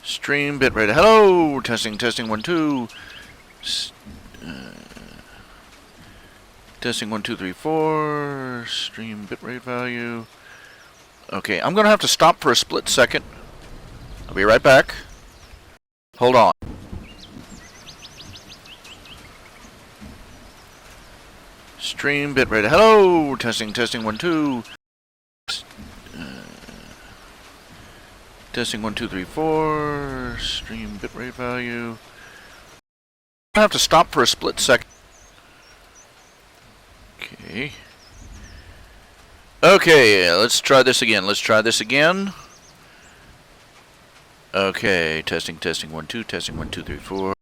Stream bitrate. Hello! Testing, testing, 1, 2. Testing 1, 2, 3, 4. Stream bitrate value. Okay, I'm gonna have to stop for a split second. I'll be right back. Hold on. Stream bitrate. Hello! Testing, testing, 1, 2. Testing 1, 2, 3, 4. Stream bitrate value. I have to stop for a split second. Okay. Okay, let's try this again. Okay, testing, testing, 1, 2, testing 1, 2, 3, 4.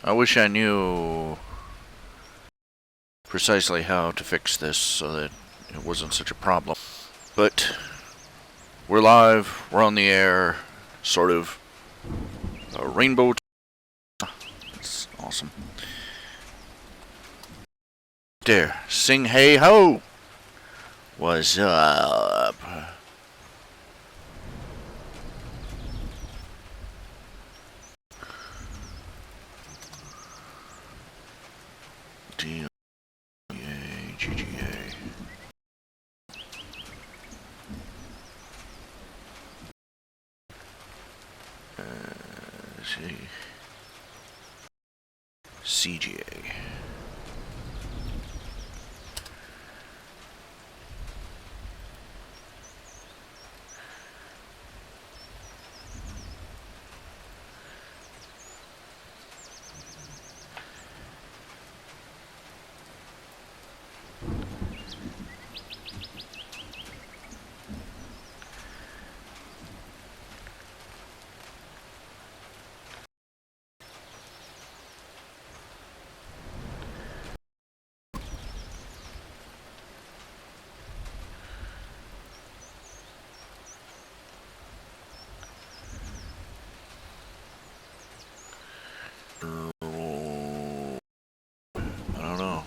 I wish I knew precisely how to fix this so that it wasn't such a problem. But we're live, we're on the air, sort of. A rainbow. That's awesome. There, sing hey ho. What's up? DLA, GGA. CGA. I don't know.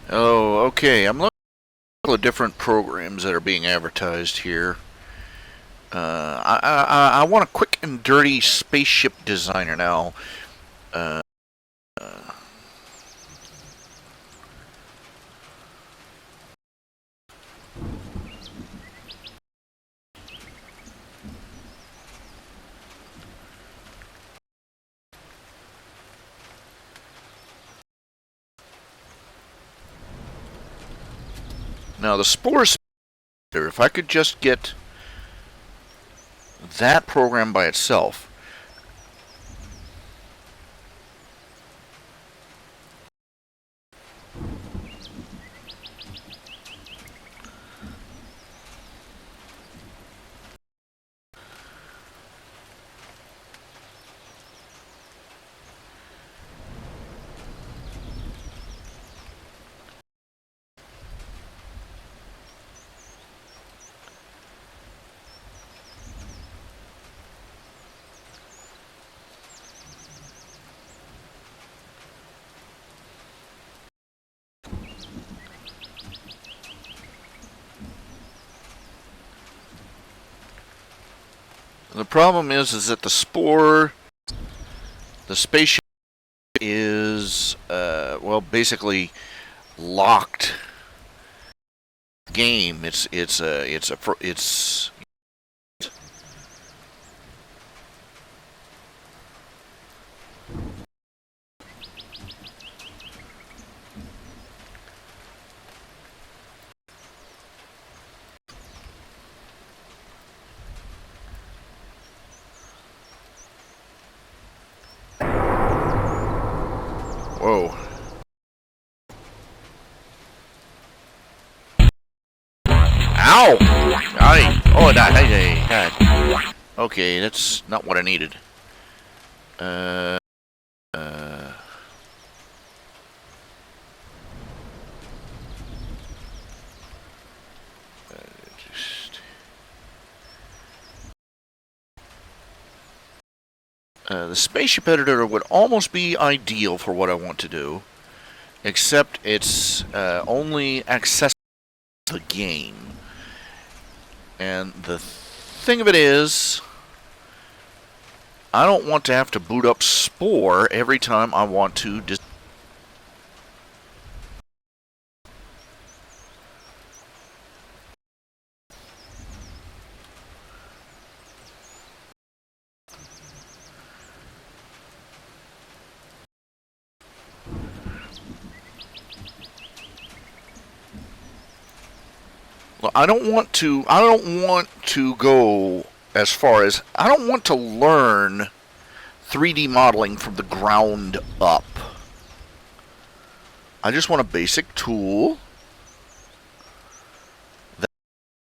Oh, okay. I'm looking at the different programs that are being advertised here. I want a quick and dirty spaceship designer now. Now the Spores, if I could just get that program by itself. The problem is that the Spore, the spaceship is, well, basically locked game. It's Whoa. Ow! Oh, God. Okay, that's not what I needed. Uh, just... the spaceship editor would almost be ideal for what I want to do, except it's only accessible to the game. And the thing of it is, I don't want to have to boot up Spore every time I want to I don't want to go as far as I don't want to learn 3D modeling from the ground up. I just want a basic tool that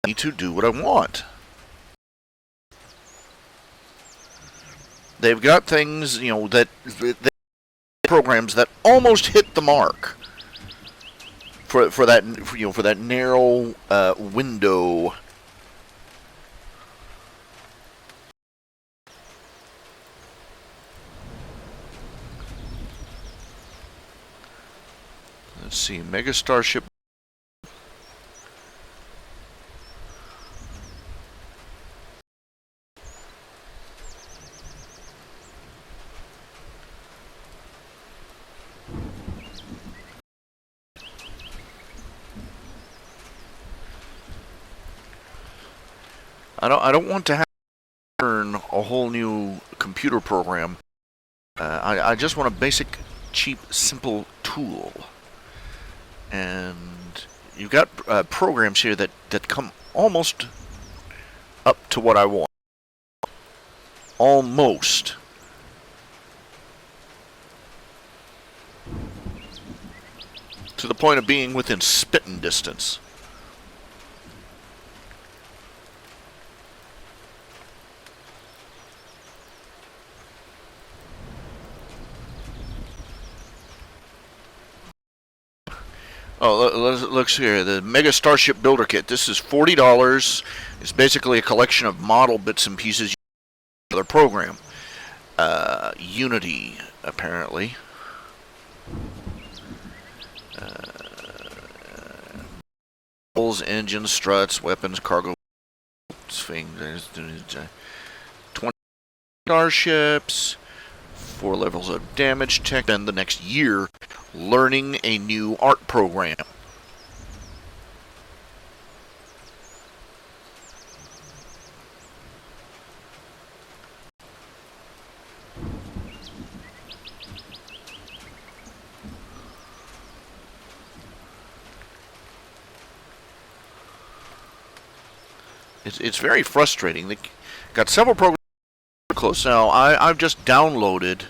I need to do what I want. They've got things, that programs that almost hit the mark for that narrow window. Let's see, Mega Starship. I don't want to have to learn a whole new computer program. I just want a basic, cheap, simple tool. And you've got programs here that come almost up to what I want. Almost. To the point of being within spitting distance. Oh, let's here. The Mega Starship Builder Kit. This is $40. It's basically a collection of model bits and pieces. Another program. Unity, apparently. Engines, struts, weapons, cargo, things. 20 starships. 4 levels of damage tech. Then the next year, learning a new art program. It's very frustrating. They got several programs close. Now, I've just downloaded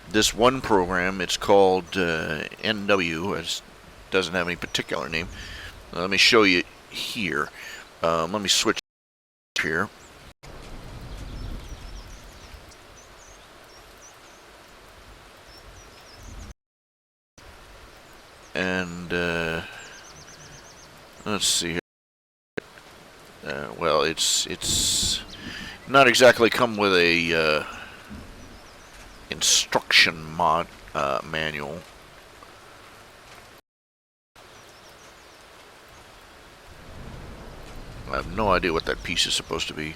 this one program. It's called NW. It doesn't have any particular name. Let me show you here. Let me switch here. And let's see here. Well, it's not exactly come with a instruction manual. I have no idea what that piece is supposed to be.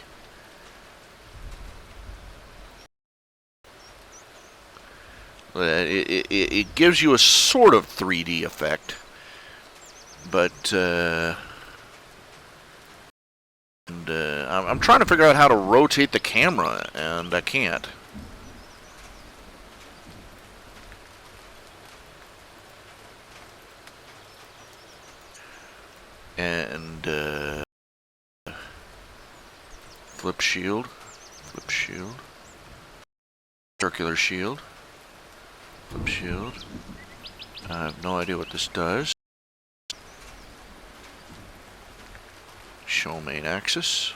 It gives you a sort of 3D effect, but I'm trying to figure out how to rotate the camera, and I can't. And flip shield, circular shield, Flip shield. I have no idea what this does. Show main axis.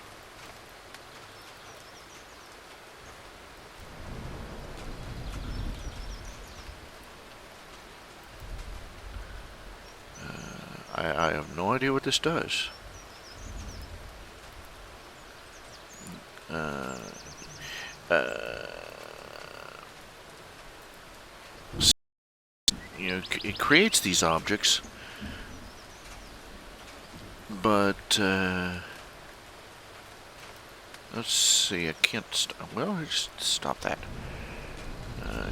I have no idea what this does. You know, it creates these objects, but let's see. I can't. Well, just stop that.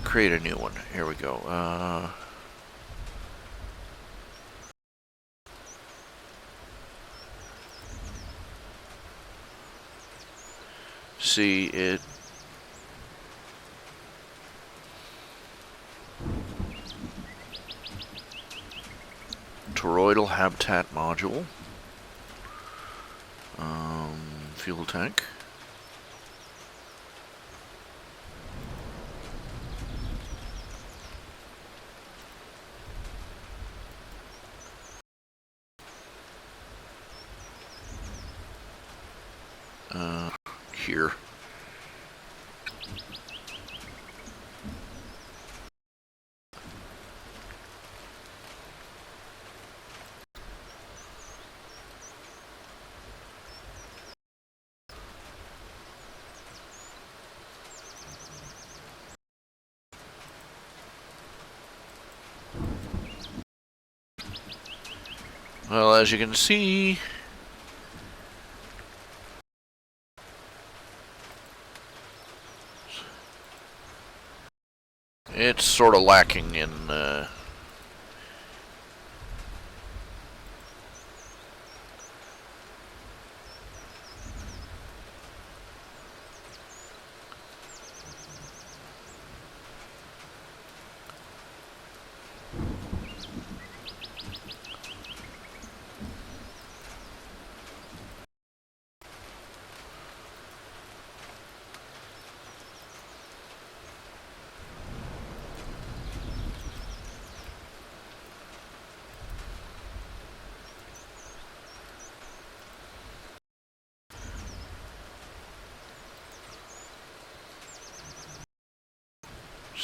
Create a new one. Here we go. See it. Toroidal habitat module. Fuel tank. Here. Well, as you can see, it's sort of lacking in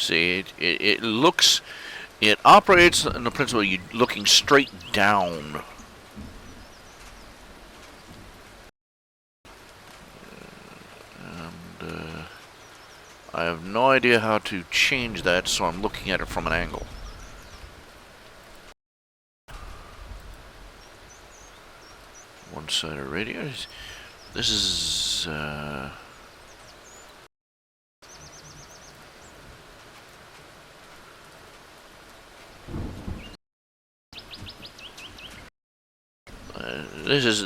see, it looks, it operates on the principle of you looking straight down. And I have no idea how to change that, so I'm looking at it from an angle. One-sided radio. This is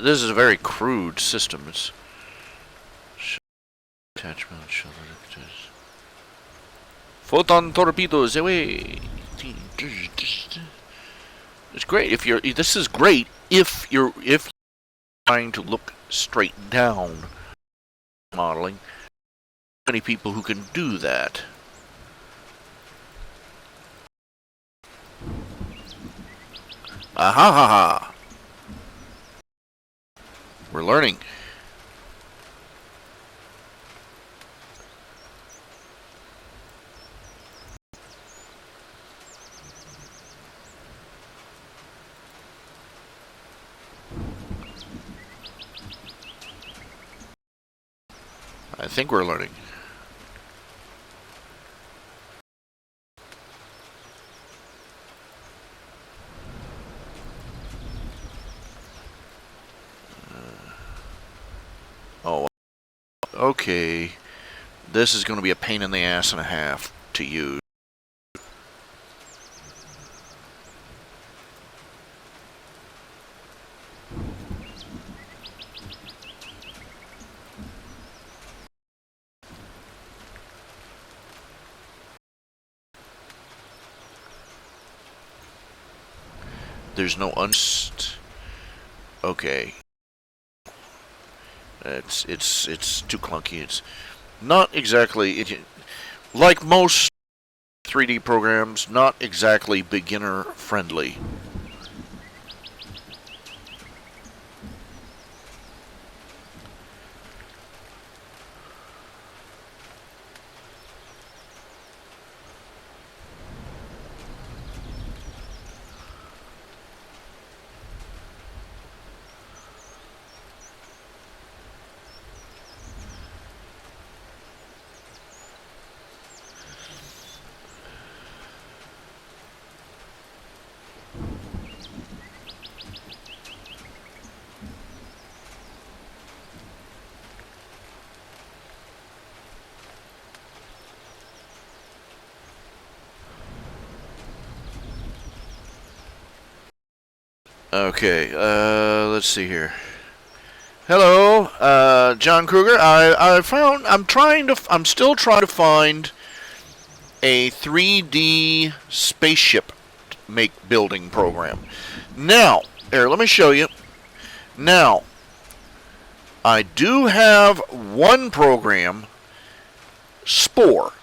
this is a very crude system. It's attachment photon torpedoes away. It's great if you're. This is great if you're trying to look straight down. Modeling. Many people who can do that. Aha ha ha. We're learning. I think we're learning. Oh, okay. This is going to be a pain in the ass and a half to use. There's no okay. It's too clunky. It's not exactly like most 3D programs, not exactly beginner friendly. Okay, let's see here. Hello, John Kruger. I'm still trying to find a 3D spaceship building program. Now, here, let me show you. Now, I do have one program, Spore.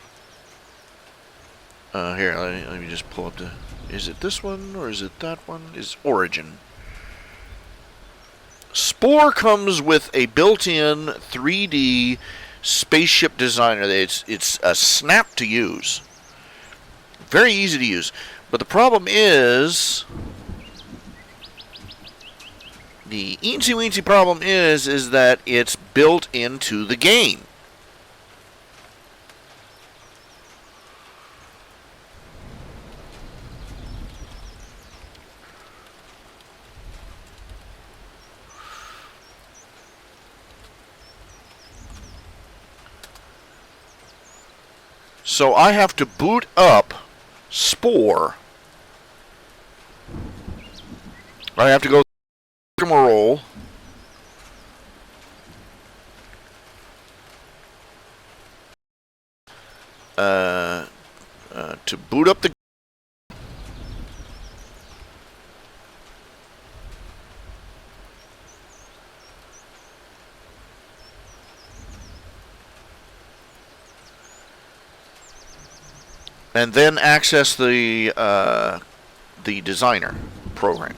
Here, let me just pull up the. Is it this one or is it that one? Is Origin. Spore comes with a built-in 3D spaceship designer. It's a snap to use. Very easy to use. But the problem is, the eensy-weensy problem is that it's built into the game. So I have to boot up Spore. I have to go through a roll. To boot up the and then access the designer program.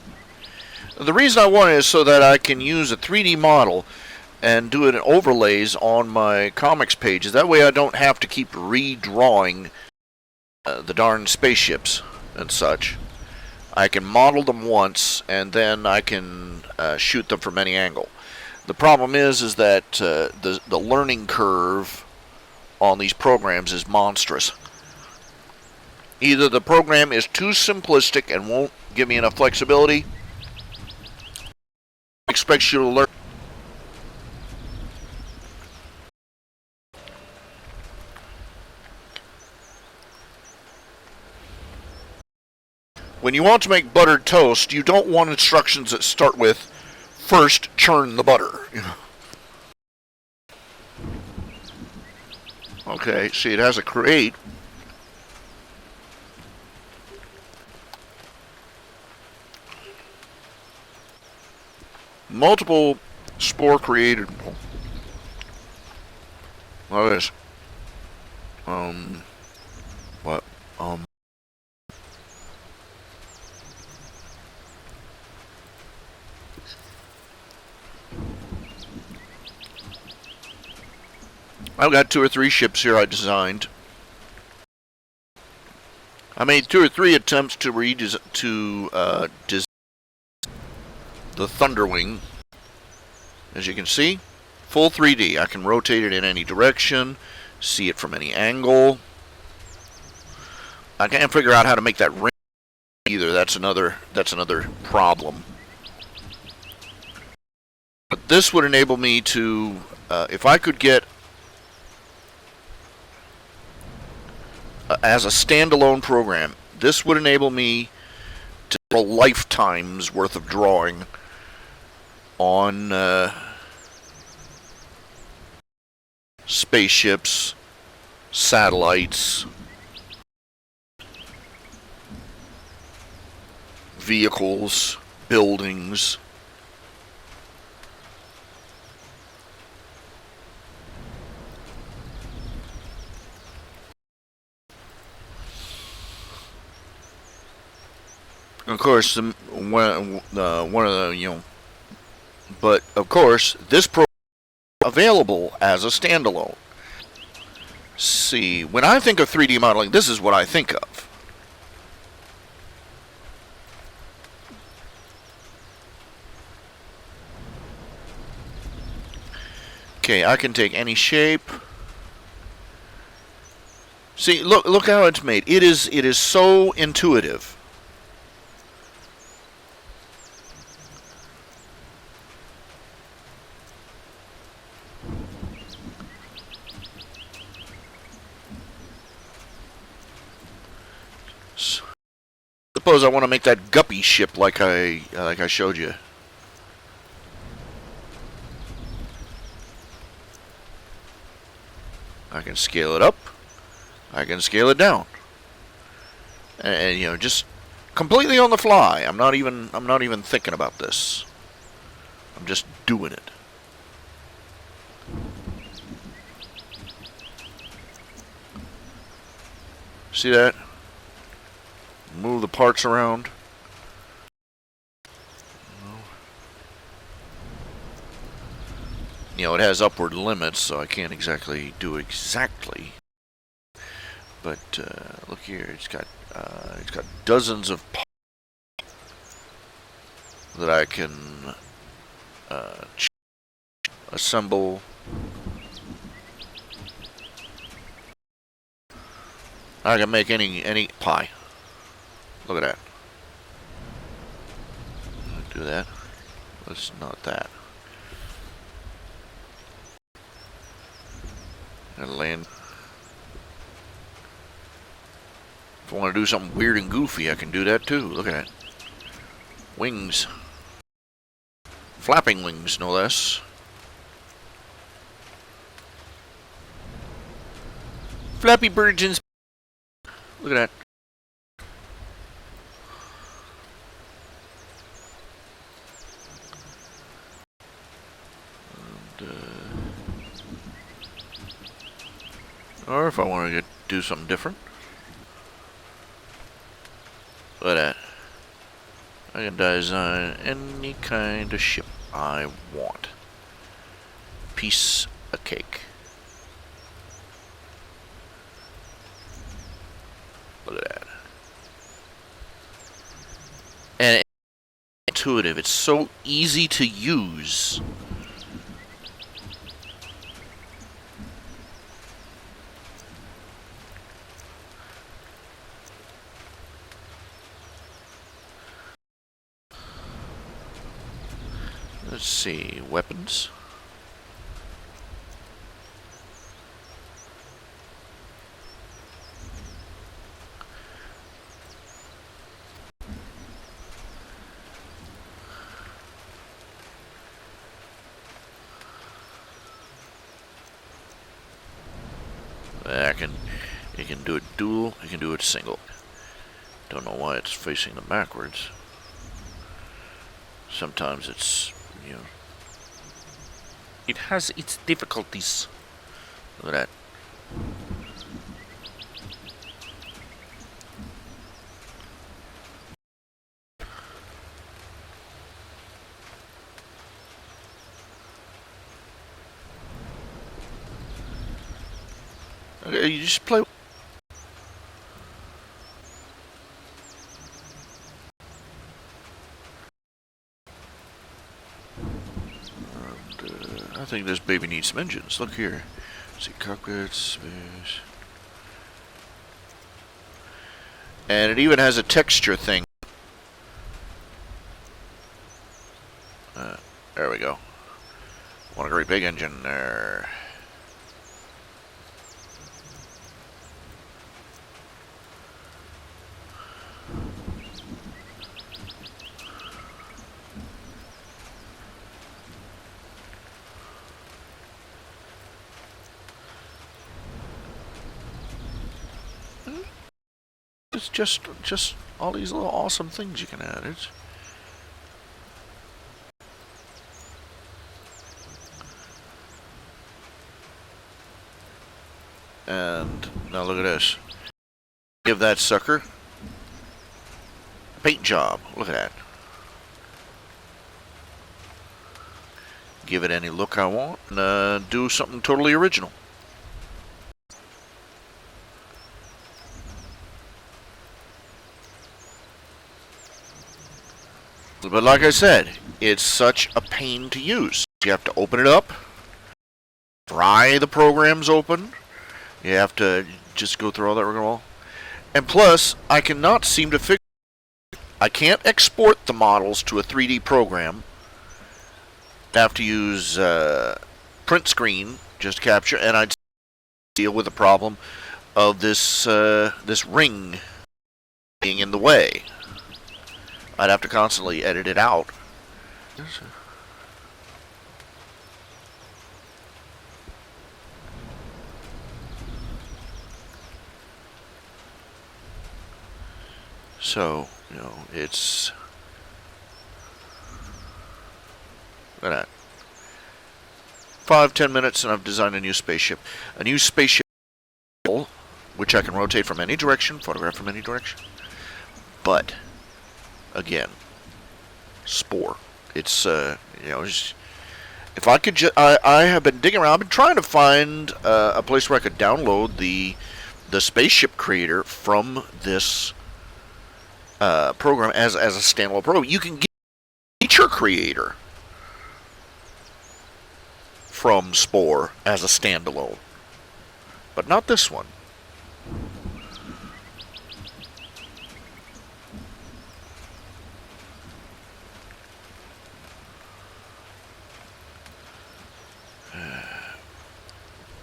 The reason I want it is so that I can use a 3D model and do it in overlays on my comics pages. That way I don't have to keep redrawing the darn spaceships and such. I can model them once and then I can shoot them from any angle. The problem is that the learning curve on these programs is monstrous. Either the program is too simplistic and won't give me enough flexibility, expects you to learn. When you want to make buttered toast, you don't want instructions that start with, first churn the butter. Okay, see, it has a create. Multiple spore created. What is? What? I've got 2 or 3 ships here I designed. I made 2 or 3 attempts to design the Thunderwing. As you can see, full 3D. I can rotate it in any direction, see it from any angle. I can't figure out how to make that ring either. That's another problem. But this would enable me to, if I could get as a standalone program, this would enable me to do a lifetime's worth of drawing on spaceships, satellites, vehicles, buildings. Of course, one of the but of course, this program is available as a standalone. See, when I think of 3D modeling, this is what I think of. Okay, I can take any shape. See, look how it's made. It is so intuitive. Suppose I want to make that guppy ship like I showed you. I can scale it up. I can scale it down. And just completely on the fly. I'm not even thinking about this. I'm just doing it. See that? Move the parts around. It has upward limits, so I can't exactly do exactly. But look here, it's got dozens of parts that I can assemble. I can make any pie. Look at that. Do that. Let's not that. And land. If I want to do something weird and goofy, I can do that too. Look at that. Wings. Flapping wings, no less. Flappy birds in. Look at that. Or if I want to do something different. Look at that. I can design any kind of ship I want. Piece of cake. Look at that. And it's intuitive. It's so easy to use. Let's see, weapons. You can do it dual, you can do it single. Don't know why it's facing them backwards. Sometimes it's, it has its difficulties. Look at that. Okay, you just play. I think this baby needs some engines. Look here. Let's see, cockpits, space. And it even has a texture thing. There we go. Want a great big engine there. It's just all these little awesome things you can add. It's and now look at this. Give that sucker paint job. Look at that. Give it any look I want and do something totally original. But like I said, it's such a pain to use. You have to open it up, pry the programs open. You have to just go through all that rigmarole. And plus, I cannot seem to figure. I can't export the models to a 3D program. I have to use print screen just to capture, and I'd deal with the problem of this this ring being in the way. I'd have to constantly edit it out. So, you know, it's... Look at that. 5-10 minutes and I've designed a new spaceship. A new spaceship which I can rotate from any direction, photograph from any direction. But, again, Spore. It's, you know, just, if I could just... I have been digging around. I've been trying to find a place where I could download the spaceship creator from this program as a standalone program. You can get a feature creator from Spore as a standalone, but not this one.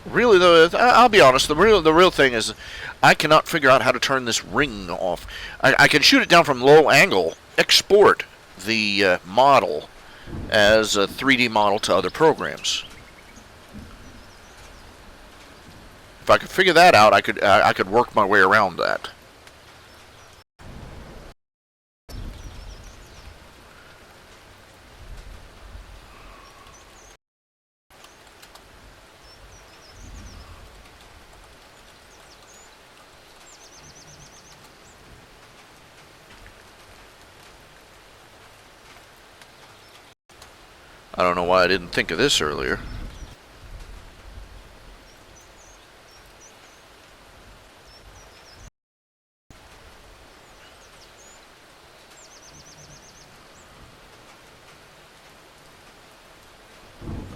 Really, though, I'll be honest. The real thing is, I cannot figure out how to turn this ring off. I can shoot it down from low angle, export the model as a 3D model to other programs. If I could figure that out, I could work my way around that. I don't know why I didn't think of this earlier.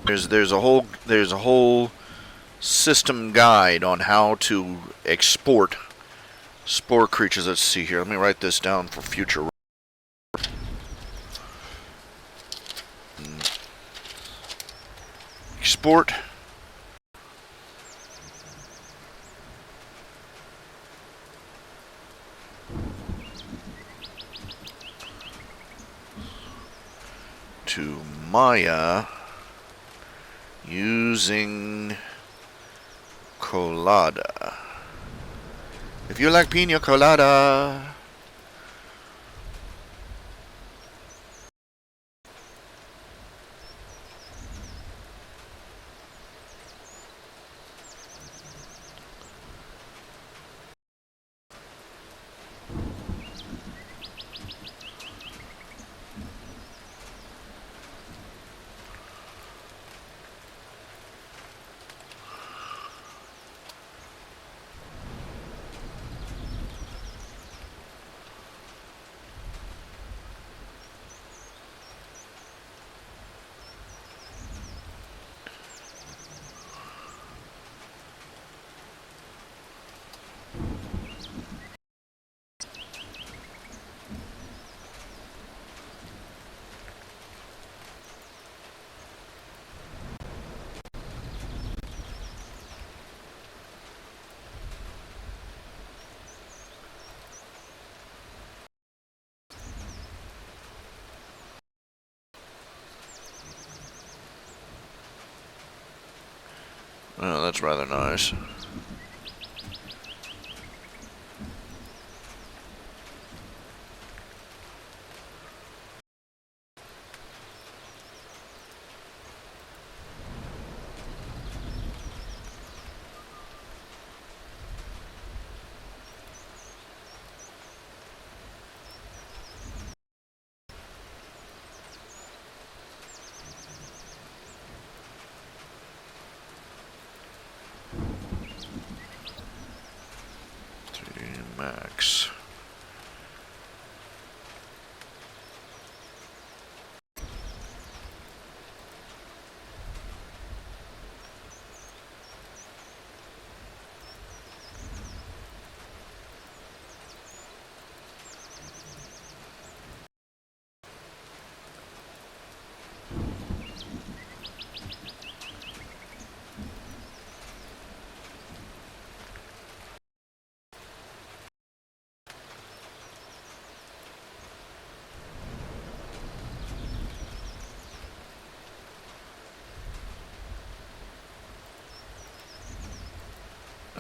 There's a whole system guide on how to export spore creatures. Let's see here. Let me write this down for future. Export to Maya using colada. If you like pina colada. Oh, that's rather nice. X.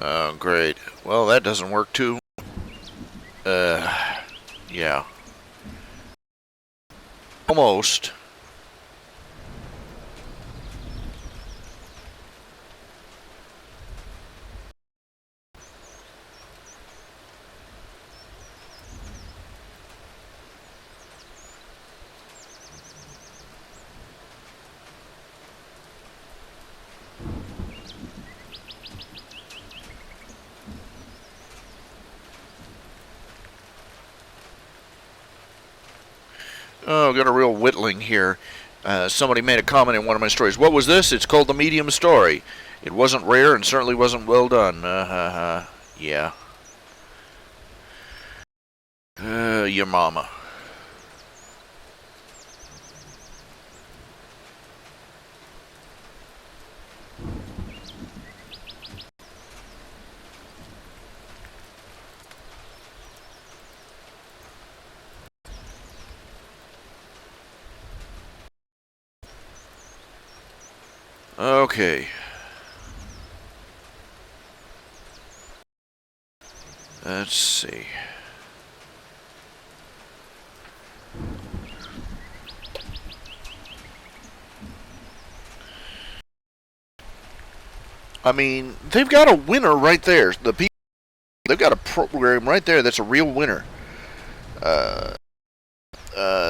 Oh, great. Well, that doesn't work too. Yeah. Almost. Oh, got a real whittling here. Somebody made a comment in one of my stories. What was this? It's called the medium story. It wasn't rare and certainly wasn't well done. Yeah. Your mama. Okay. Let's see. I mean, they've got a winner right there. They've got a program right there that's a real winner.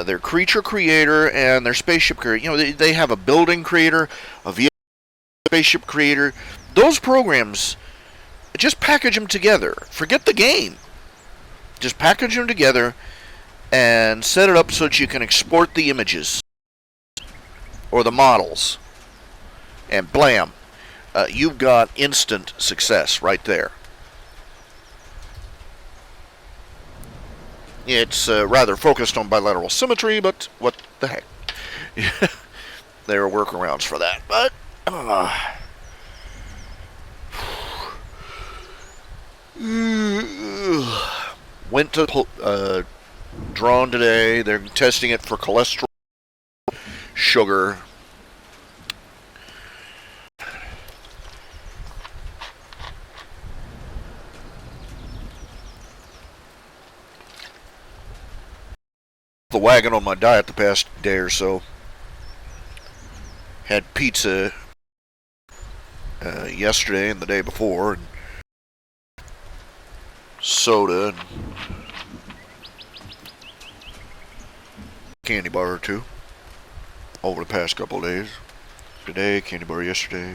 Their creature creator and their spaceship creator. You know, they have a building creator, a vehicle spaceship creator. Those programs, just package them together. Forget the game. Just package them together and set it up so that you can export the images or the models. And blam, you've got instant success right there. It's rather focused on bilateral symmetry, but what the heck. There are workarounds for that. But went to drawn today. They're testing it for cholesterol, sugar. The wagon on my diet the past day or so. Had pizza yesterday and the day before, and soda and candy bar or two over the past couple of days. Today, candy bar yesterday.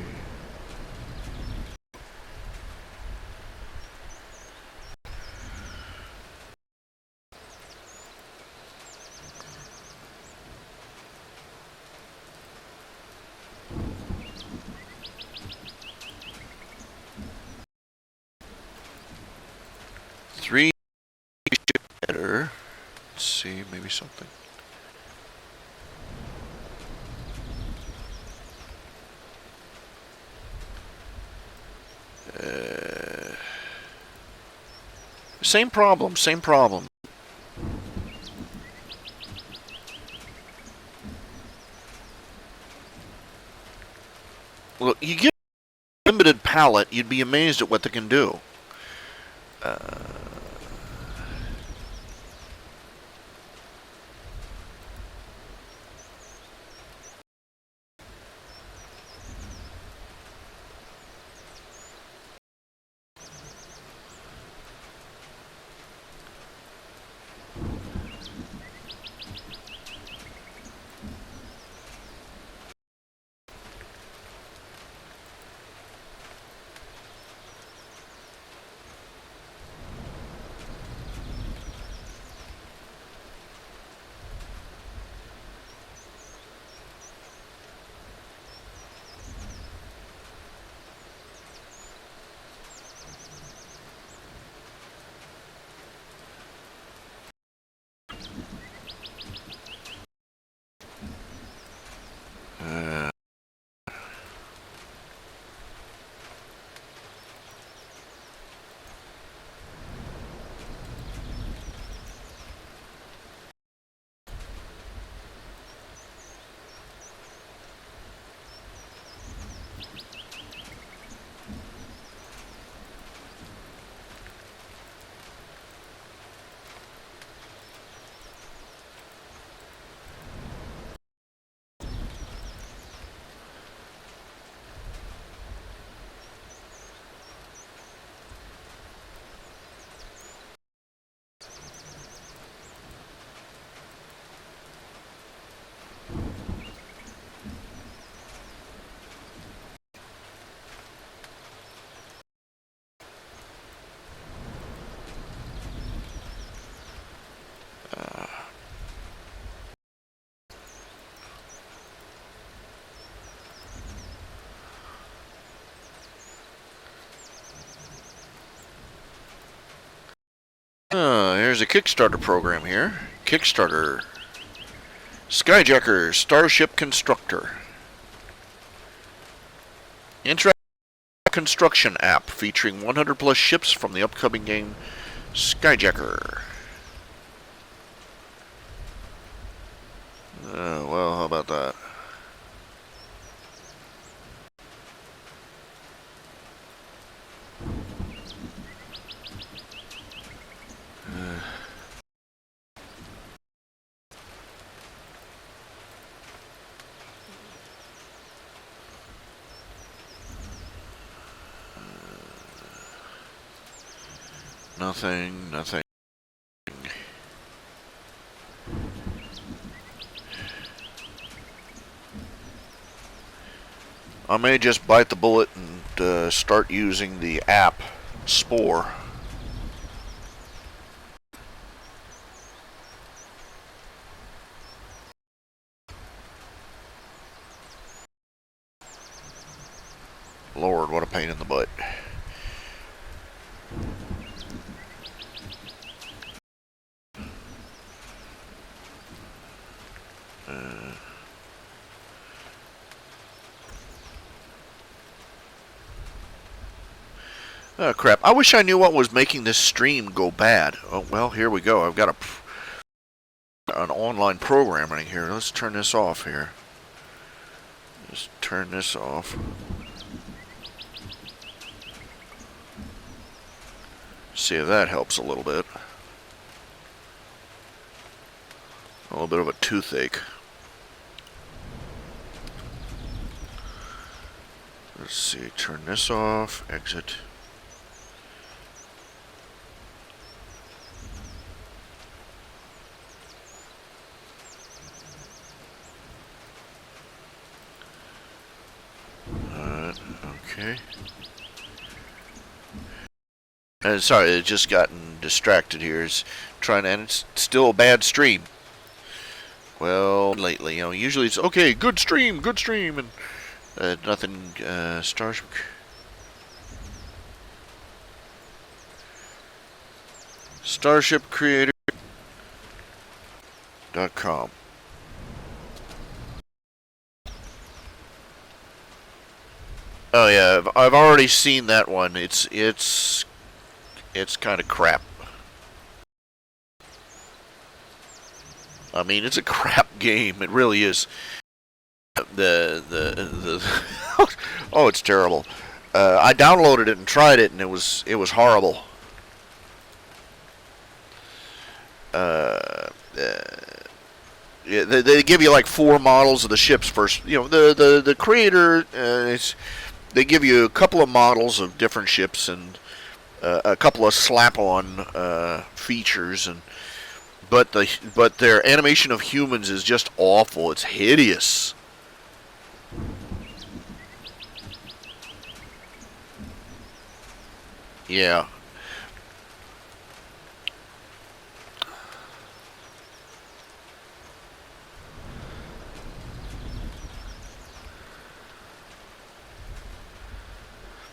Three better. Let's see, maybe something. Same problem, same problem. Well, you get a limited palette, you'd be amazed at what they can do. Here's a Kickstarter program here. Kickstarter. Skyjacker Starship Constructor. Interactive construction app featuring 100 plus ships from the upcoming game Skyjacker. Well, how about that? Nothing. I may just bite the bullet and start using the app Spore. Lord, what a pain in the butt. Oh crap, I wish I knew what was making this stream go bad. Oh well, here we go. I've got an online programming here. Let's turn this off here. Just turn this off. See if that helps a little bit. A little bit of a toothache. Let's see, turn this off, exit. Okay. Sorry, it just gotten distracted here. It's trying to, and it's still a bad stream. Well, lately, usually it's okay, good stream, and nothing. StarshipCreator.com. Oh yeah, I've already seen that one. It's kind of crap. I mean, it's a crap game. It really is. The oh, it's terrible. I downloaded it and tried it, and it was horrible. Yeah, they give you like 4 models of the ships first. The creator. They give you a couple of models of different ships and a couple of slap-on features, but their animation of humans is just awful. It's hideous. Yeah.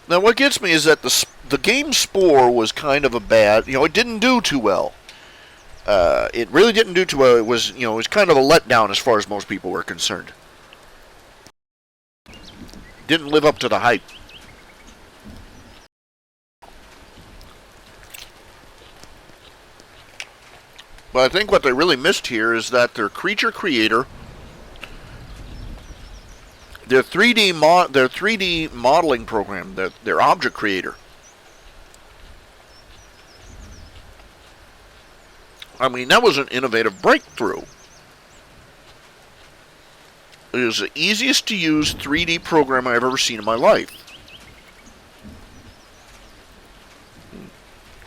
Now, what gets me is that the game Spore was kind of a bad. It didn't do too well. It really didn't do too well. It was kind of a letdown as far as most people were concerned. Didn't live up to the hype. But I think what they really missed here is that their creature creator, their 3D modeling program, their object creator. I mean, that was an innovative breakthrough. It is the easiest to use 3D program I've ever seen in my life.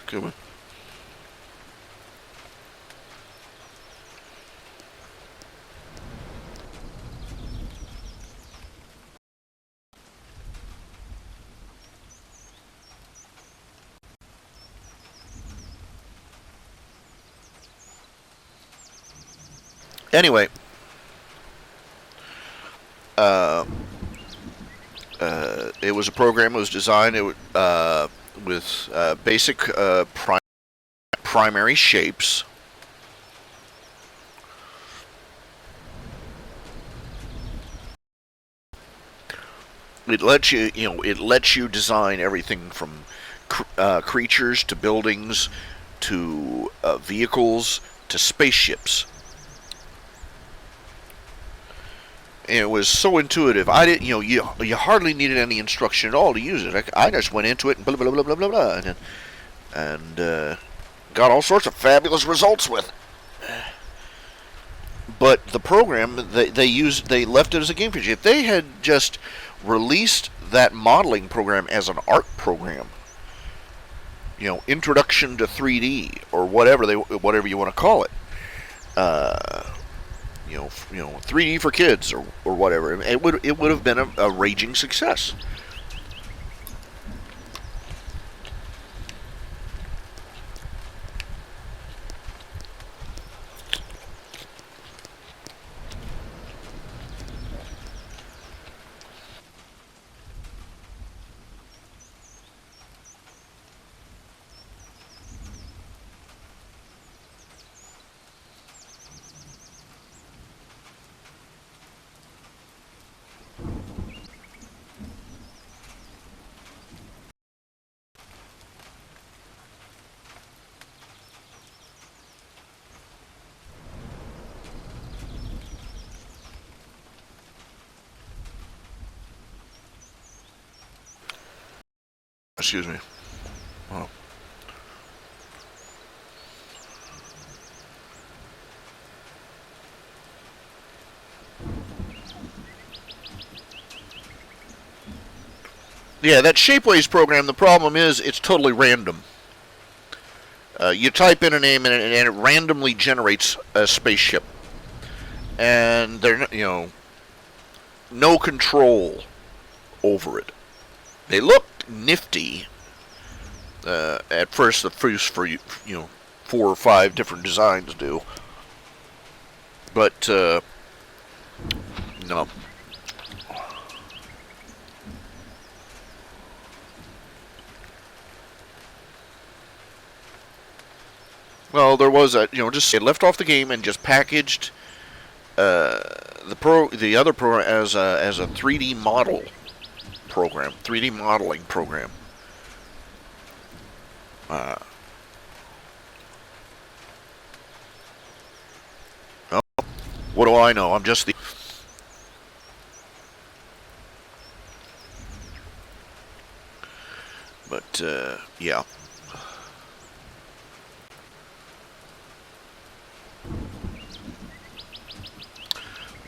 Okay. Anyway, it was a program that was designed with basic primary shapes. It lets you, it lets you design everything from creatures to buildings to vehicles to spaceships. And it was so intuitive. I didn't, you hardly needed any instruction at all to use it. I just went into it and blah blah blah blah blah blah, and got all sorts of fabulous results with it. But the program they left it as a game feature. If they had just released that modeling program as an art program, introduction to 3D or whatever you want to call it, 3D for kids or whatever, it would have been a raging success. Excuse me. Oh. Yeah, that Shapeways program, the problem is it's totally random. You type in a name and it randomly generates a spaceship. And there's no control over it. They look nifty at first. The first for 4 or 5 different designs do, but no. Well, there was just it left off the game and just packaged the other program as a 3D model program, 3D modeling program. Well, what do I know? I'm just the. But yeah.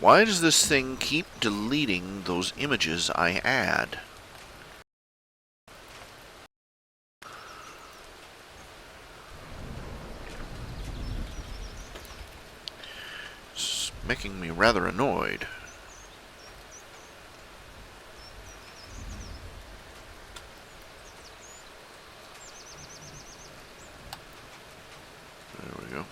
Why does this thing keep deleting those images I add? It's making me rather annoyed. There we go.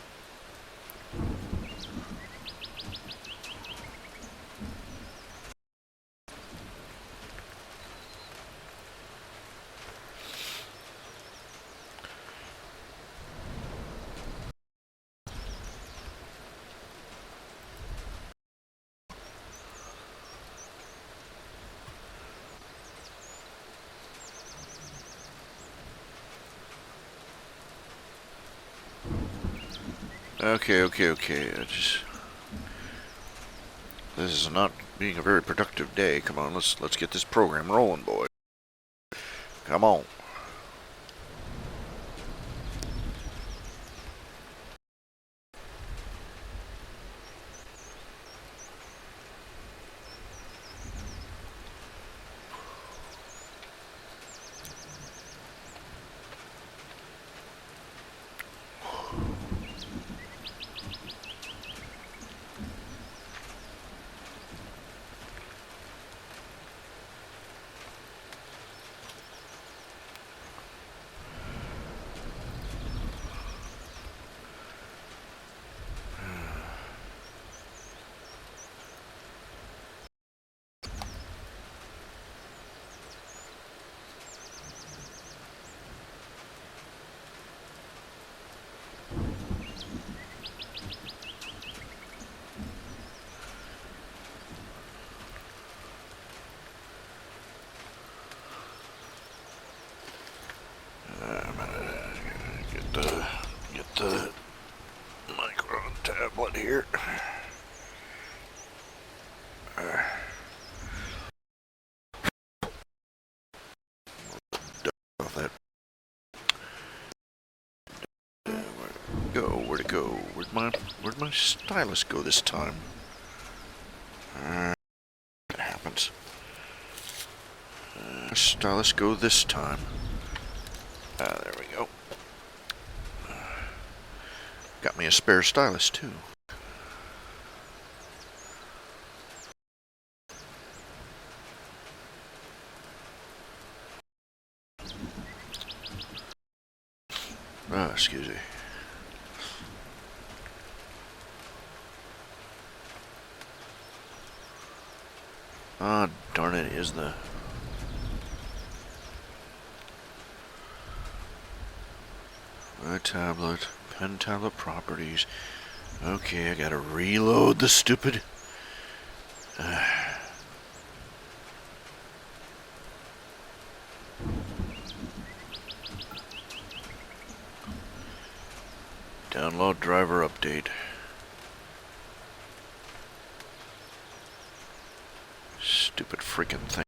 Okay. This is not being a very productive day. Come on, let's get this program rolling, boy. Come on. tablet here. That. Where'd it go? Where'd my stylus go this time? That happens. Stylus go this time. There we go. Got me a spare stylus too. Excuse me. Ah, darn it, is the... My tablet, pen tablet properties. Okay, I gotta reload the stupid... Download driver update. Stupid freaking thing.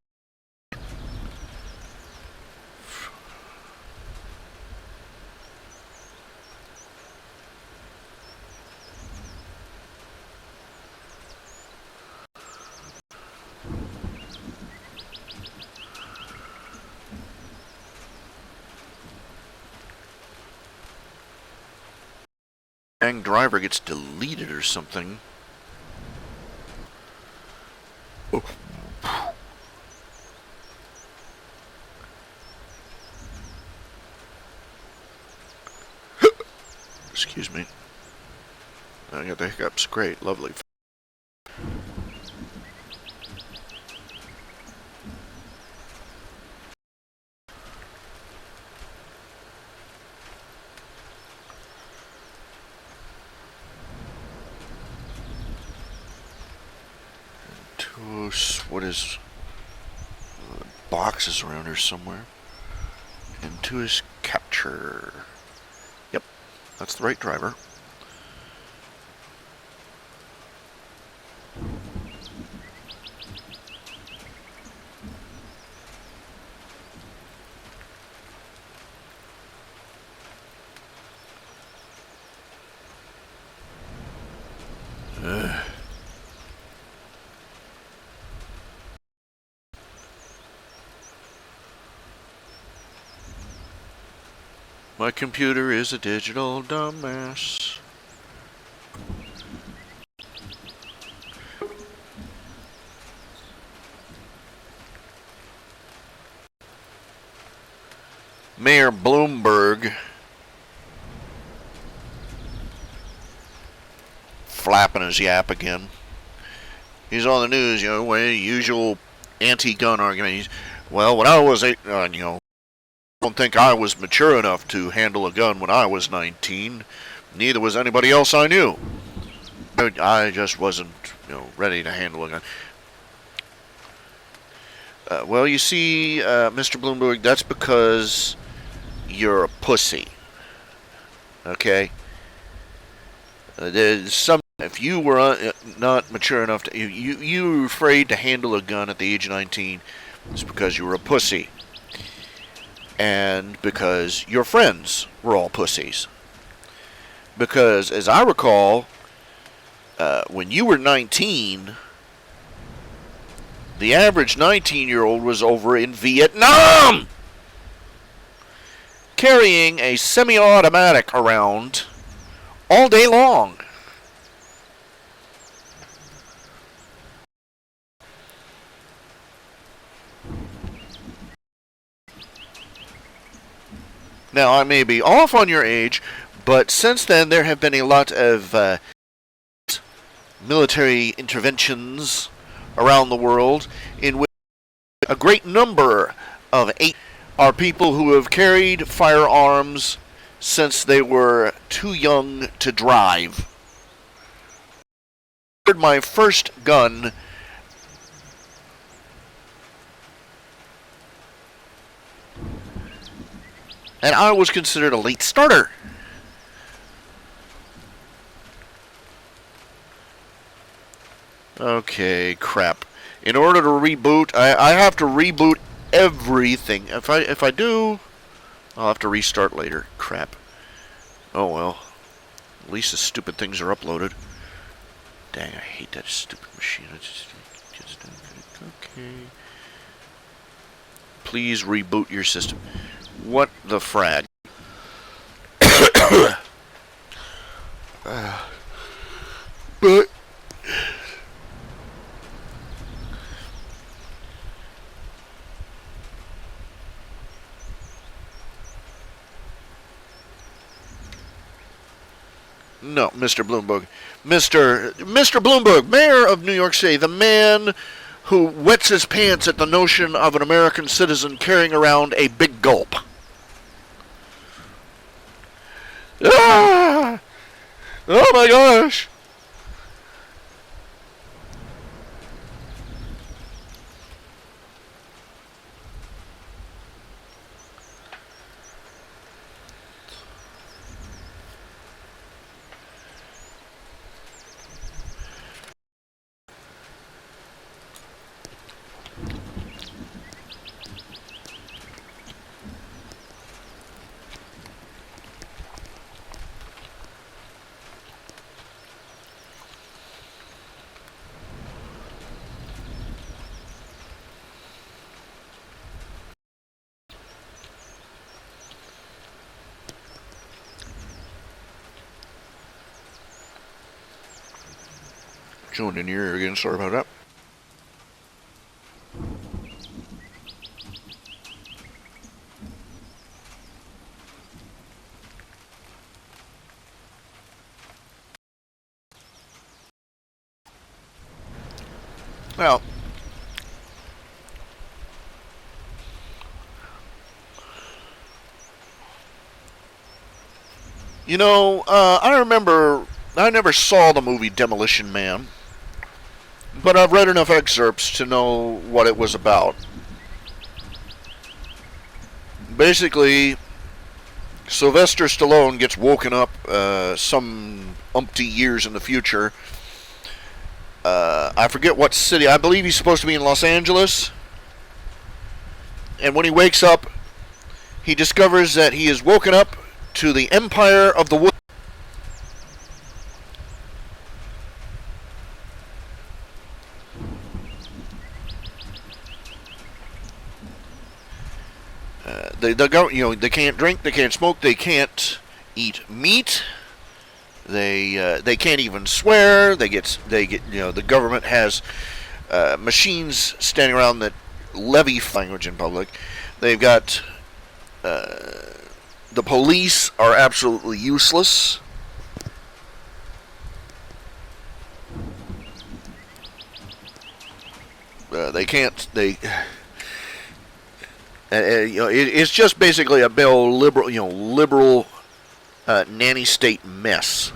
Dang driver gets deleted or something. Oh. Excuse me. I got the hiccups. Great, lovely. What is boxes around here somewhere? Into his capture. Yep, that's the right driver. My computer is a digital dumbass. Mayor Bloomberg flapping his yap again. He's on the news, you know, usual anti-gun argument. Well, when I was I don't think I was mature enough to handle a gun when I was 19. Neither was anybody else I knew. I just wasn't, ready to handle a gun. Well, you see, Mr. Bloomberg, that's because you're a pussy. Okay? There's some. If you were not mature enough to, you were afraid to handle a gun at the age of 19, it's because you were a pussy. And because your friends were all pussies. Because, as I recall, when you were 19, the average 19-year-old was over in Vietnam, carrying a semi-automatic around all day long. Now, I may be off on your age, but since then there have been a lot of military interventions around the world in which a great number of are people who have carried firearms since they were too young to drive. My first gun and I was considered a late starter. Okay, crap. In order to reboot, I have to reboot everything. If I do, I'll have to restart later. Crap. Oh well. At least the stupid things are uploaded. Dang, I hate that stupid machine. Okay. Please reboot your system. What the frag? But no, Mr. Bloomberg. Mr. Bloomberg, mayor of New York City, the man who wets his pants at the notion of an American citizen carrying around a big gulp. Ah! Oh my gosh! Joined in here again, sorry about that. Well, you know, I remember I never saw the movie Demolition Man, but I've read enough excerpts to know what it was about. Basically, Sylvester Stallone gets woken up some umpty years in the future. I forget what city. I believe he's supposed to be in Los Angeles. And when he wakes up, he discovers that he is woken up to the Empire of the Wood. They can't drink, they can't smoke, they can't eat meat. They can't even swear. They get the government has machines standing around that levy language in public. They've got the police are absolutely useless. They can't. It's just basically a liberal nanny state mess.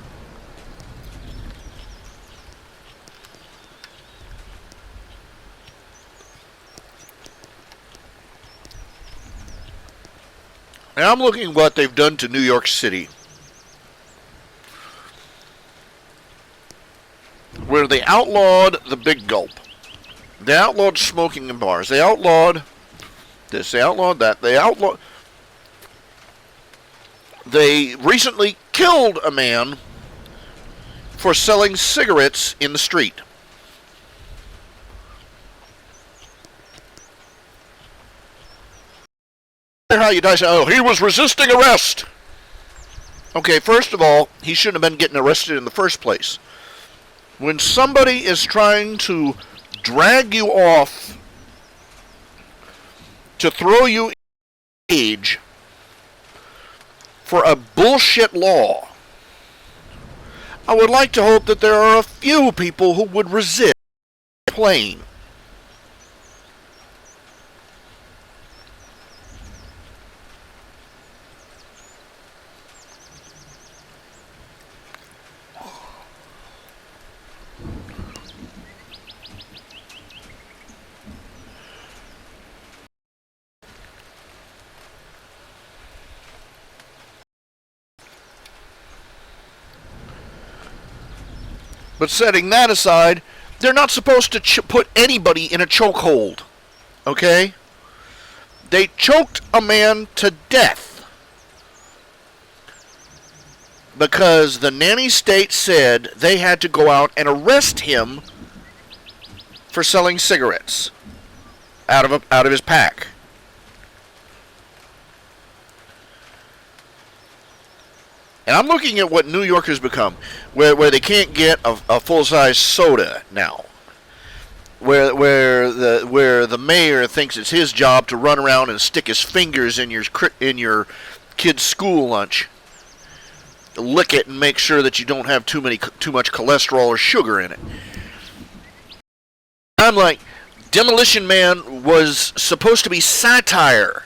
And I'm looking at what they've done to New York City, where they outlawed the big gulp. They outlawed smoking in bars. They outlawed this. They outlawed that. They recently killed a man for selling cigarettes in the street. How you die? Oh, he was resisting arrest. Okay, first of all, he shouldn't have been getting arrested in the first place. When somebody is trying to drag you off to throw you in a cage for a bullshit law, I would like to hope that there are a few people who would resist plain. But setting that aside, They're not supposed to put anybody in a chokehold. Okay? They choked a man to death because the nanny state said they had to go out and arrest him for selling cigarettes out of his pack. And I'm looking at what New York has become, where they can't get a full-size soda now. Where the mayor thinks it's his job to run around and stick his fingers in your kid's school lunch, lick it and make sure that you don't have too much cholesterol or sugar in it. I'm like, Demolition Man was supposed to be satire.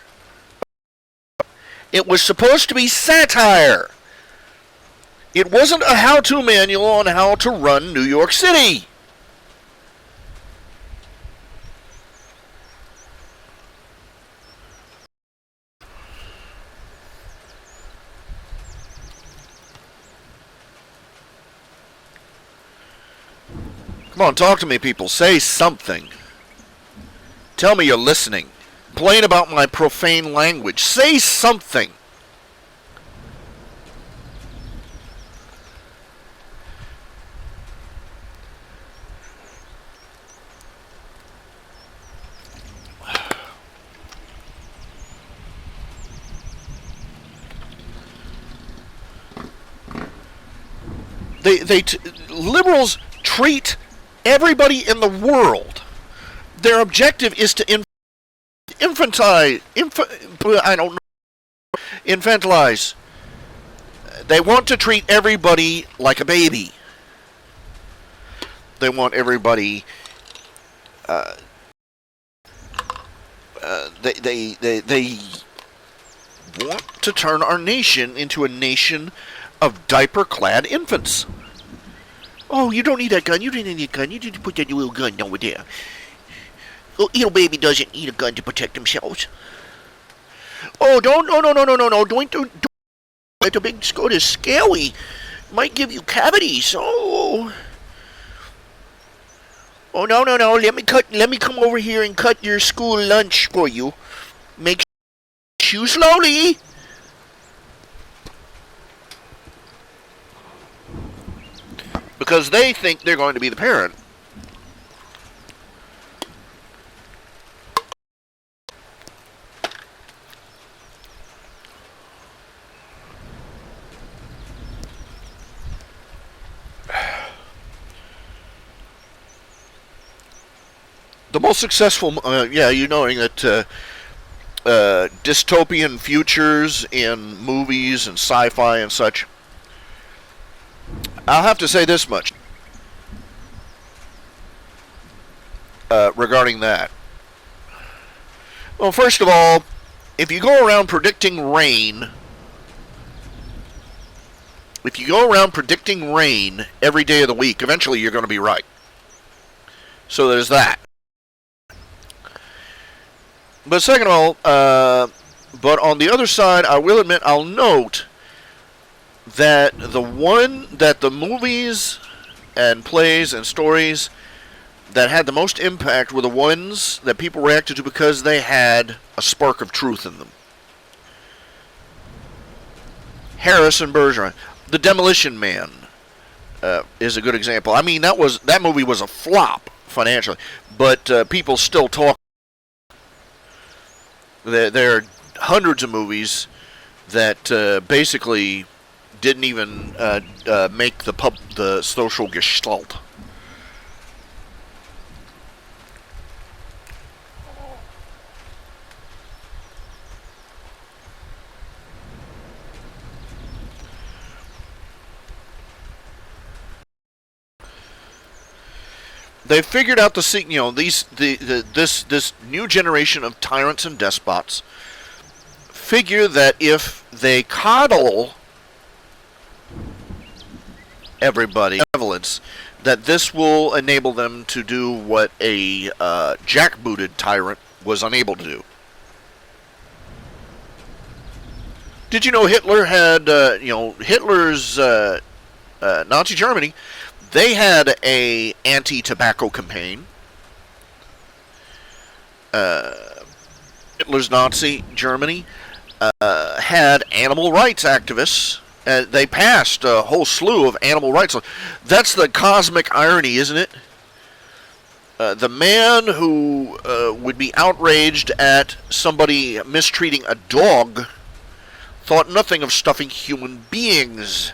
It was supposed to be satire. It wasn't a how-to manual on how to run New York City. Come on, talk to me, people. Say something. Tell me you're listening. Complain about my profane language. Say something. Liberals treat everybody in the world. Their objective is to infantilize. They want to treat everybody like a baby. They want everybody. They want to turn our nation into a nation of diaper-clad infants. Oh, you don't need that gun. You didn't need a gun. You didn't put that little gun over there. Oh, little baby doesn't need a gun to protect themselves. Oh, don't, no. Don't. The big skirt is scary. Might give you cavities. Oh. Oh, no. Let me come over here and cut your school lunch for you. Make chew slowly. Because they think they're going to be the parent. The most successful, you knowing that dystopian futures in movies and sci-fi and such. I'll have to say this much regarding that. Well, first of all, if you go around predicting rain, every day of the week, eventually you're going to be right. So there's that. But second of all, but on the other side, I will admit, I'll note that the movies and plays and stories that had the most impact were the ones that people reacted to because they had a spark of truth in them. Harrison Bergeron, The Demolition Man, is a good example. I mean, that movie was a flop financially, but people still talk. There are hundreds of movies that basically didn't even make the social gestalt. They figured out this new generation of tyrants and despots figure that if they coddle everybody, benevolence, that this will enable them to do what a jackbooted tyrant was unable to do. Did you know Hitler had, Hitler's Nazi Germany, They had a anti-tobacco campaign. Hitler's Nazi Germany had animal rights activists. They passed a whole slew of animal rights. That's the cosmic irony, isn't it? The man who would be outraged at somebody mistreating a dog thought nothing of stuffing human beings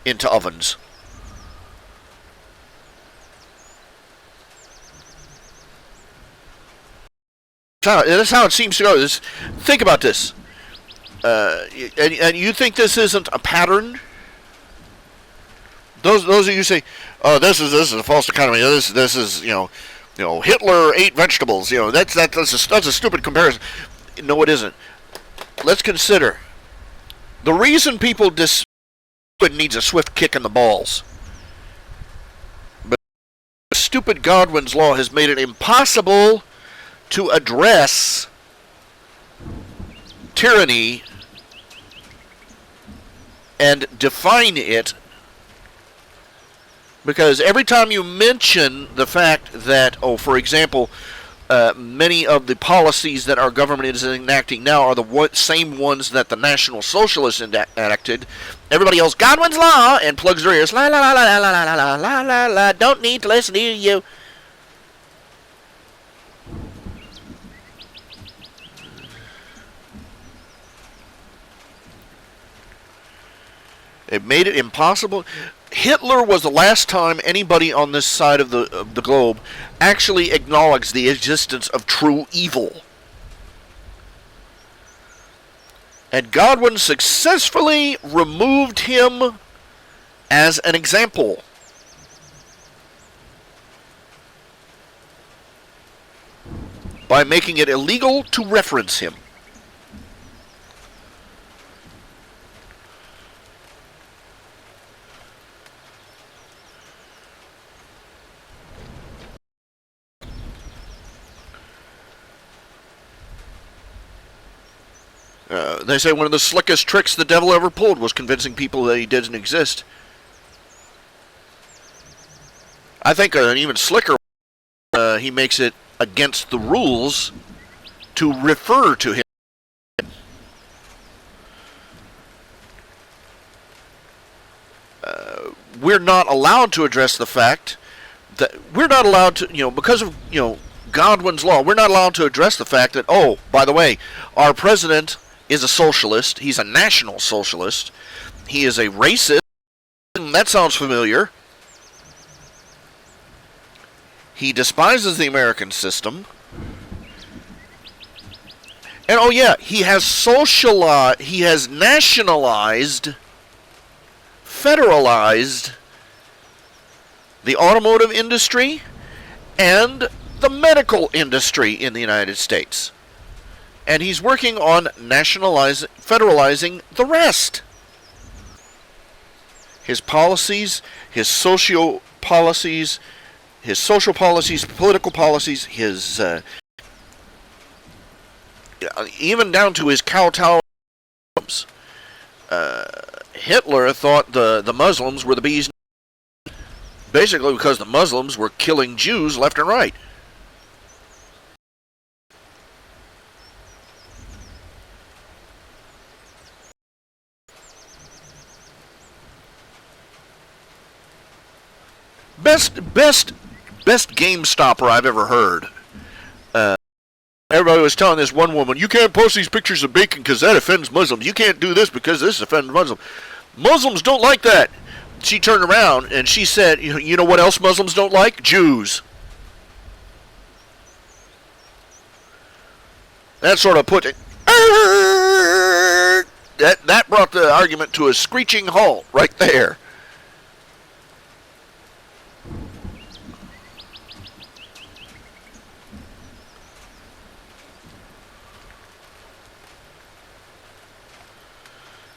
into ovens. That's how it seems to go. Think about this. And you think this isn't a pattern? Those of you who say, "Oh, this is a false economy. This is Hitler ate vegetables." That's a stupid comparison. No, it isn't. Let's consider the reason people needs a swift kick in the balls. But stupid Godwin's law has made it impossible to address tyranny and define it, because every time you mention the fact that, for example, many of the policies that our government is enacting now are the same ones that the National Socialists enacted, everybody else, Godwin's law, and plugs their ears, la la la la la la la la la la, don't need to listen to you. It made it impossible. Hitler was the last time anybody on this side of the globe actually acknowledged the existence of true evil. And Godwin successfully removed him as an example. By making it illegal to reference him. They say one of the slickest tricks the devil ever pulled was convincing people that he doesn't exist. I think an even slicker, he makes it against the rules to refer to him. We're not allowed to address the fact that we're not allowed to, because of, Godwin's law, we're not allowed to address the fact that, by the way, our president is a socialist. He's a national socialist. He is a racist. That sounds familiar. He despises the American system. And he has nationalized, federalized the automotive industry and the medical industry in the United States. And he's working on federalizing the rest. His policies, his social policies, political policies, his even down to his kowtow. Hitler thought the Muslims were the bee's knees, basically because the Muslims were killing Jews left and right. Best game stopper I've ever heard. Everybody was telling this one woman, you can't post these pictures of bacon because that offends Muslims. You can't do this because this offends Muslims. Muslims don't like that. She turned around and she said, you know what else Muslims don't like? Jews. That sort of put it. That brought the argument to a screeching halt right there.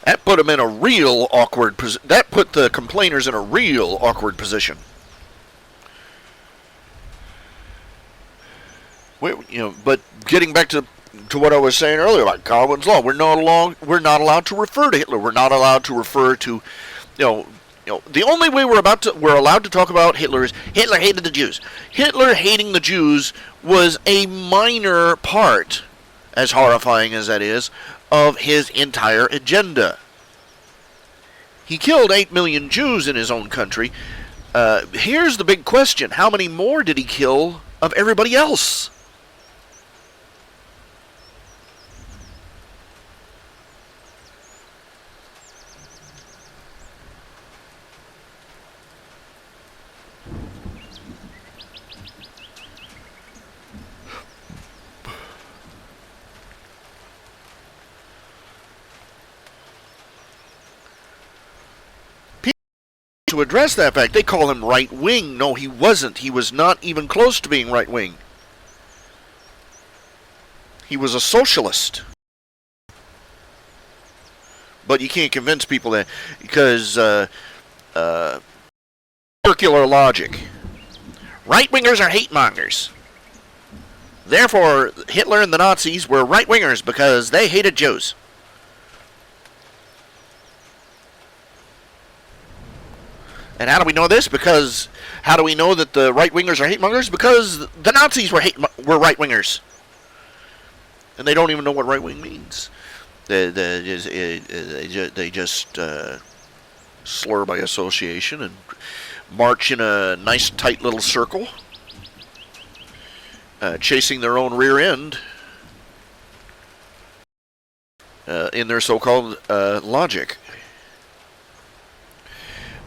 That put them in a real awkward position. That put the complainers in a real awkward position. But getting back to what I was saying earlier about Godwin's law, we're not allowed to refer to Hitler. We're not allowed to refer to, the only way we're allowed to talk about Hitler is Hitler hated the Jews. Hitler hating the Jews was a minor part, as horrifying as that is, of his entire agenda. He killed 8 million Jews in his own country. Here's the big question. How many more did he kill of everybody else? To address that fact, they call him right-wing. No, he wasn't. He was not even close to being right-wing. He was a socialist. But you can't convince people that, because circular logic. Right-wingers are hate-mongers. Therefore, Hitler and the Nazis were right-wingers because they hated Jews. And how do we know this? Because how do we know that the right-wingers are hate-mongers? Because the Nazis were right-wingers. And they don't even know what right-wing means. They just slur by association and march in a nice, tight little circle, chasing their own rear end in their so-called logic.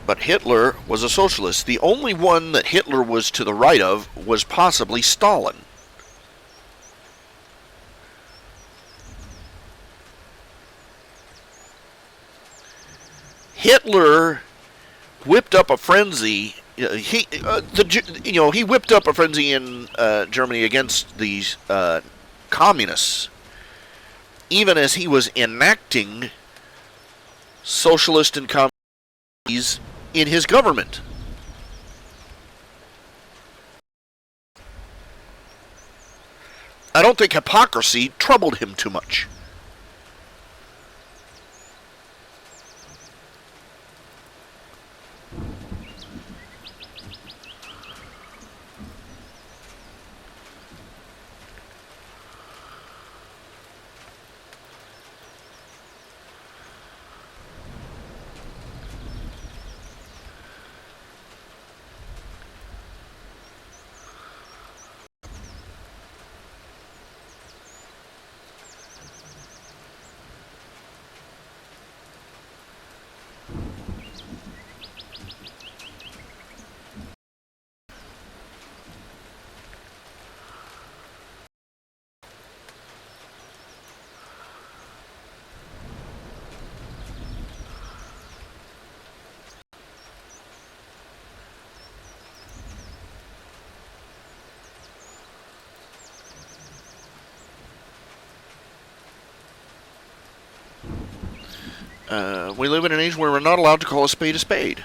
But Hitler was a socialist. The only one that Hitler was to the right of was possibly Stalin. Hitler whipped up a frenzy. He whipped up a frenzy in Germany against these communists, even as he was enacting socialist and communist in his government. I don't think hypocrisy troubled him too much. We live in an age where we're not allowed to call a spade a spade.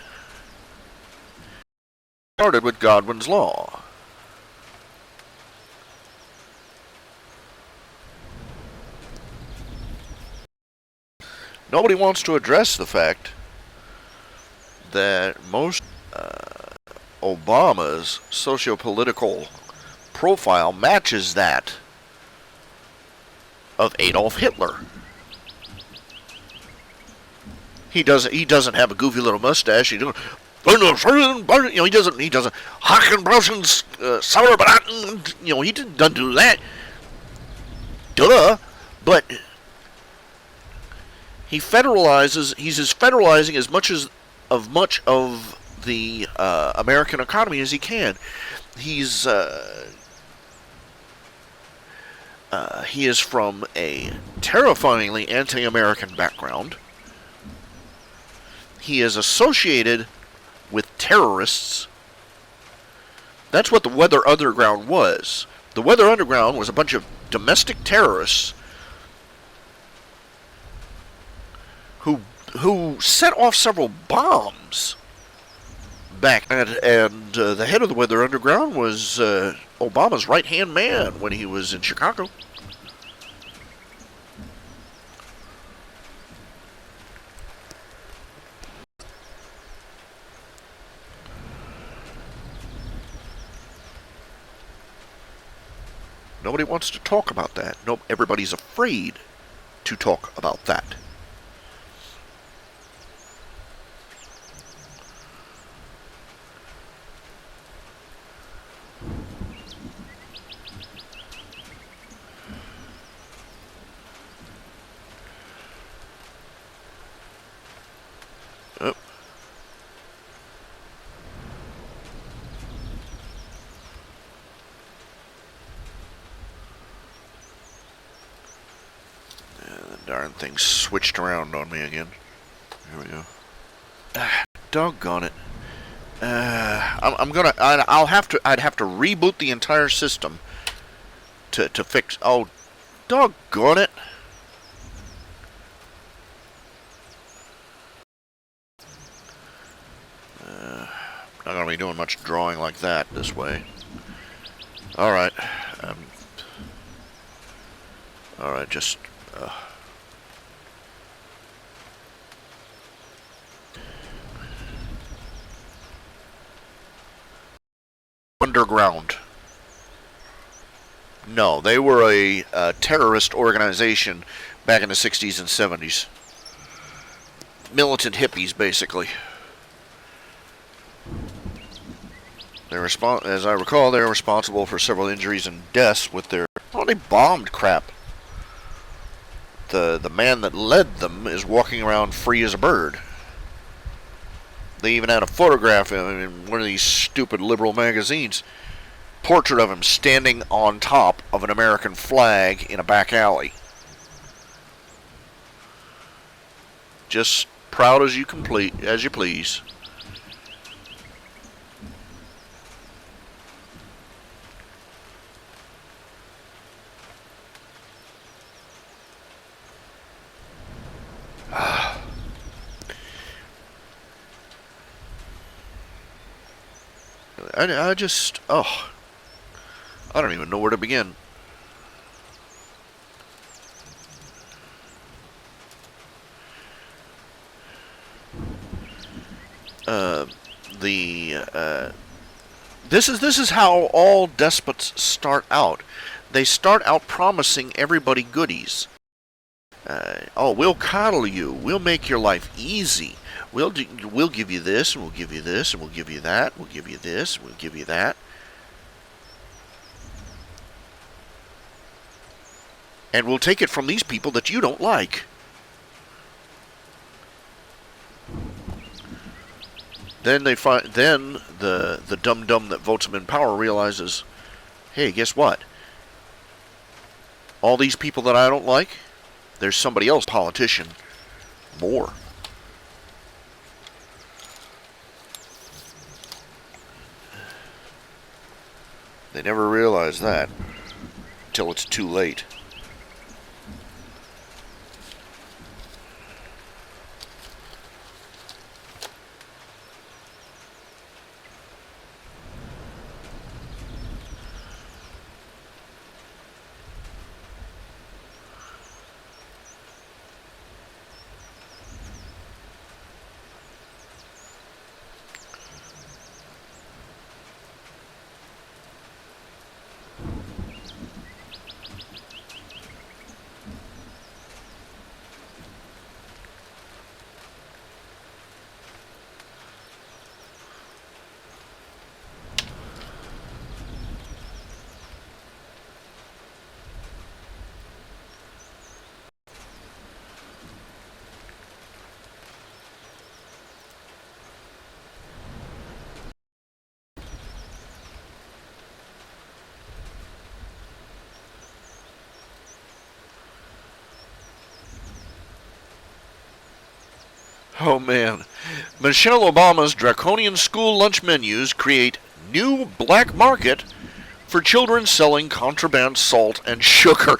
Started with Godwin's Law. Nobody wants to address the fact that most Obama's socio-political profile matches that of Adolf Hitler. He doesn't have a goofy little mustache. He doesn't. He doesn't. Hakenbrausen's Sauerbraten. He doesn't do that. Duh. But he federalizes. He's federalizing as much of the American economy as he can. He is from a terrifyingly anti-American background. He is associated with terrorists. That's what the Weather Underground was. The Weather Underground was a bunch of domestic terrorists who set off several bombs back. And the head of the Weather Underground was Obama's right-hand man when he was in Chicago. Nobody wants to talk about that. No, everybody's afraid to talk about that. Oh. Darn thing switched around on me again. Here we go. Doggone it. I'd have to reboot the entire system to fix. Oh, doggone it. Not gonna be doing much drawing like that this way. All right. All right, just. Underground. No, they were a terrorist organization back in the 60s and 70s. Militant hippies, basically. As I recall, they were responsible for several injuries and deaths with their... Oh, they bombed crap. The man that led them is walking around free as a bird. They even had a photograph in one of these stupid liberal magazines. Portrait of him standing on top of an American flag in a back alley. Just proud as you please. I just, I don't even know where to begin. This is how all despots start out. They start out promising everybody goodies. We'll coddle you. We'll make your life easy. We'll give you this, and we'll give you this, and we'll give you that. We'll give you this, and we'll give you that. And we'll take it from these people that you don't like. Then the dum-dum that votes them in power realizes, hey, guess what? All these people that I don't like, there's somebody else, politician, more. They never realize that until it's too late. Oh man. Michelle Obama's draconian school lunch menus create new black market for children selling contraband salt and sugar.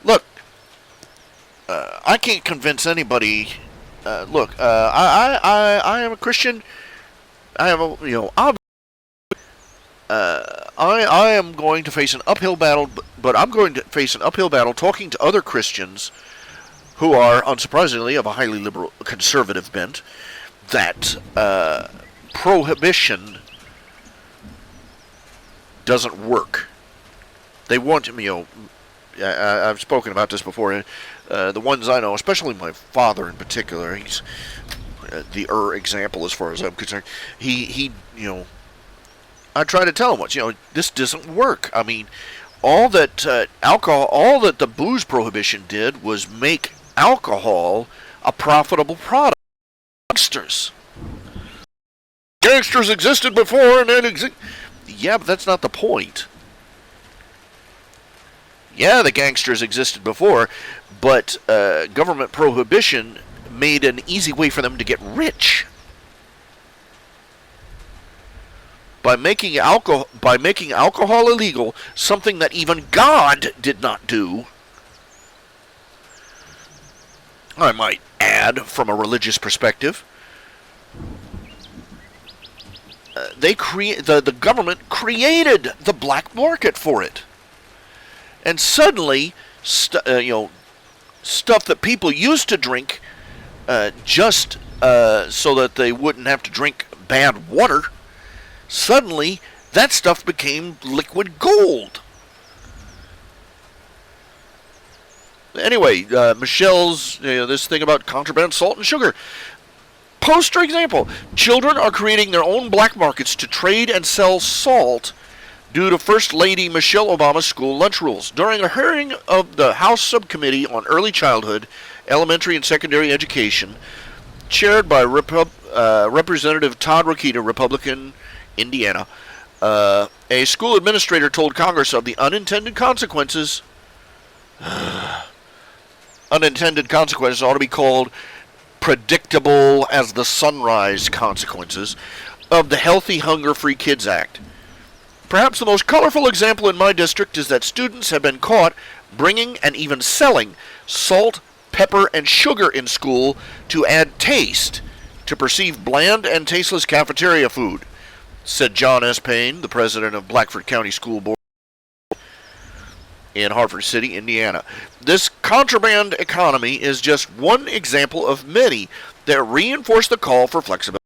Look, I can't convince anybody. Look, I am a Christian. I have a, I am going to face an uphill battle, but I'm going to face an uphill battle talking to other Christians who are, unsurprisingly, of a highly liberal, conservative bent, that prohibition doesn't work. They want, I've spoken about this before. The ones I know, especially my father in particular, he's the example as far as I'm concerned. He I try to tell him this doesn't work. I mean, all that all that the booze prohibition did was make alcohol a profitable product. Gangsters existed before, and then yeah, but that's not the point. Yeah, the gangsters existed before, but government prohibition made an easy way for them to get rich. By making alcohol illegal, something that even God did not do, I might add, from a religious perspective, the government created the black market for it. And suddenly, stuff that people used to drink just so that they wouldn't have to drink bad water, suddenly that stuff became liquid gold. Anyway, Michelle's this thing about contraband salt and sugar. Poster example: children are creating their own black markets to trade and sell salt due to First Lady Michelle Obama's school lunch rules. During a hearing of the House Subcommittee on Early Childhood, Elementary and Secondary Education, chaired by Representative Todd Rokita, Republican, Indiana, a school administrator told Congress of the unintended consequences. Unintended consequences ought to be called predictable as the sunrise consequences of the Healthy Hunger Free Kids Act. Perhaps the most colorful example in my district is that students have been caught bringing and even selling salt, pepper, and sugar in school to add taste to perceived bland and tasteless cafeteria food, said John S. Payne, the president of Blackford County School Board in Hartford City, Indiana. This contraband economy is just one example of many that reinforce the call for flexibility,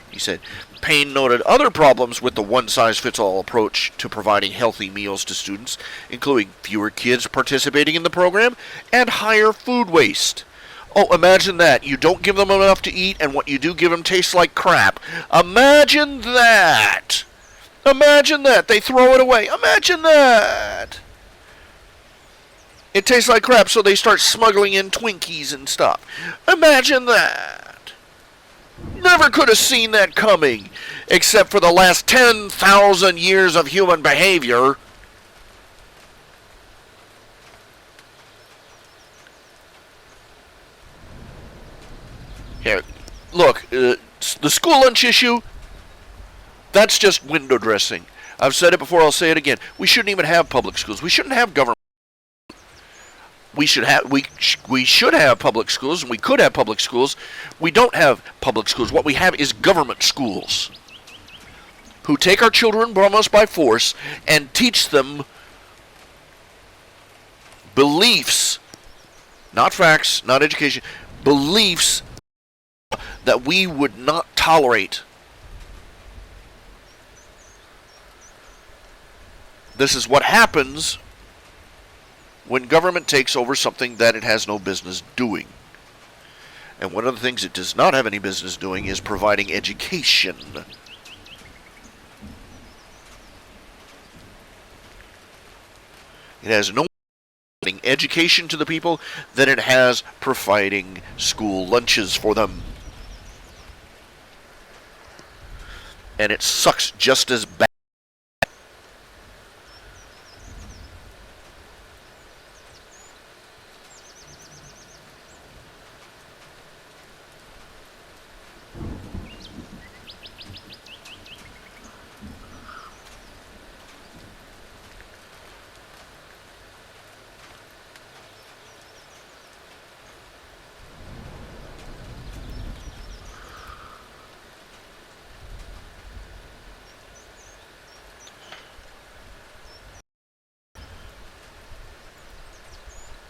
he said. Payne noted other problems with the one-size-fits-all approach to providing healthy meals to students, including fewer kids participating in the program and higher food waste. Oh, imagine that. You don't give them enough to eat, and what you do give them tastes like crap. Imagine that. Imagine that. They throw it away. Imagine that. It tastes like crap, so they start smuggling in Twinkies and stuff. Imagine that. Never could have seen that coming, except for the last 10,000 years of human behavior. Here, look, the school lunch issue, that's just window dressing. I've said it before, I'll say it again. We shouldn't even have public schools. We shouldn't have government. We should have public schools, and we could have public schools. We don't have public schools. What we have is government schools who take our children from us by force and teach them beliefs, not facts, not education, beliefs that we would not tolerate. This is what happens when government takes over something that it has no business doing. And one of the things it does not have any business doing is providing education. It has no providing education to the people than it has providing school lunches for them. And it sucks just as bad.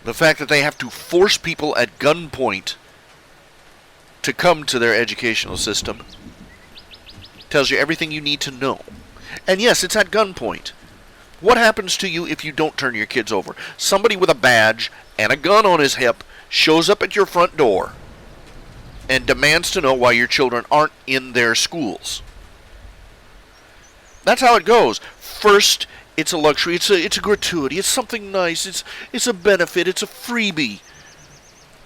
The fact that they have to force people at gunpoint to come to their educational system tells you everything you need to know. And yes, it's at gunpoint. What happens to you if you don't turn your kids over? Somebody with a badge and a gun on his hip shows up at your front door and demands to know why your children aren't in their schools. That's how it goes. First, it's a luxury, it's a gratuity, it's something nice, it's a benefit, it's a freebie.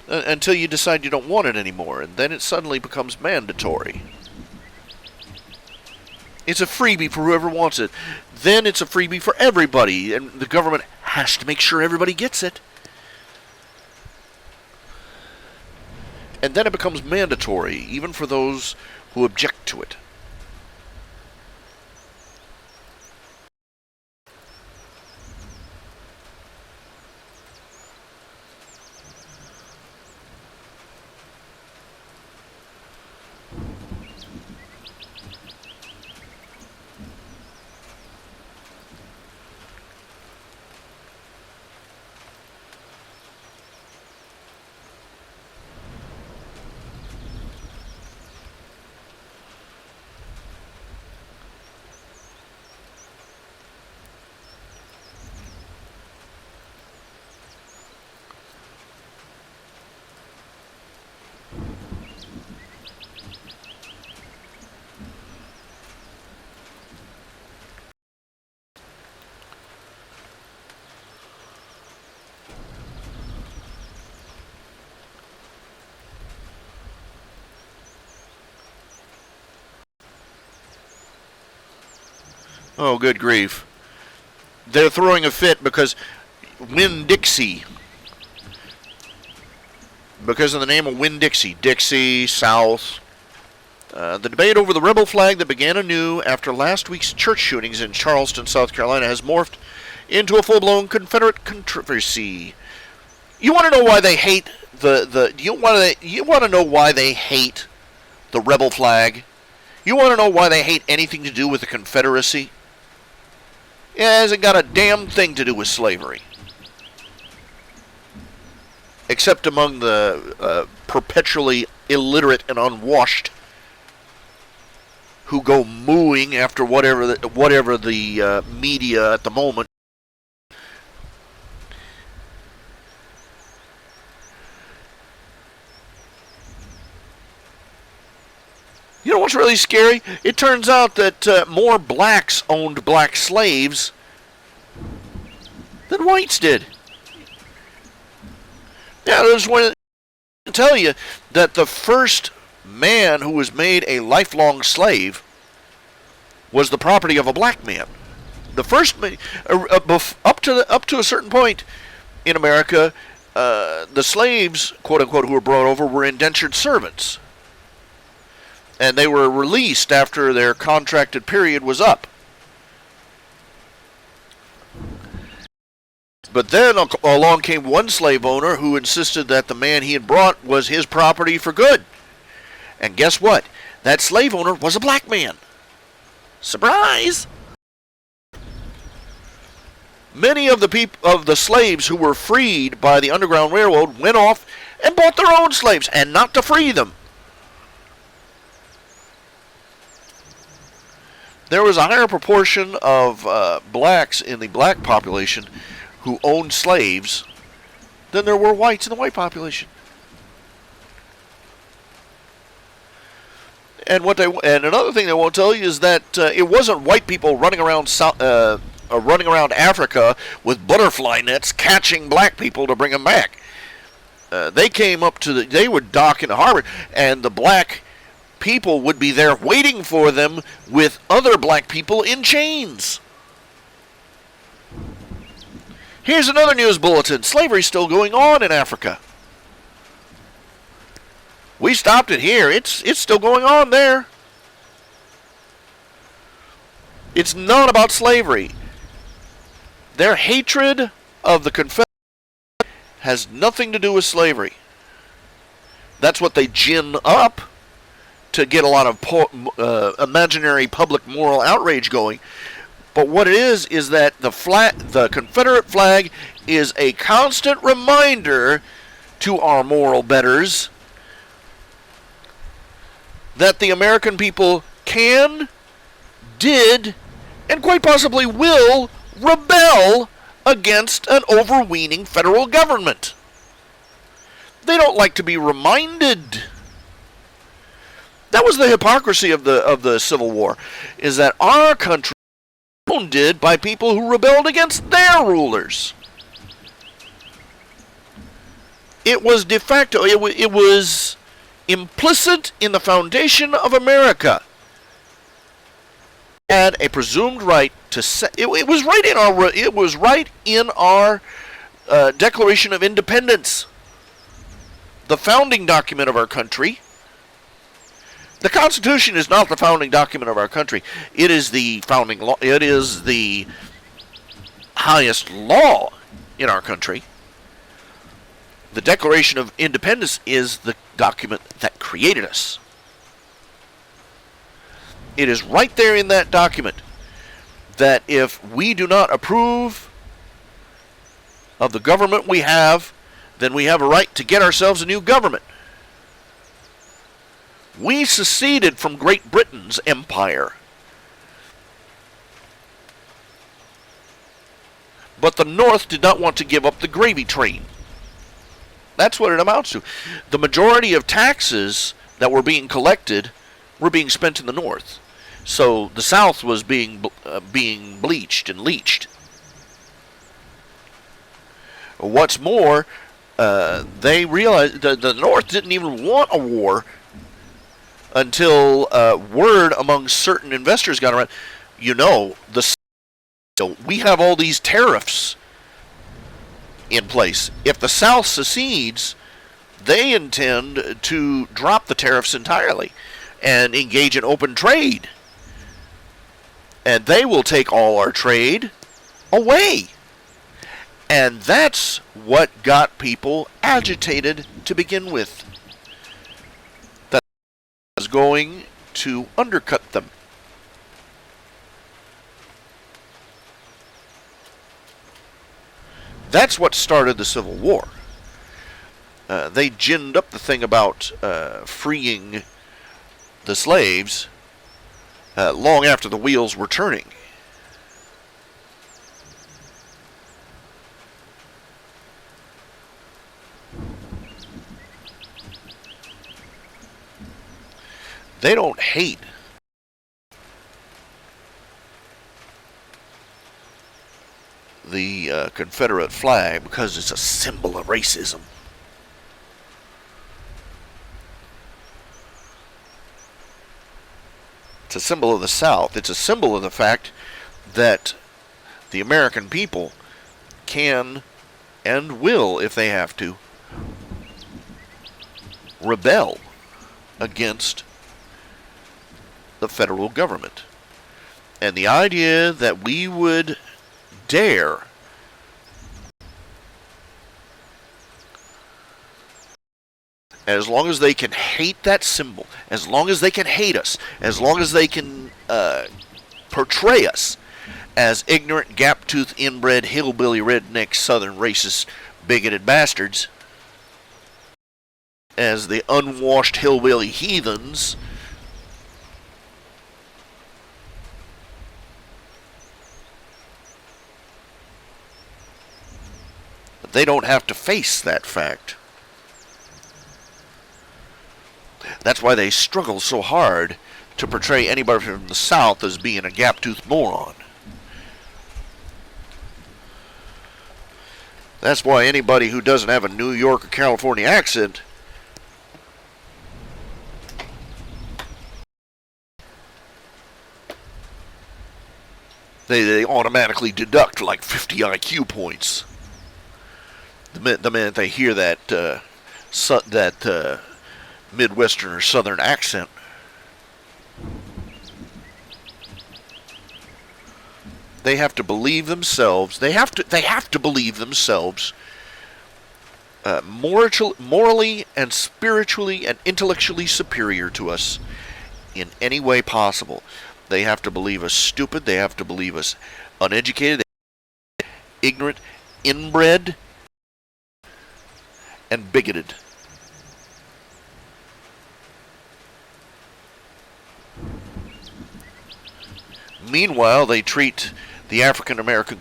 Until you decide you don't want it anymore, and then it suddenly becomes mandatory. It's a freebie for whoever wants it. Then it's a freebie for everybody, and the government has to make sure everybody gets it. And then it becomes mandatory, even for those who object to it. Oh, good grief. They're throwing a fit because Winn-Dixie, because of the name of Winn-Dixie, Dixie, South. The debate over the rebel flag that began anew after last week's church shootings in Charleston, South Carolina, has morphed into a full-blown Confederate controversy. You want to know why they hate you want to know why they hate the rebel flag? You want to know why they hate anything to do with the Confederacy? It hasn't got a damn thing to do with slavery. Except among the perpetually illiterate and unwashed who go mooing after whatever the media at the moment. You know what's really scary? It turns out that more blacks owned black slaves than whites did. Yeah, I just want to tell you that the first man who was made a lifelong slave was the property of a black man. The first, up to a certain point in America, the slaves, quote unquote, who were brought over were indentured servants. And they were released after their contracted period was up. But then along came one slave owner who insisted that the man he had brought was his property for good. And guess what? That slave owner was a black man. Surprise! Many of the slaves who were freed by the Underground Railroad went off and bought their own slaves, and not to free them. There was a higher proportion of blacks in the black population who owned slaves than there were whites in the white population. And another thing they won't tell you is that it wasn't white people running around Africa with butterfly nets catching black people to bring them back. They came up they would dock in the harbor, and the black people would be there waiting for them with other black people in chains. Here's another news bulletin. Slavery's still going on in Africa. We stopped it here. It's still going on there. It's not about slavery. Their hatred of the Confederacy has nothing to do with slavery. That's what they gin up to get a lot of imaginary public moral outrage going. But what it is that the Confederate flag is a constant reminder to our moral betters that the American people did, and quite possibly will rebel against an overweening federal government. They don't like to be reminded. That was the hypocrisy of the Civil War, is that our country was founded by people who rebelled against their rulers. It was de facto, it was implicit in the foundation of America. Had a presumed right to it was right in our Declaration of Independence, the founding document of our country. The Constitution is not the founding document of our country. It is the founding law. It is the highest law in our country. The Declaration of Independence is the document that created us. It is right there in that document that if we do not approve of the government we have, then we have a right to get ourselves a new government. We seceded from Great Britain's empire. But the North did not want to give up the gravy train. That's what it amounts to. The majority of taxes that were being collected were being spent in the North. So the South was being bleached and leached. What's more, they realized the North didn't even want a war until word among certain investors got around. We have all these tariffs in place. If the South secedes, they intend to drop the tariffs entirely and engage in open trade. And they will take all our trade away. And that's what got people agitated to begin with. That was going to undercut them. That's what started the Civil War. They ginned up the thing about freeing the slaves long after the wheels were turning. They don't hate the Confederate flag because it's a symbol of racism. It's a symbol of the South. It's a symbol of the fact that the American people can and will, if they have to, rebel against the federal government. And the idea that we would dare as long as they can hate that symbol, as long as they can hate us, as long as they can portray us as ignorant, gap-toothed, inbred, hillbilly, redneck, southern, racist, bigoted bastards, as the unwashed hillbilly heathens, they don't have to face that fact. That's why they struggle so hard to portray anybody from the South as being a gap-toothed moron. That's why anybody who doesn't have a New York or California accent they automatically deduct like 50 IQ points the minute they hear that Midwestern or Southern accent. They have to believe themselves. They have to believe themselves morally and spiritually and intellectually superior to us in any way possible. They have to believe us stupid. They have to believe us uneducated, ignorant, inbred, and bigoted. Meanwhile, they treat the African American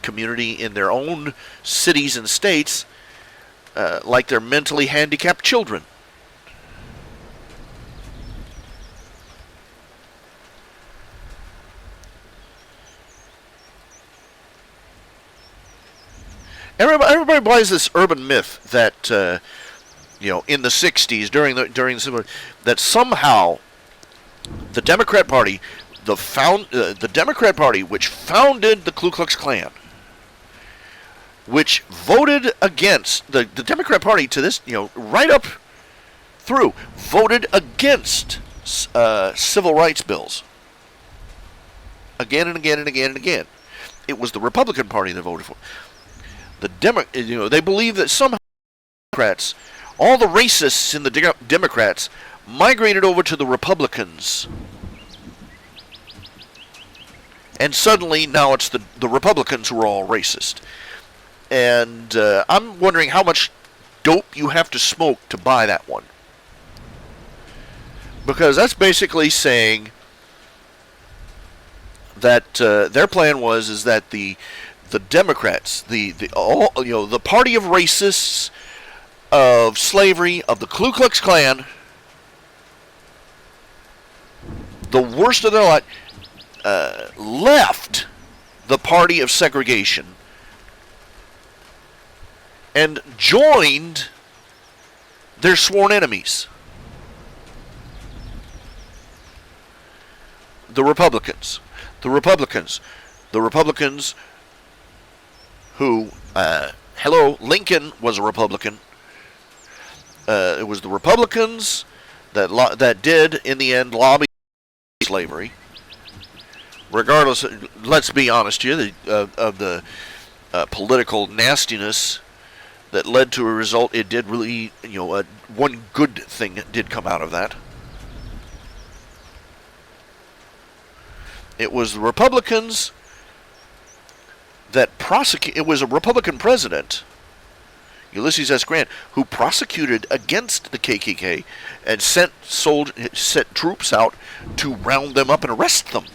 community in their own cities and states like they're mentally handicapped children. Everybody buys this urban myth that in the '60s during the that somehow the Democrat Party, the Democrat Party, which founded the Ku Klux Klan, which voted against the Democrat Party to this, right up through, voted against civil rights bills again and again and again and again. It was the Republican Party that voted for it. They believe that somehow Democrats, all the racists in the Democrats, migrated over to the Republicans. And suddenly, now it's the Republicans who are all racist. And I'm wondering how much dope you have to smoke to buy that one. Because that's basically saying that their plan is that the Democrats, the party of racists, of slavery, of the Ku Klux Klan, the worst of their lot, left the party of segregation and joined their sworn enemies, the Republicans. The Republicans who, Lincoln was a Republican. It was the Republicans that did, in the end, lobby slavery. Regardless, let's be honest here, of the political nastiness that led to a result, it did really, one good thing did come out of that. It was the Republicans that it was a Republican president, Ulysses S. Grant, who prosecuted against the KKK and sent troops out to round them up and arrest them.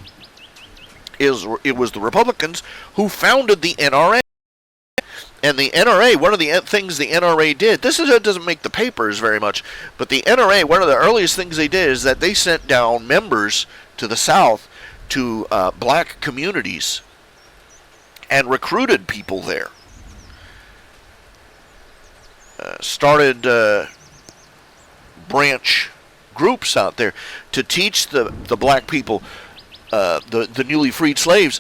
It was the Republicans who founded the NRA. And the NRA, one of the things the NRA did, doesn't make the papers very much, but the NRA, one of the earliest things they did is that they sent down members to the South, to black communities, and recruited people there. Started branch groups out there to teach the black people, the newly freed slaves,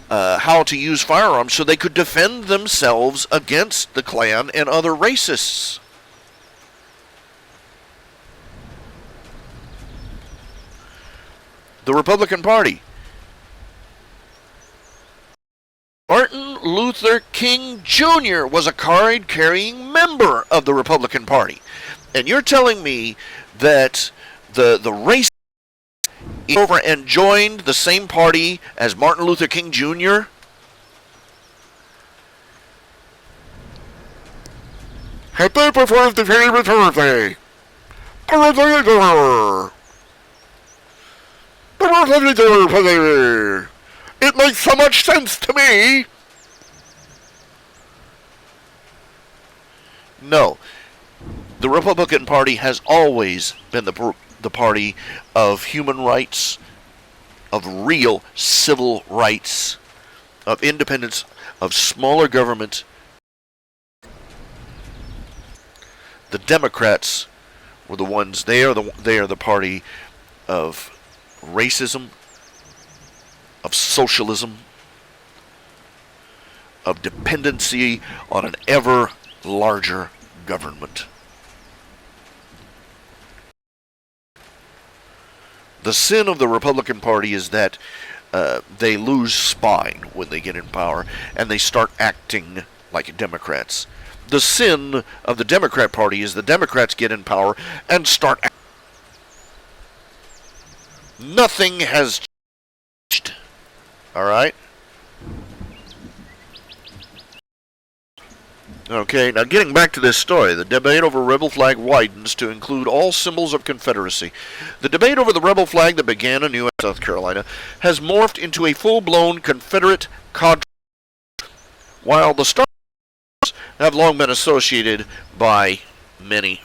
how to use firearms so they could defend themselves against the Klan and other racists. The Republican Party. Martin Luther King Jr. was a card-carrying member of the Republican Party. And you're telling me that the race over and joined the same party as Martin Luther King Jr.? Happy birthday, favorite birthday. It makes so much sense to me. No. The Republican Party has always been the party of human rights, of real civil rights, of independence, of smaller government. The Democrats were the ones, they are the party of racism, of socialism, of dependency on an ever larger government. The sin of the Republican Party is that they lose spine when they get in power and they start acting like Democrats. The sin of the Democrat Party is the Democrats get in power and start acting. Nothing has changed. All right? Okay, now getting back to this story, the debate over rebel flag widens to include all symbols of Confederacy. The debate over the rebel flag that began in U.S. South Carolina has morphed into a full-blown Confederate controversy. While the stars have long been associated by many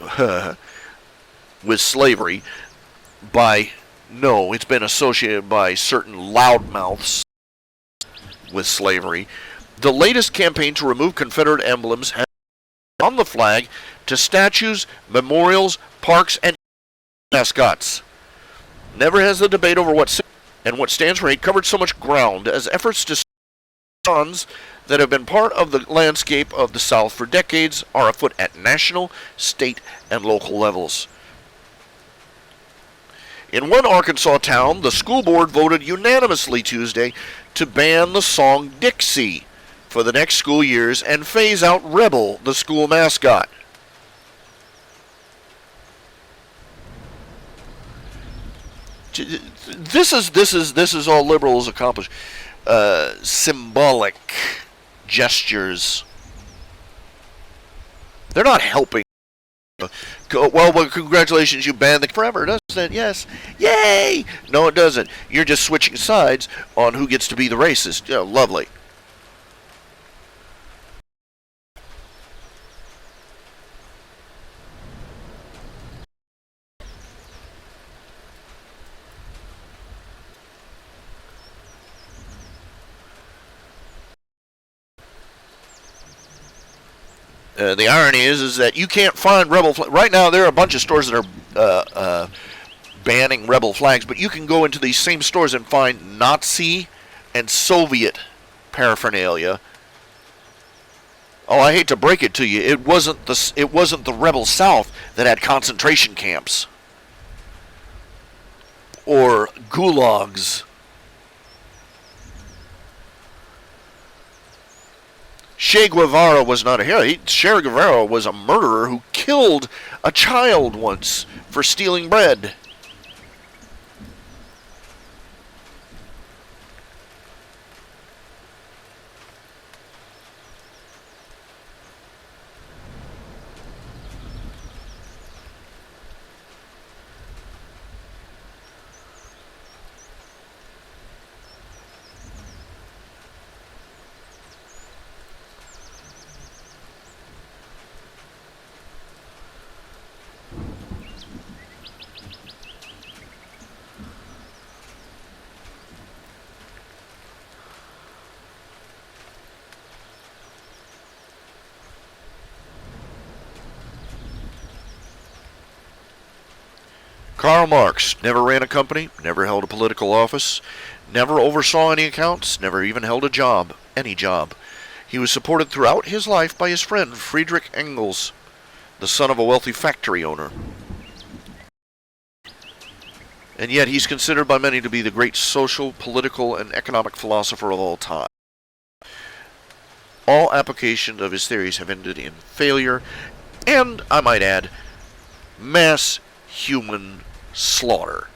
with slavery, it's been associated by certain loudmouths with slavery. The latest campaign to remove Confederate emblems has on the flag to statues, memorials, parks, and mascots. Never has the debate over what stands for hate covered so much ground as efforts to sons that have been part of the landscape of the South for decades are afoot at national, state, and local levels. In one Arkansas town, the school board voted unanimously Tuesday to ban the song Dixie for the next school years and phase out Rebel, the school mascot. This is all liberals accomplish. Symbolic gestures. They're not helping. Well, congratulations, you banned the forever, doesn't it? Yes. Yay! No, it doesn't. You're just switching sides on who gets to be the racist. Lovely. The irony is that you can't find rebel flags. Right now, there are a bunch of stores that are banning rebel flags, but you can go into these same stores and find Nazi and Soviet paraphernalia. Oh, I hate to break it to you, it wasn't the rebel South that had concentration camps or gulags. Che Guevara was not a hero. Che Guevara was a murderer who killed a child once for stealing bread. Karl Marx never ran a company, never held a political office, never oversaw any accounts, never even held a job, any job. He was supported throughout his life by his friend Friedrich Engels, the son of a wealthy factory owner. And yet he's considered by many to be the great social, political, and economic philosopher of all time. All applications of his theories have ended in failure, and, I might add, mass human slaughter.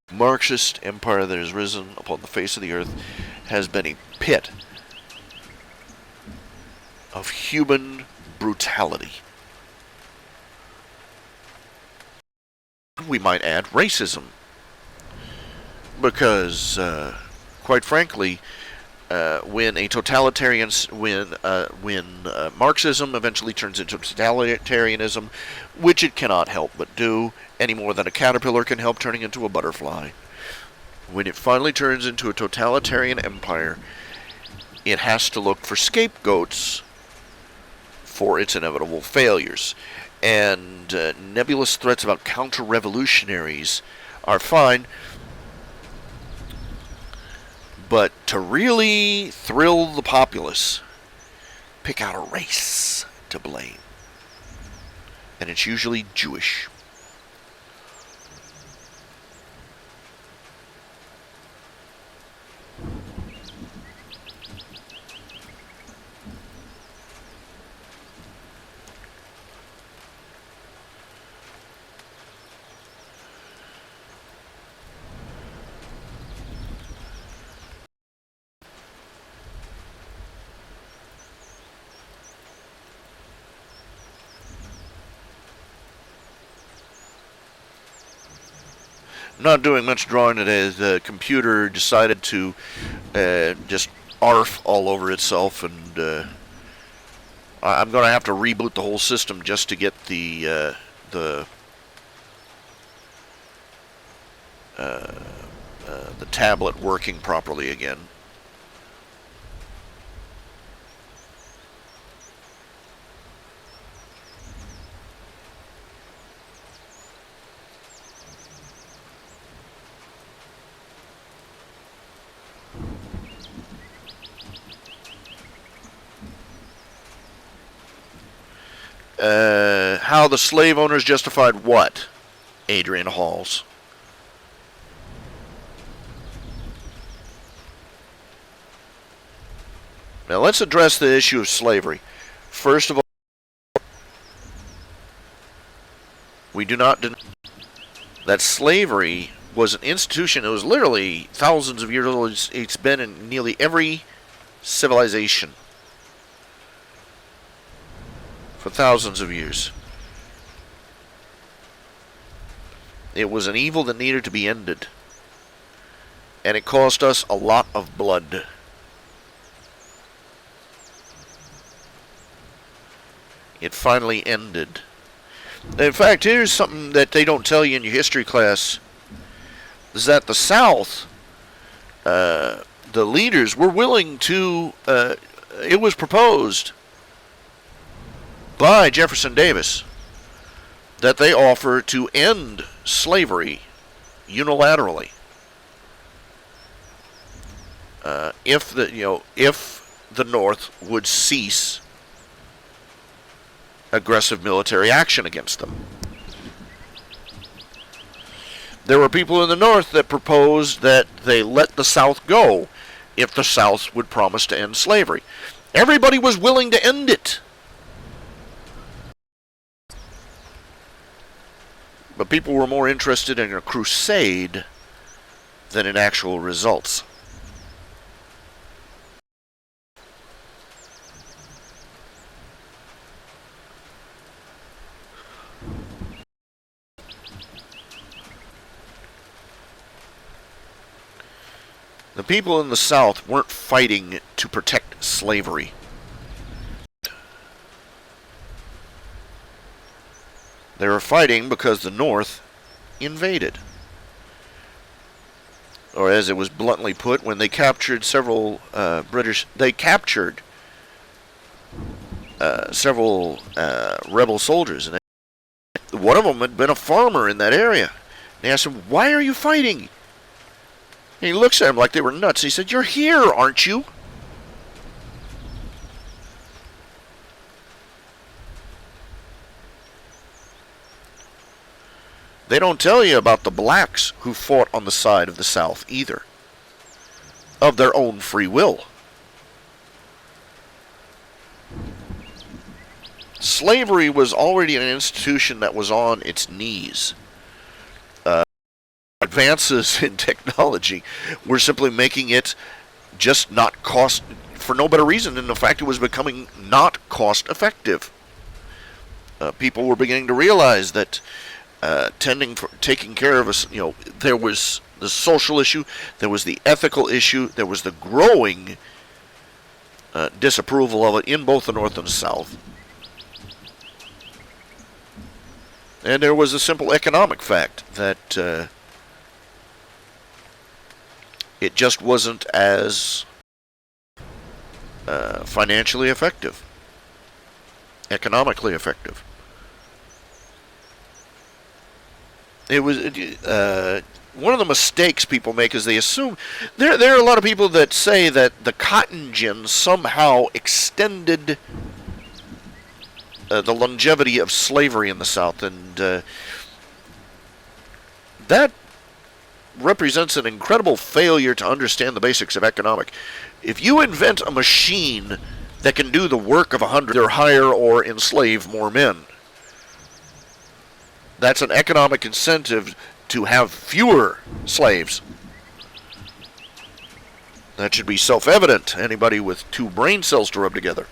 Marxist empire that has risen upon the face of the earth has been a pit of human brutality. We might add racism, because, quite frankly, when Marxism eventually turns into totalitarianism, which it cannot help but do, any more than a caterpillar can help turning into a butterfly. When it finally turns into a totalitarian empire, it has to look for scapegoats for its inevitable failures. And nebulous threats about counter-revolutionaries are fine, but to really thrill the populace, pick out a race to blame. And it's usually Jewish. I'm not doing much drawing today. The computer decided to just arf all over itself, and I'm going to have to reboot the whole system just to get the tablet working properly again. How the slave owners justified what? Adrian Halls. Now let's address the issue of slavery. First of all, we do not deny that slavery was an institution. It was literally thousands of years old. It's been in nearly every civilization for thousands of years. It was an evil that needed to be ended, and it cost us a lot of blood. It finally ended. In fact, here's something that they don't tell you in your history class, is that the South, the leaders were willing to, it was proposed by Jefferson Davis that they offer to end slavery unilaterally. If the North would cease aggressive military action against them. There were people in the North that proposed that they let the South go if the South would promise to end slavery. Everybody was willing to end it. But people were more interested in a crusade than in actual results. The people in the South weren't fighting to protect slavery. They were fighting because the North invaded. Or as it was bluntly put, when they captured several several rebel soldiers. And one of them had been a farmer in that area. They asked him, "Why are you fighting?" And he looks at them like they were nuts. He said, "You're here, aren't you?" They don't tell you about the blacks who fought on the side of the South either, of their own free will. Slavery was already an institution that was on its knees. Advances in technology were simply making it just not cost, for no better reason than the fact it was becoming not cost effective. People were beginning to realize that taking care of us, there was the social issue, there was the ethical issue, there was the growing disapproval of it in both the North and the South. And there was a simple economic fact that it just wasn't as financially effective, economically effective. It was one of the mistakes people make is they assume there are a lot of people that say that the cotton gin somehow extended the longevity of slavery in the South, and that represents an incredible failure to understand the basics of economic. If you invent a machine that can do the work of 100, either hire or enslave more men, that's an economic incentive to have fewer slaves. That should be self-evident to anybody with two brain cells to rub together.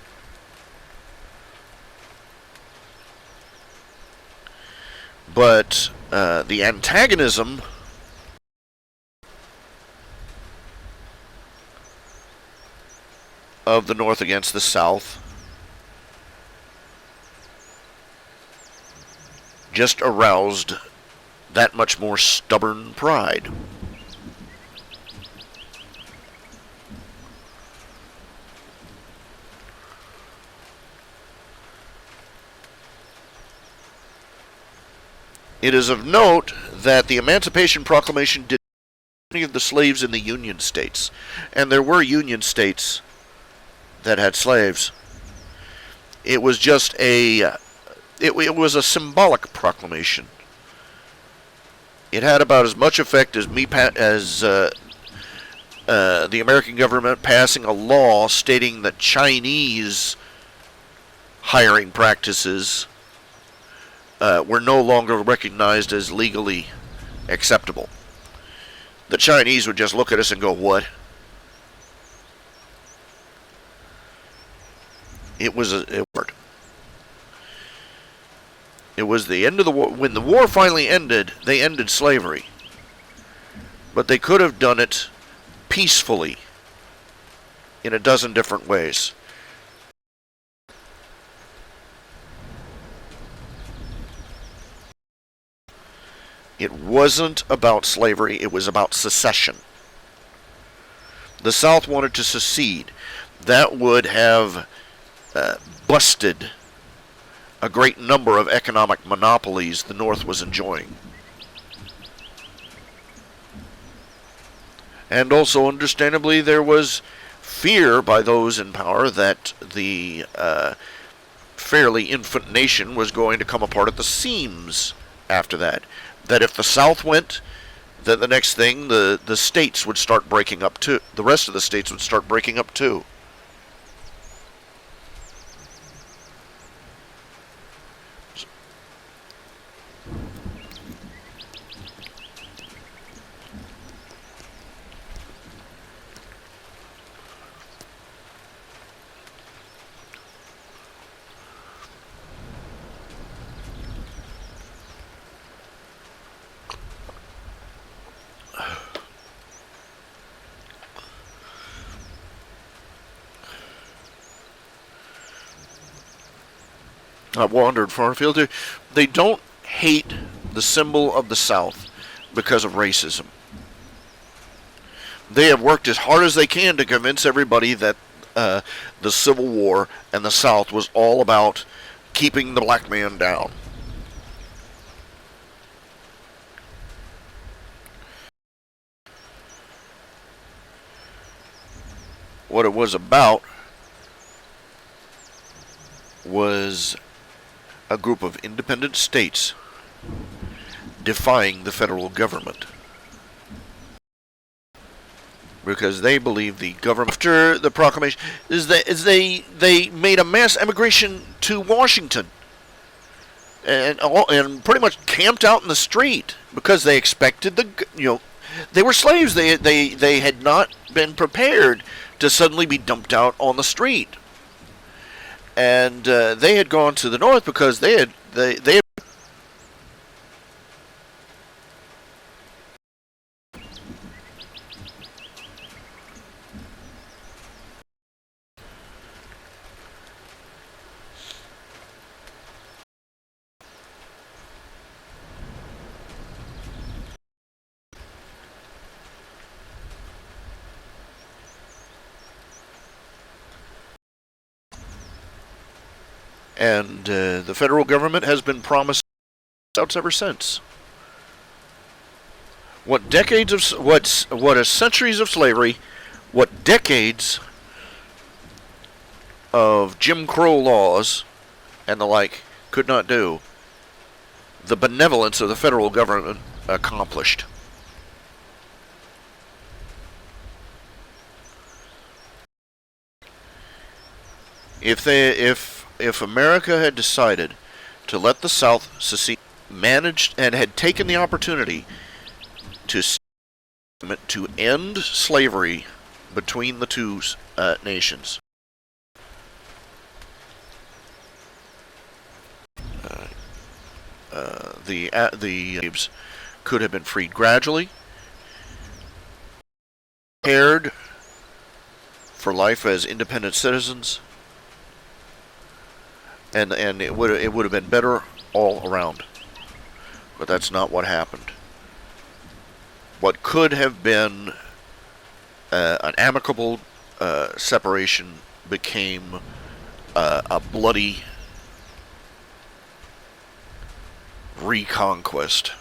But the antagonism of the North against the South just aroused that much more stubborn pride. It is of note that the Emancipation Proclamation did not any of the slaves in the Union States, and there were Union States that had slaves. It was just it was a symbolic proclamation. It had about as much effect as the American government passing a law stating that Chinese hiring practices were no longer recognized as legally acceptable. The Chinese would just look at us and go, "What?" It was a word. It was the end of the war. When the war finally ended, they ended slavery. But they could have done it peacefully in a dozen different ways. It wasn't about slavery, it was about secession. The South wanted to secede. That would have busted a great number of economic monopolies the North was enjoying. And also, understandably, there was fear by those in power that the fairly infant nation was going to come apart at the seams after that. That if the South went, then the next thing, the states would start breaking up too. The rest of the states would start breaking up too. I've wandered far afield. They don't hate the symbol of the South because of racism. They have worked as hard as they can to convince everybody that the Civil War and the South was all about keeping the black man down. What it was about was a group of independent states defying the federal government. Because they believe the government, after the proclamation, is they made a mass emigration to Washington, and pretty much camped out in the street because they expected they were slaves. They had not been prepared to suddenly be dumped out on the street. And they had gone to the North because they had and the federal government has been promised outs ever since. What a centuries of slavery, what decades of Jim Crow laws and the like could not do, the benevolence of the federal government accomplished. If America had decided to let the South secede, managed and had taken the opportunity to end slavery between the two nations, the slaves could have been freed gradually, prepared for life as independent citizens, and it would have been better all around. But that's not what happened. What could have been an amicable separation became a bloody reconquest.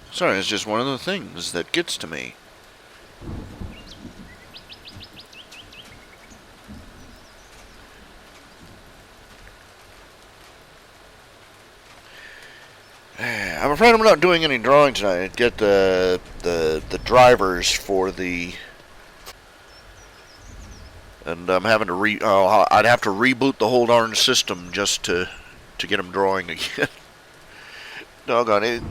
Sorry, it's just one of the things that gets to me. I'm afraid I'm not doing any drawing tonight. Get the drivers for the, and I'm having to I'd have to reboot the whole darn system just to get them drawing again. Doggone it!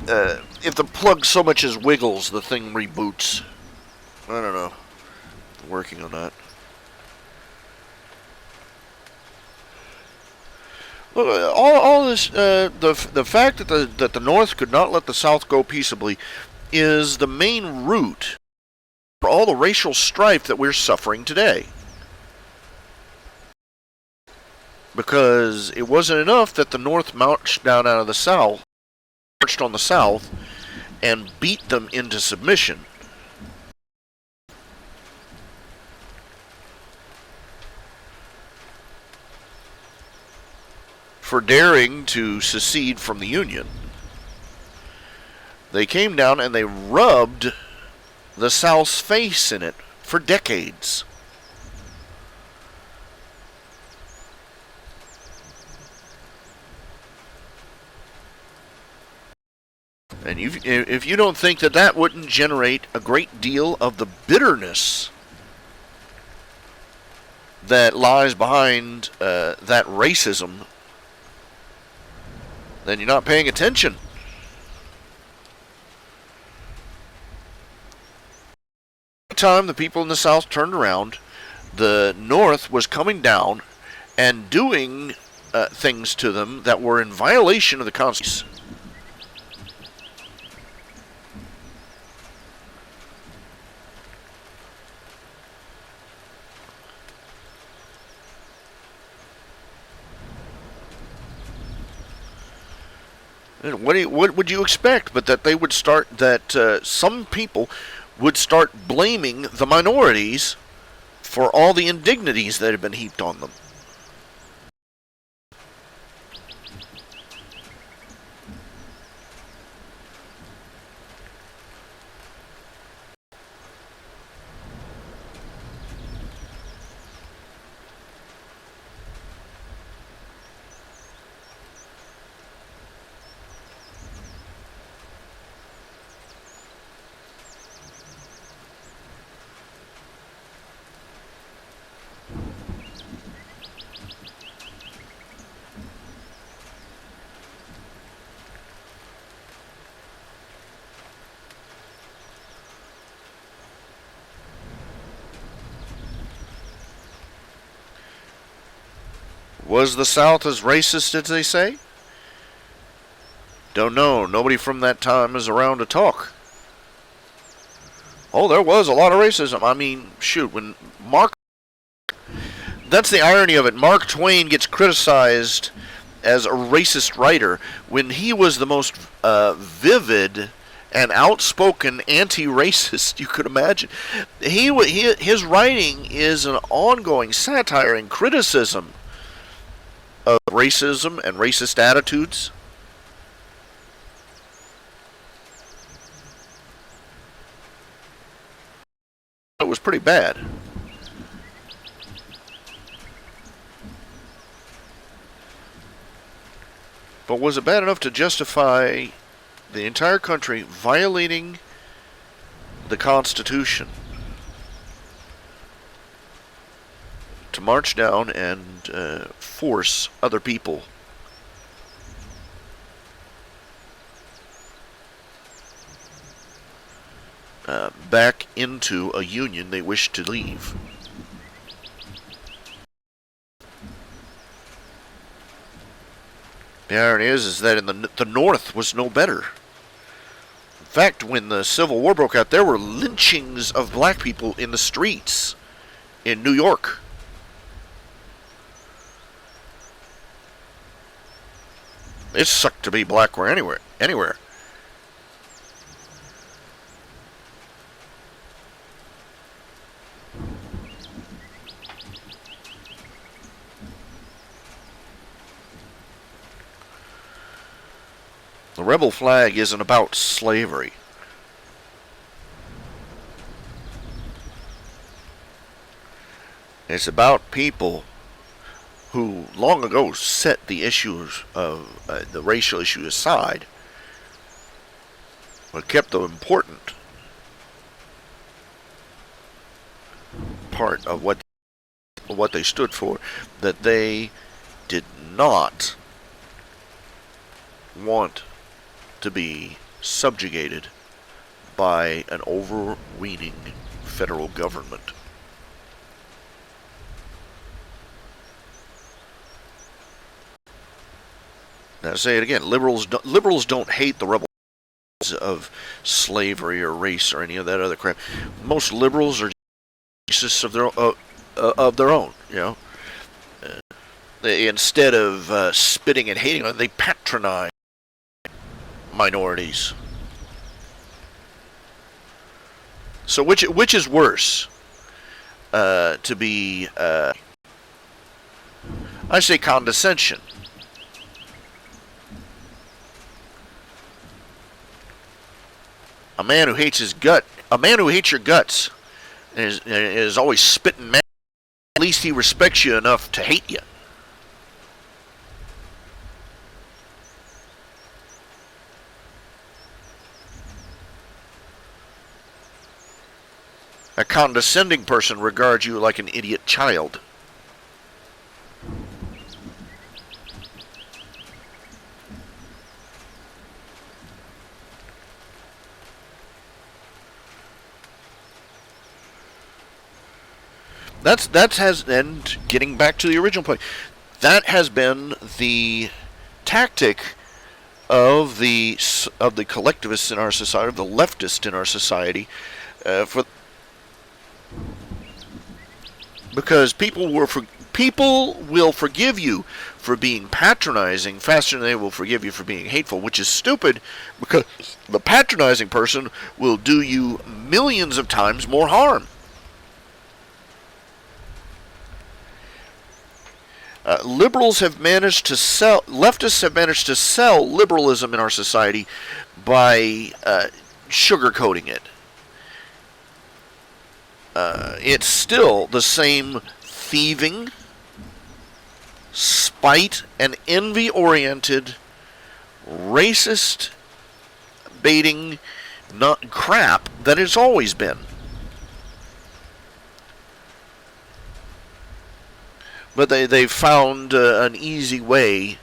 If the plug so much as wiggles, the thing reboots. I don't know. I'm working on that. Look, all this, the fact that the North could not let the South go peaceably, is the main root for all the racial strife that we're suffering today. Because it wasn't enough that the North marched down out of the South, marched on the South, and beat them into submission. For daring to secede from the Union. They came down and they rubbed the South's face in it for decades. And if you don't think that that wouldn't generate a great deal of the bitterness that lies behind that racism, then you're not paying attention. Time the people in the South turned around, the North was coming down and doing things to them that were in violation of the Constitution. What would you expect? But that they would start, that some people would start blaming the minorities for all the indignities that have been heaped on them. Was the South as racist as they say? Don't know. Nobody from that time is around to talk. Oh, there was a lot of racism. I mean, shoot, when Mark... That's the irony of it. Mark Twain gets criticized as a racist writer when he was the most vivid and outspoken anti-racist you could imagine. His writing is an ongoing satire and criticism of racism and racist attitudes. It was pretty bad. But was it bad enough to justify the entire country violating the Constitution to march down and force other people back into a union they wished to leave? The irony is that in the North was no better. In fact, when the Civil War broke out, there were lynchings of black people in the streets in New York. It sucked to be black anywhere. The rebel flag isn't about slavery. It's about people who long ago set the issues of the racial issue aside, but kept the important part of what they stood for, that they did not want to be subjugated by an overweening federal government. Now, I say it again: liberals don't hate the rebels of slavery or race or any of that other crap. Most liberals are racists of their own. You know, they, instead of spitting and hating them, they patronize minorities. So which is worse? To be, I say, condescension. A man who hates your guts, is always spitting mad. At least he respects you enough to hate you. A condescending person regards you like an idiot child. And getting back to the original point, that has been the tactic of the collectivists in our society, of the leftists in our society, because people will forgive you for being patronizing faster than they will forgive you for being hateful, which is stupid, because the patronizing person will do you millions of times more harm. Leftists have managed to sell liberalism in our society by sugarcoating it. It's still the same thieving, spite, and envy-oriented, racist, baiting crap that it's always been. But they've found an easy way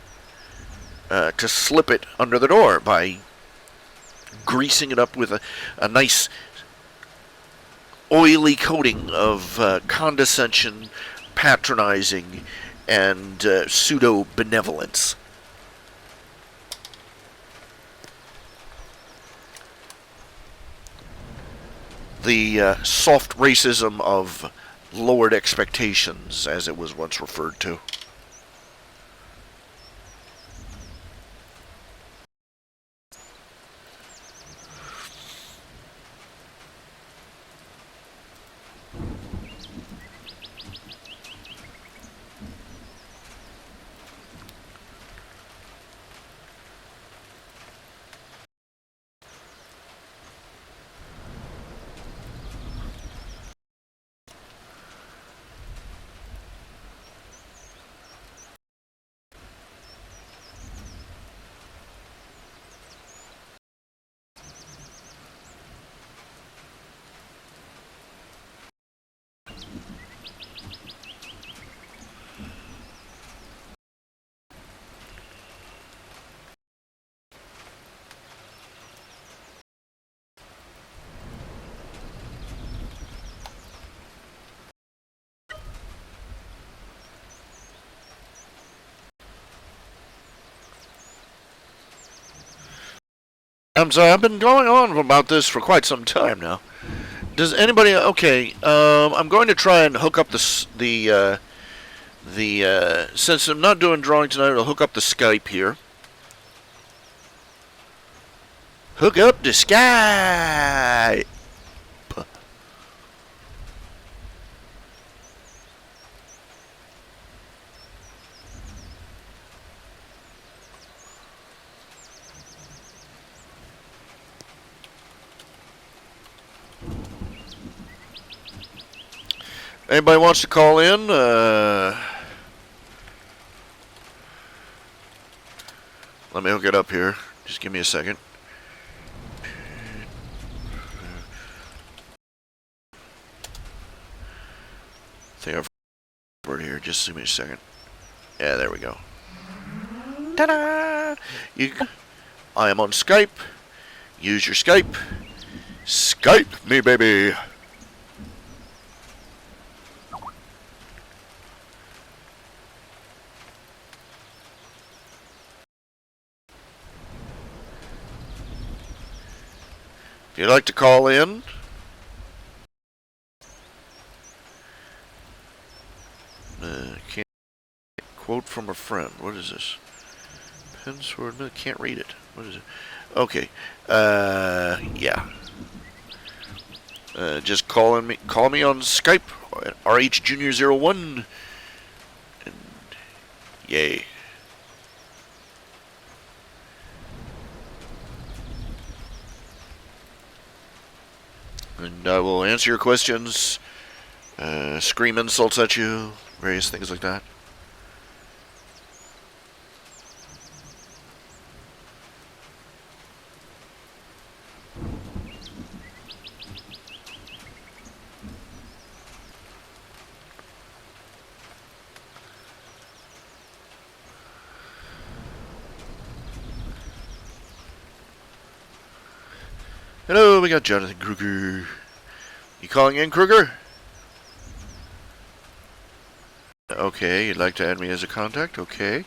to slip it under the door by greasing it up with a nice oily coating of condescension, patronizing, and pseudo-benevolence. The soft racism of lowered expectations, as it was once referred to. I'm sorry, I've been going on about this for quite some time now. Does anybody? Okay, I'm going to try and hook up the since I'm not doing drawing tonight, I'll hook up the Skype here. Hook up the Skype. Anybody wants to call in? Let me hook it up here. Just give me a second. I think I've word here. Just give me a second. Yeah, there we go. Ta-da! I am on Skype. Use your Skype. Skype me, baby. If you'd like to call in, can't quote from a friend. What is this? Pen sword? No, can't read it. What is it? Okay. Yeah. Just call me on Skype at RH Junior 01. And yay. And I will answer your questions, scream insults at you, various things like that. Hello, we got Jonathan Kruger. You calling in, Kruger? Okay, you'd like to add me as a contact? Okay.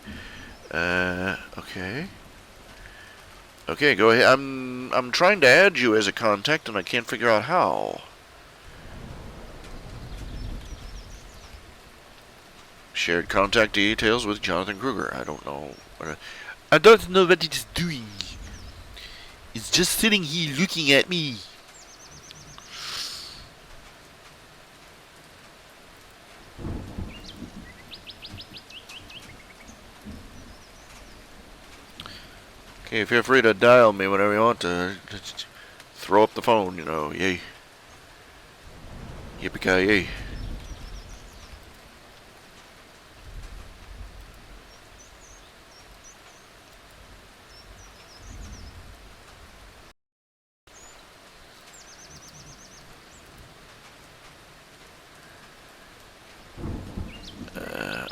Okay. Okay, go ahead. I'm trying to add you as a contact and I can't figure out how. Shared contact details with Jonathan Kruger. I don't know. I don't know what it is doing. It's just sitting here looking at me. Okay, feel free to dial me whenever you want to. Just throw up the phone, you know. Yay. Yippee-ki-yay.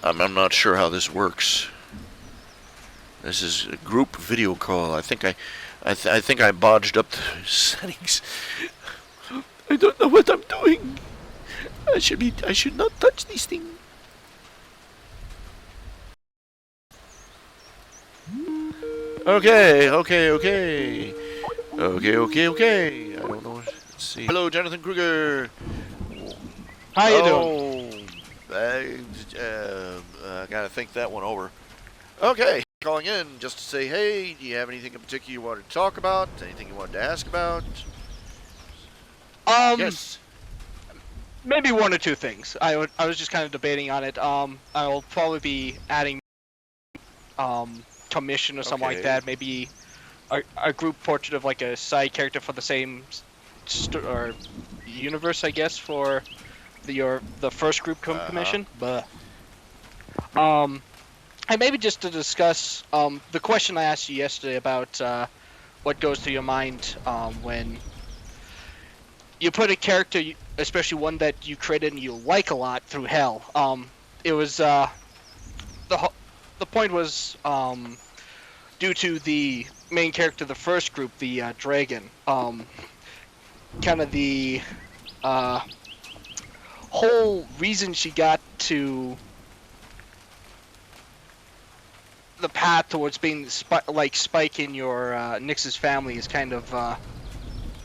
I'm not sure how this works. This is a group video call. I think I bodged up the settings. I don't know what I'm doing. I should not touch these things. Okay. Okay. I don't know. Let's see. Hello, Jonathan Kruger. How you doing? I gotta think that one over. Okay, calling in just to say, hey, do you have anything in particular you wanted to talk about? Anything you wanted to ask about? Yes. Maybe one or two things. I was just kind of debating on it. I will probably be adding commission or something like that. Maybe a group portrait of like a side character for the same or universe, I guess, for the first group commission. But and maybe just to discuss the question I asked you yesterday about what goes through your mind when you put a character, especially one that you created and you like a lot, through hell. It was the point was due to the main character of the first group, the dragon. Kind of the whole reason she got to the path towards being like Spike in your Nyx's family is kind of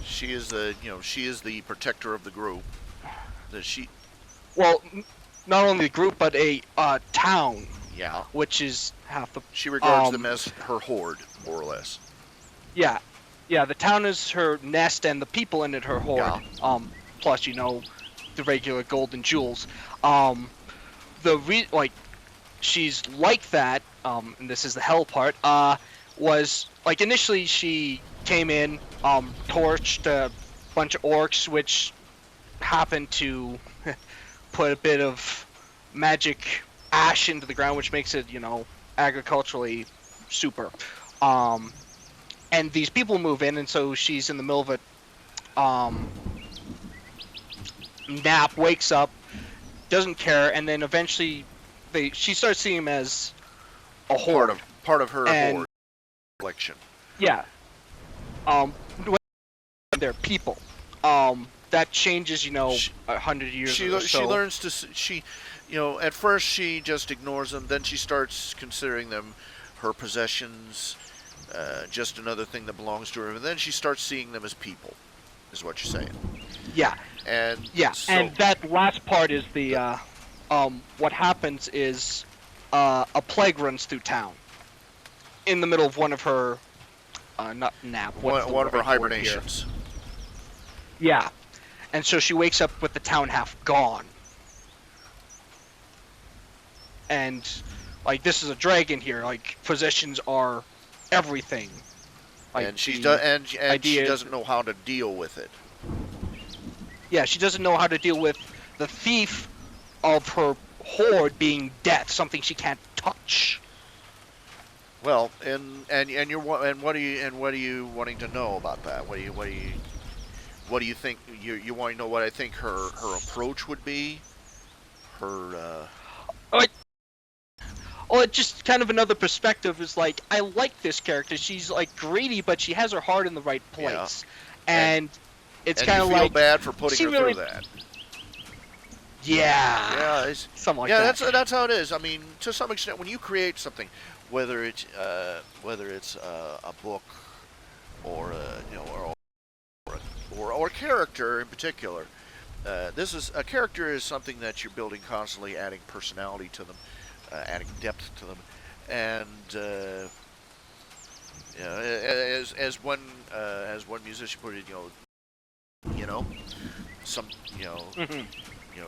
she is the protector of the group. Well, not only the group but a town. Yeah. Which is half the. She regards them as her horde, more or less. Yeah, the town is her nest and the people in it her horde. Yeah. Plus the regular gold and jewels. She's like that, and this is the hell part, was, like, initially she came in, torched a bunch of orcs, which happened to put a bit of magic ash into the ground, which makes it, agriculturally super. And these people move in, and so she's in the middle of a nap, wakes up, doesn't care, and then eventually she starts seeing him as a horde. Part of her horde collection. Yeah. They're people. That changes, 100 years or so. She learns to at first she just ignores them, then she starts considering them her possessions, just another thing that belongs to her, and then she starts seeing them as people, is what you're saying. Yeah. And that last part is the what happens is a plague runs through town in the middle of one of her not nap, one of her hibernations. Yeah, and so she wakes up with the town half gone, and like, this is a dragon here, like, possessions are everything. Like, and she doesn't know how to deal with it. Yeah, she doesn't know how to deal with the thief of her horde being death, something she can't touch. Well, and what are you wanting to know about that? What do you think? You want to know what I think her approach would be? Just kind of another perspective is, like, I like this character. She's, like, greedy, but she has her heart in the right place. and it's And kind you of feel like bad for putting she her really, through that. yeah, Yeah, something like that. that's how it is. I mean, to some extent, when you create something, whether it's a book or or a character in particular, this is a character is something that you're building constantly, adding personality to them, adding depth to them, and as one musician put it, you know, some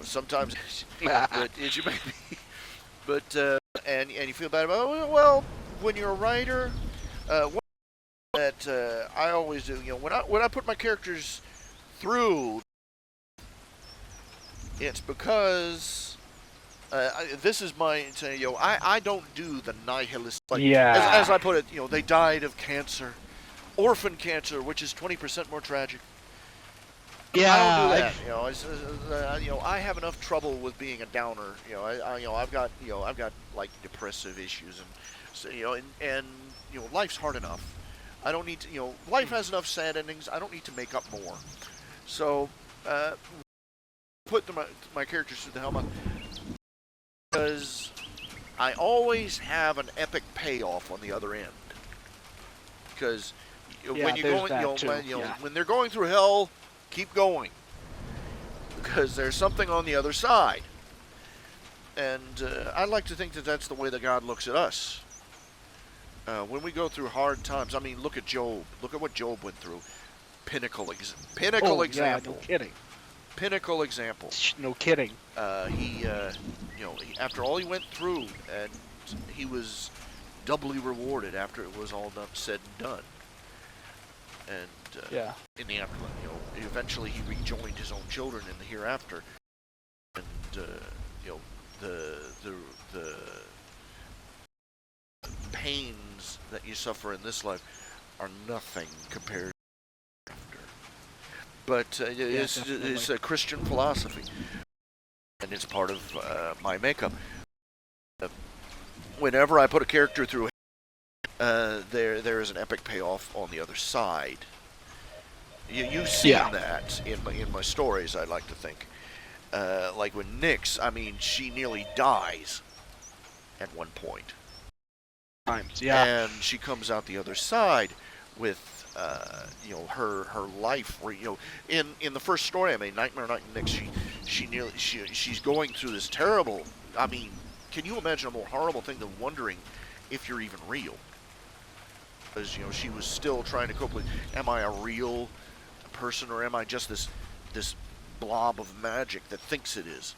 sometimes, but as you may be, but and you feel bad about it. Well, when you're a writer, one that I always do, when I put my characters through, it's because this is my, I don't do the nihilist, like, Yeah. as I put it, they died of cancer, orphan cancer, which is 20% more tragic. Yeah. I don't do that. I have enough trouble with being a downer. I've got like depressive issues, and so, and life's hard enough. I don't need to. Life has enough sad endings. I don't need to make up more. So, put my characters through the helmet because I always have an epic payoff on the other end. Because when you're going, when they're going through hell, keep going, because there's something on the other side. And I like to think that that's the way that God looks at us. When we go through hard times, I mean, look at Job. Look at what Job went through. Pinnacle example. Yeah, no kidding. Pinnacle example. No kidding. He after all he went through, and he was doubly rewarded after it was all said and done. And in the afterlife, eventually he rejoined his own children in the hereafter, and the pains that you suffer in this life are nothing compared to after. But it's a Christian philosophy, and it's part of my makeup. Whenever I put a character through, there is an epic payoff on the other side. You've seen that in my stories, I'd like to think. Like with Nyx, I mean, she nearly dies at one point. And she comes out the other side with, her life. Where, in the first story I made, Nightmare Night and Nyx, she's going through this terrible. I mean, can you imagine a more horrible thing than wondering if you're even real? Because she was still trying to cope with, am I a real person, or am I just this blob of magic that thinks it is?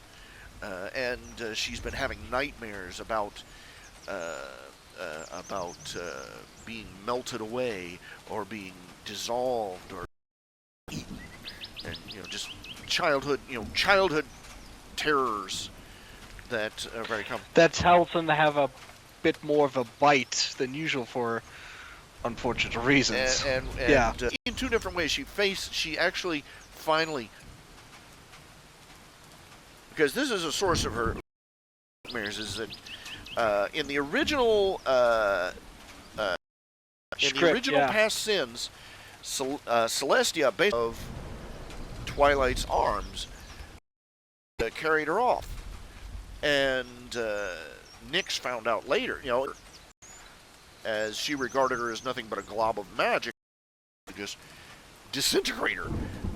And she's been having nightmares about being melted away, or being dissolved, or eaten, and just childhood terrors that are very common. That's helped them to have a bit more of a bite than usual for unfortunate reasons. And in two different ways. She actually finally, because this is a source of her nightmares, is that in the original Past Sins, Celestia, based of Twilight's arms, carried her off, and Nyx found out later, as she regarded her as nothing but a glob of magic, to just disintegrate her.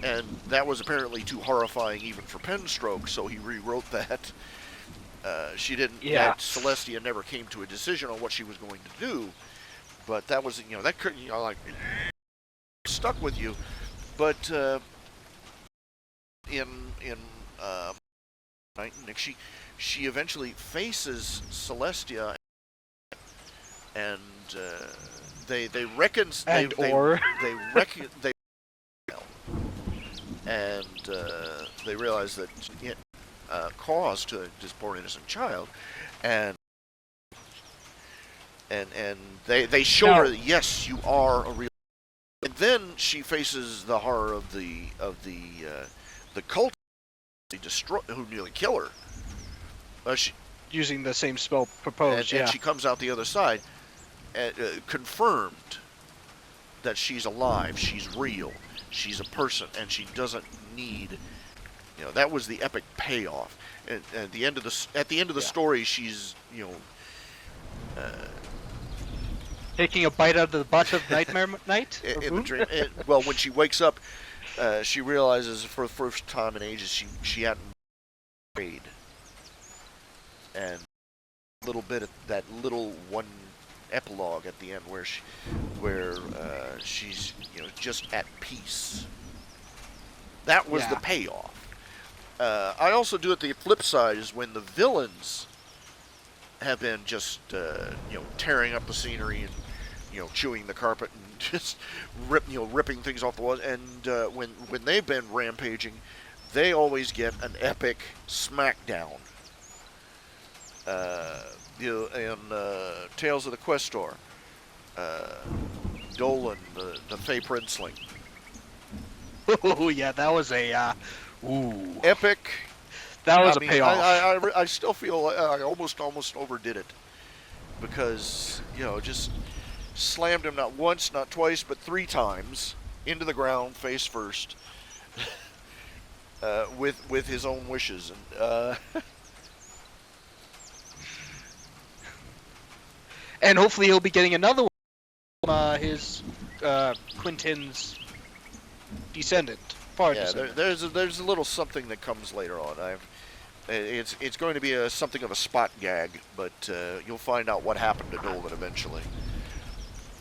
And that was apparently too horrifying even for Penstroke, so he rewrote that. She didn't. That Celestia never came to a decision on what she was going to do, but that was, that could, like, stuck with you. But in Night and Nyx, she eventually faces Celestia, and they realize that it caused to this poor innocent child, and they show her that, yes, you are a real. And then she faces the horror of the cult who nearly kill her. Using the same spell proposed, and she comes out the other side, confirmed that she's alive, she's real, She's a person, and she doesn't need. That was the epic payoff. And at the end of the story, she's taking a bite out of the butt of Nightmare Night. In the dream. Well, when she wakes up, she realizes for the first time in ages she hadn't prayed, and a little bit of that little one epilogue at the end where she's just at peace. That was the payoff. I also do it the flip side is when the villains have been just tearing up the scenery and chewing the carpet and just ripping things off the walls, and when they've been rampaging, they always get an epic smackdown. In Tales of the Questor, Dolan, the Fey Princeling. Oh yeah, that was a epic. That was a payoff. I still feel I almost overdid it because just slammed him not once, not twice, but 3 times into the ground face first with his own wishes, and and hopefully he'll be getting another one from his Quentin's descendant. There's a little something that comes later on. It's going to be something of a spot gag, but you'll find out what happened to Dolan eventually.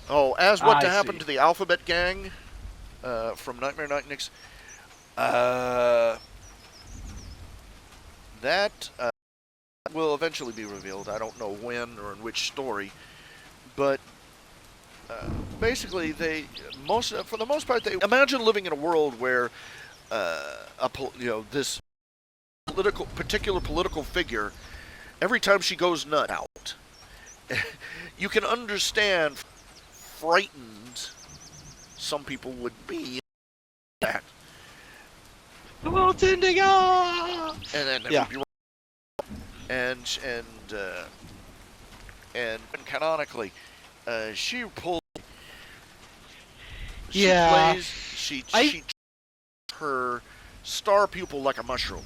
Oh, as what happened to the Alphabet Gang from Nightmare Night Nix. That will eventually be revealed. I don't know when or in which story, but basically, for the most part, they imagine living in a world where this particular political figure, every time she goes nut out, you can understand frightened some people would be that. The world's ending up! And then would be and canonically, she pulls. She plays. She her star pupil like a mushroom.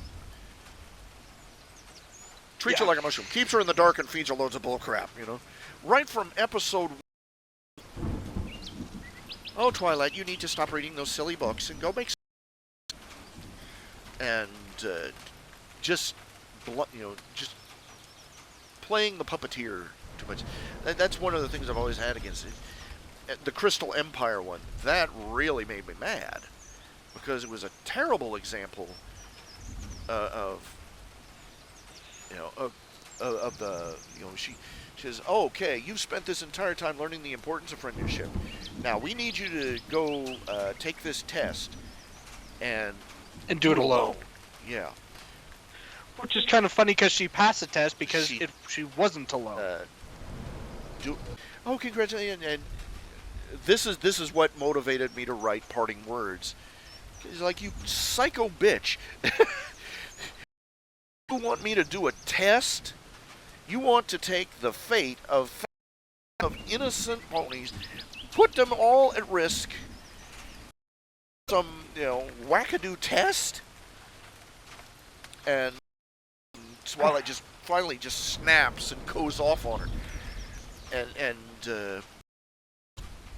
Treats her like a mushroom. Keeps her in the dark and feeds her loads of bullcrap. Right from episode. Oh, Twilight, you need to stop reading those silly books and go make. And just playing the puppeteer too much. That's one of the things I've always had against it. The Crystal Empire one, that really made me mad because it was a terrible example of the she says, oh, okay, you've spent this entire time learning the importance of friendship. Now we need you to go take this test and do it alone. Yeah. Which is kind of funny because she passed the test because she wasn't alone. Congratulations! And this is what motivated me to write parting words. It's like, you psycho bitch. You want me to do a test? You want to take the fate of innocent ponies, put them all at risk. Some wackadoo test, and Twilight just finally snaps and goes off on her, and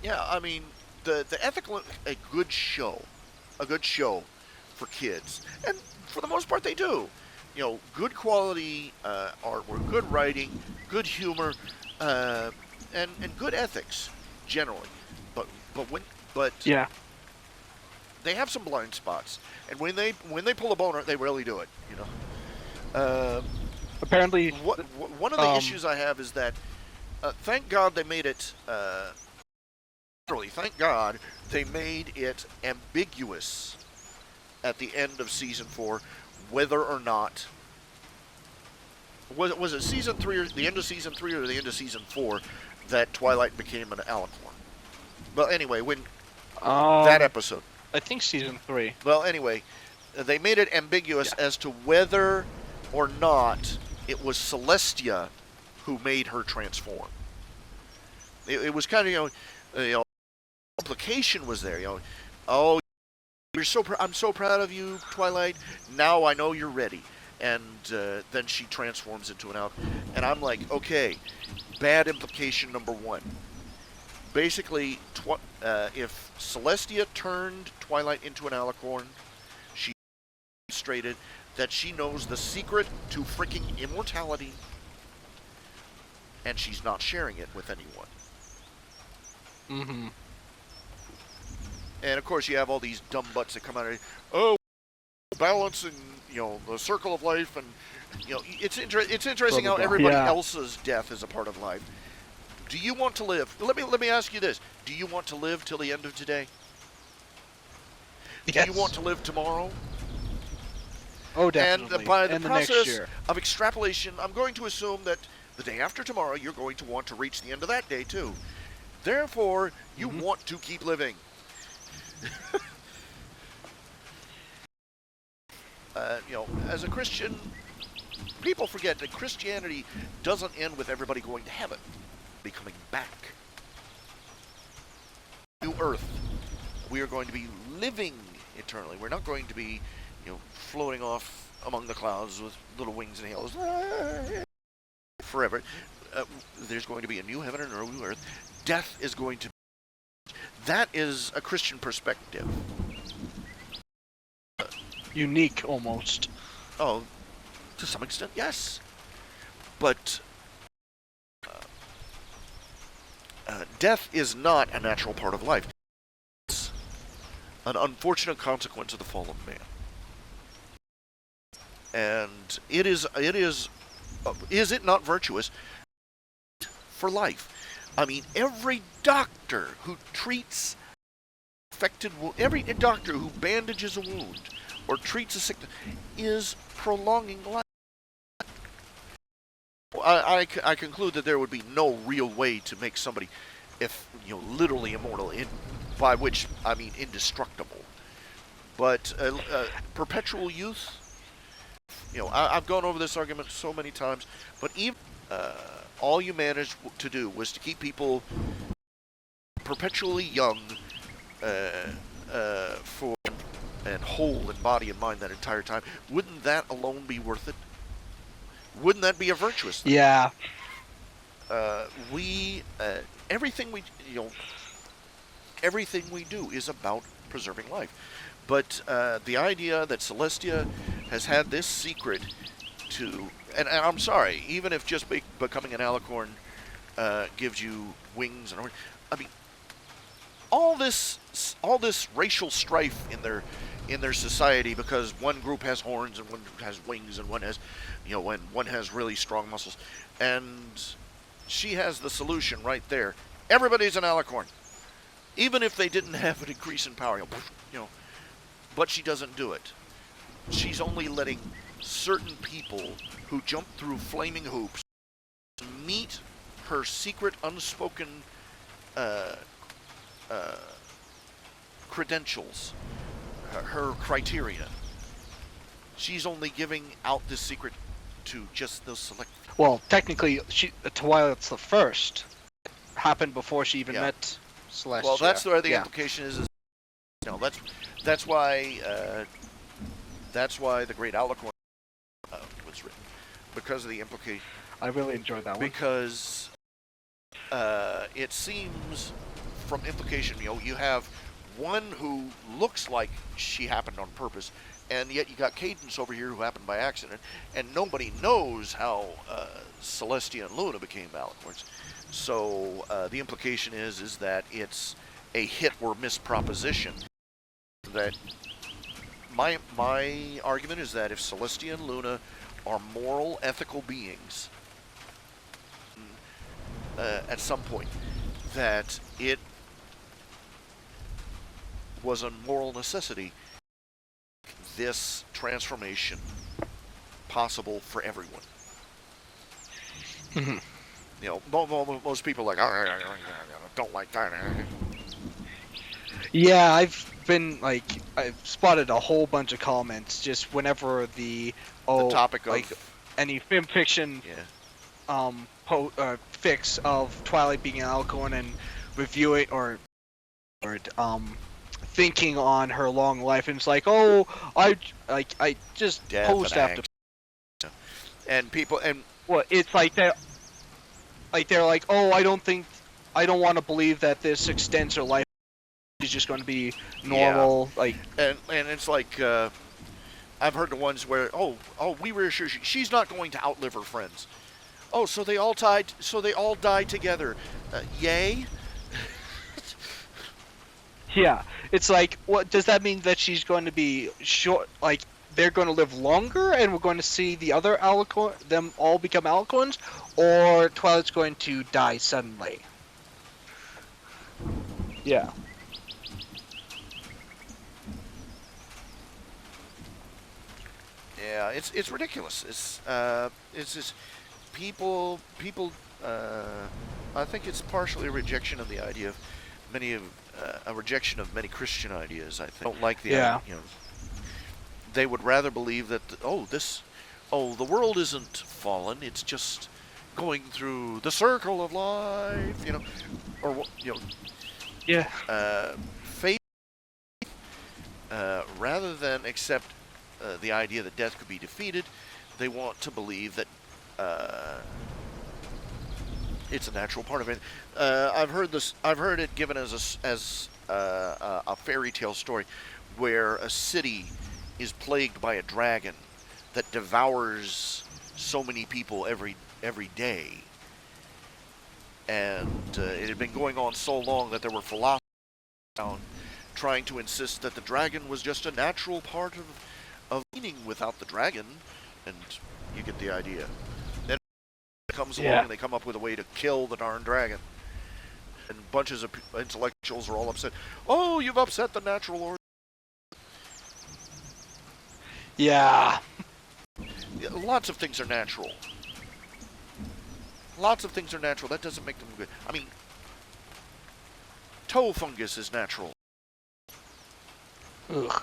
I mean the ethical, a good show for kids, and for the most part they do. Good quality artwork, good writing, good humor, and good ethics generally. But they have some blind spots, and when they pull a boner, they really do it. Apparently, one of the issues I have is that thank God they made it. Thank God they made it ambiguous at the end of season 4, whether or not was it season 3 or the end of season 3 or the end of season 4 that Twilight became an alicorn. Well, anyway, when that episode. I think season 3. Well, anyway, they made it ambiguous as to whether or not it was Celestia who made her transform. It was kind of, implication was there, I'm so proud of you, Twilight. Now I know you're ready. And then she transforms into an elk. And I'm like, okay, bad implication number one. Basically, if Celestia turned Twilight into an alicorn, she demonstrated that she knows the secret to freaking immortality, and she's not sharing it with anyone. Mm-hmm. And of course, you have all these dumb butts that come out of, oh, balance and the circle of life, and it's interesting how everybody else's death is a part of life. Do you want to live? Let me ask you this: do you want to live till the end of today? Yes. Do you want to live tomorrow? Oh, definitely. And by the next process year. of extrapolation, I'm going to assume that the day after tomorrow, you're going to want to reach the end of that day too. Therefore, you want to keep living. As a Christian, people forget that Christianity doesn't end with everybody going to heaven, coming back. New Earth. We are going to be living eternally. We're not going to be, floating off among the clouds with little wings and halos forever. There's going to be a new heaven and a new earth. Death is going to. That is a Christian perspective. Unique, almost. Oh, to some extent, yes. But death is not a natural part of life. It's an unfortunate consequence of the fall of man. And it is it not virtuous for life? I mean, every doctor who treats every doctor who bandages a wound or treats a sickness is prolonging life. I conclude that there would be no real way to make somebody, literally immortal, by which I mean indestructible. But perpetual youth, I've gone over this argument so many times, but even all you managed to do was to keep people perpetually young for and whole in body and mind that entire time. Wouldn't that alone be worth it? Wouldn't that be a virtuous thing? Yeah. Everything we do is about preserving life. But the idea that Celestia has had this secret to, and I'm sorry, even if just becoming an alicorn gives you wings and I mean, all this racial strife in their society because one group has horns and one has wings and one has, when one has really strong muscles, and she has the solution right there. Everybody's an alicorn, even if they didn't have an increase in power, but she doesn't do it. She's only letting certain people who jump through flaming hoops meet her secret, unspoken credentials, her criteria. She's only giving out this secret to just those select. Well, technically, Twilight's the first. Happened before she even met Celestia. Well, that's where the implication is. That's why the Great Alicorn was written, because of the implication. I really enjoyed that one. Because it seems from implication, you have one who looks like she happened on purpose, and yet you got Cadence over here who happened by accident, and nobody knows how Celestia and Luna became alicorns. So the implication is that it's a hit or miss proposition. That my argument is that if Celestia and Luna are moral, ethical beings, at some point, that it was a moral necessity, this transformation possible for everyone. Most people are like, don't like that. Yeah, I've spotted a whole bunch of comments just whenever the topic of any fan fiction yeah. fix of Twilight being an alicorn and review it or thinking on her long life, and it's like, oh, I just Death post and after. angst. And people, and Well, it's like they're like, oh, I don't want to believe that this extends her life. She's just going to be normal. Like, and it's like I've heard the ones where we reassure she's not going to outlive her friends. Oh, so they all died. So they all died together. Yay! yeah, it's like, what does that mean that she's going to be short? Like, they're going to live longer, and we're going to see the other them all become Alicorns, or Twilight's going to die suddenly? Yeah. Yeah, it's ridiculous. It's just people. I think it's partially a rejection of the idea of a rejection of many Christian ideas. I think don't like the idea, they would rather believe that the world isn't fallen. It's just going through the circle of life, or Yeah. faith, rather than accept the idea that death could be defeated. They want to believe that it's a natural part of it. I've heard it given as a fairy tale story, where a city is plagued by a dragon that devours so many people every day, and it had been going on so long that there were philosophers trying to insist that the dragon was just a natural part of meaning without the dragon, and you get the idea. Then it comes along and they come up with a way to kill the darn dragon, and bunches of intellectuals are all upset. Oh, you've upset the natural order. Yeah. Lots of things are natural. Lots of things are natural. That doesn't make them good. I mean, toe fungus is natural. Ugh.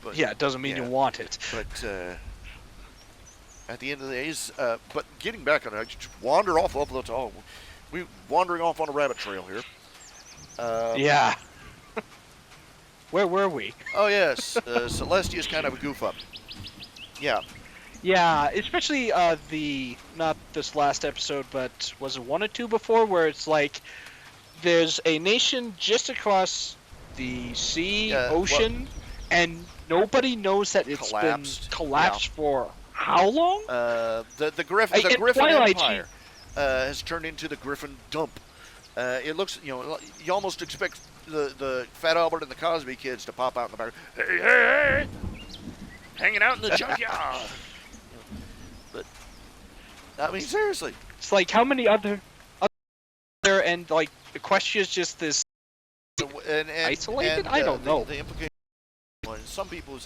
But, yeah, it doesn't mean you want it. But at the end of the day, but getting back on it, I just wander off of the we wandering off on a rabbit trail here. Yeah. Where were we? Oh yes, Celestia's kind of a goof up. Yeah. Yeah, especially not this last episode, but was it 1 or 2 before, where it's like there's a nation just across the sea, ocean, and nobody knows that it's been collapsed for how long? The Griffin Empire has turned into the Griffin Dump. It looks, you almost expect the Fat Albert and the Cosby Kids to pop out in the back. Hey, hey, hey! Hanging out in the junkyard. But I mean, seriously, it's like how many other and like the question is just this isolated. I don't know. The implication. Some people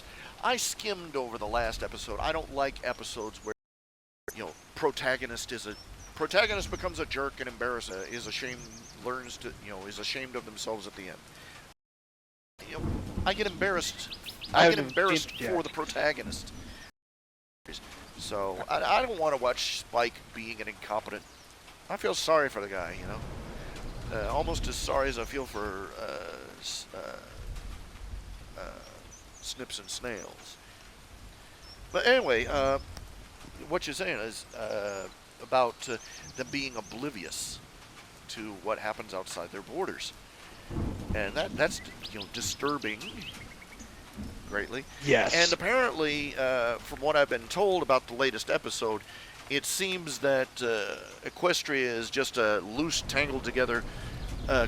I skimmed over the last episode. I don't like episodes where protagonist becomes a jerk and embarrassed, is ashamed of themselves at the end. I get embarrassed. I get embarrassed for the protagonist. So I don't want to watch Spike being an incompetent. I feel sorry for the guy, almost as sorry as I feel for Snips and Snails. But anyway, what you're saying is about them being oblivious to what happens outside their borders, and that's disturbing greatly. Yes. And apparently, from what I've been told about the latest episode, it seems that Equestria is just a loose, tangled together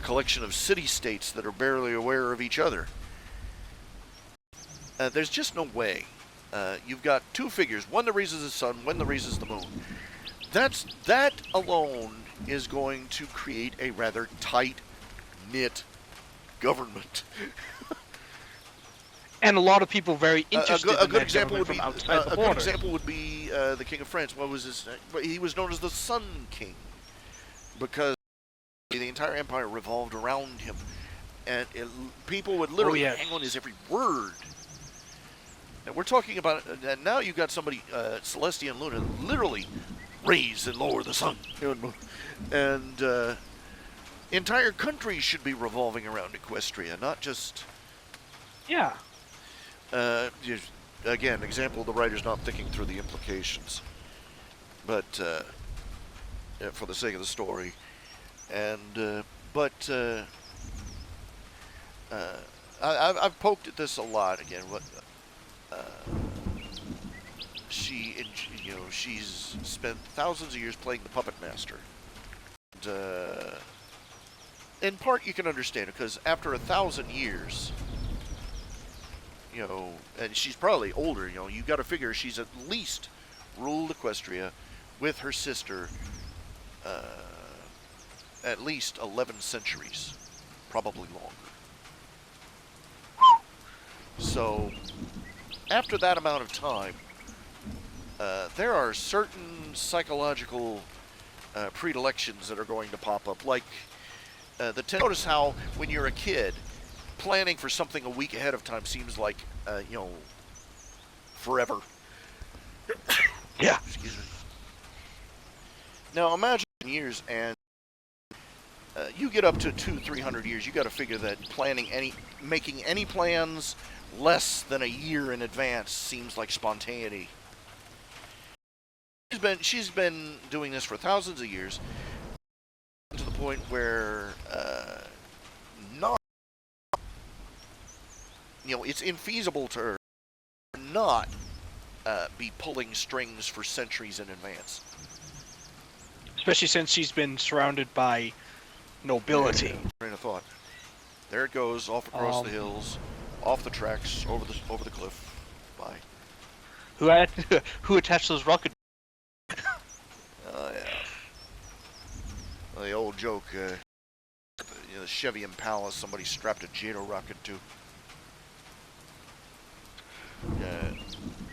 collection of city-states that are barely aware of each other. There's just no way. You've got two figures, one that raises the sun, one that raises the moon. That alone is going to create a rather tight-knit government. And a lot of people very interested in that example government would be, from outside the borders. A good example would be the King of France. What was his? He was known as the Sun King because the entire empire revolved around him, and people would literally hang on his every word. And we're talking about, and now you've got somebody, Celestia and Luna, literally raise and lower the sun and moon. And entire countries should be revolving around Equestria, not just... Yeah. Again, example, the writer's not thinking through the implications. But, for the sake of the story. And, I've poked at this a lot again. She's spent thousands of years playing the puppet master. And, in part, you can understand it because after 1,000 years, and she's probably older. You got to figure she's at least ruled Equestria with her sister at least 11 centuries, probably longer. So, after that amount of time, there are certain psychological predilections that are going to pop up. Like, notice how when you're a kid, planning for something a week ahead of time seems like, forever. Yeah. Excuse me. Now imagine years and you get up to 200-300 years. You got to figure that making any plans less than a year in advance seems like spontaneity. She's been doing this for thousands of years, to the point where it's infeasible to her not be pulling strings for centuries in advance. Especially since she's been surrounded by nobility. Train of thought. There it goes, off across the hills, off the tracks, over the cliff. Bye. Who attached those rocket? Oh yeah. Well, the old joke. The Chevy Impala, somebody strapped a JATO rocket to.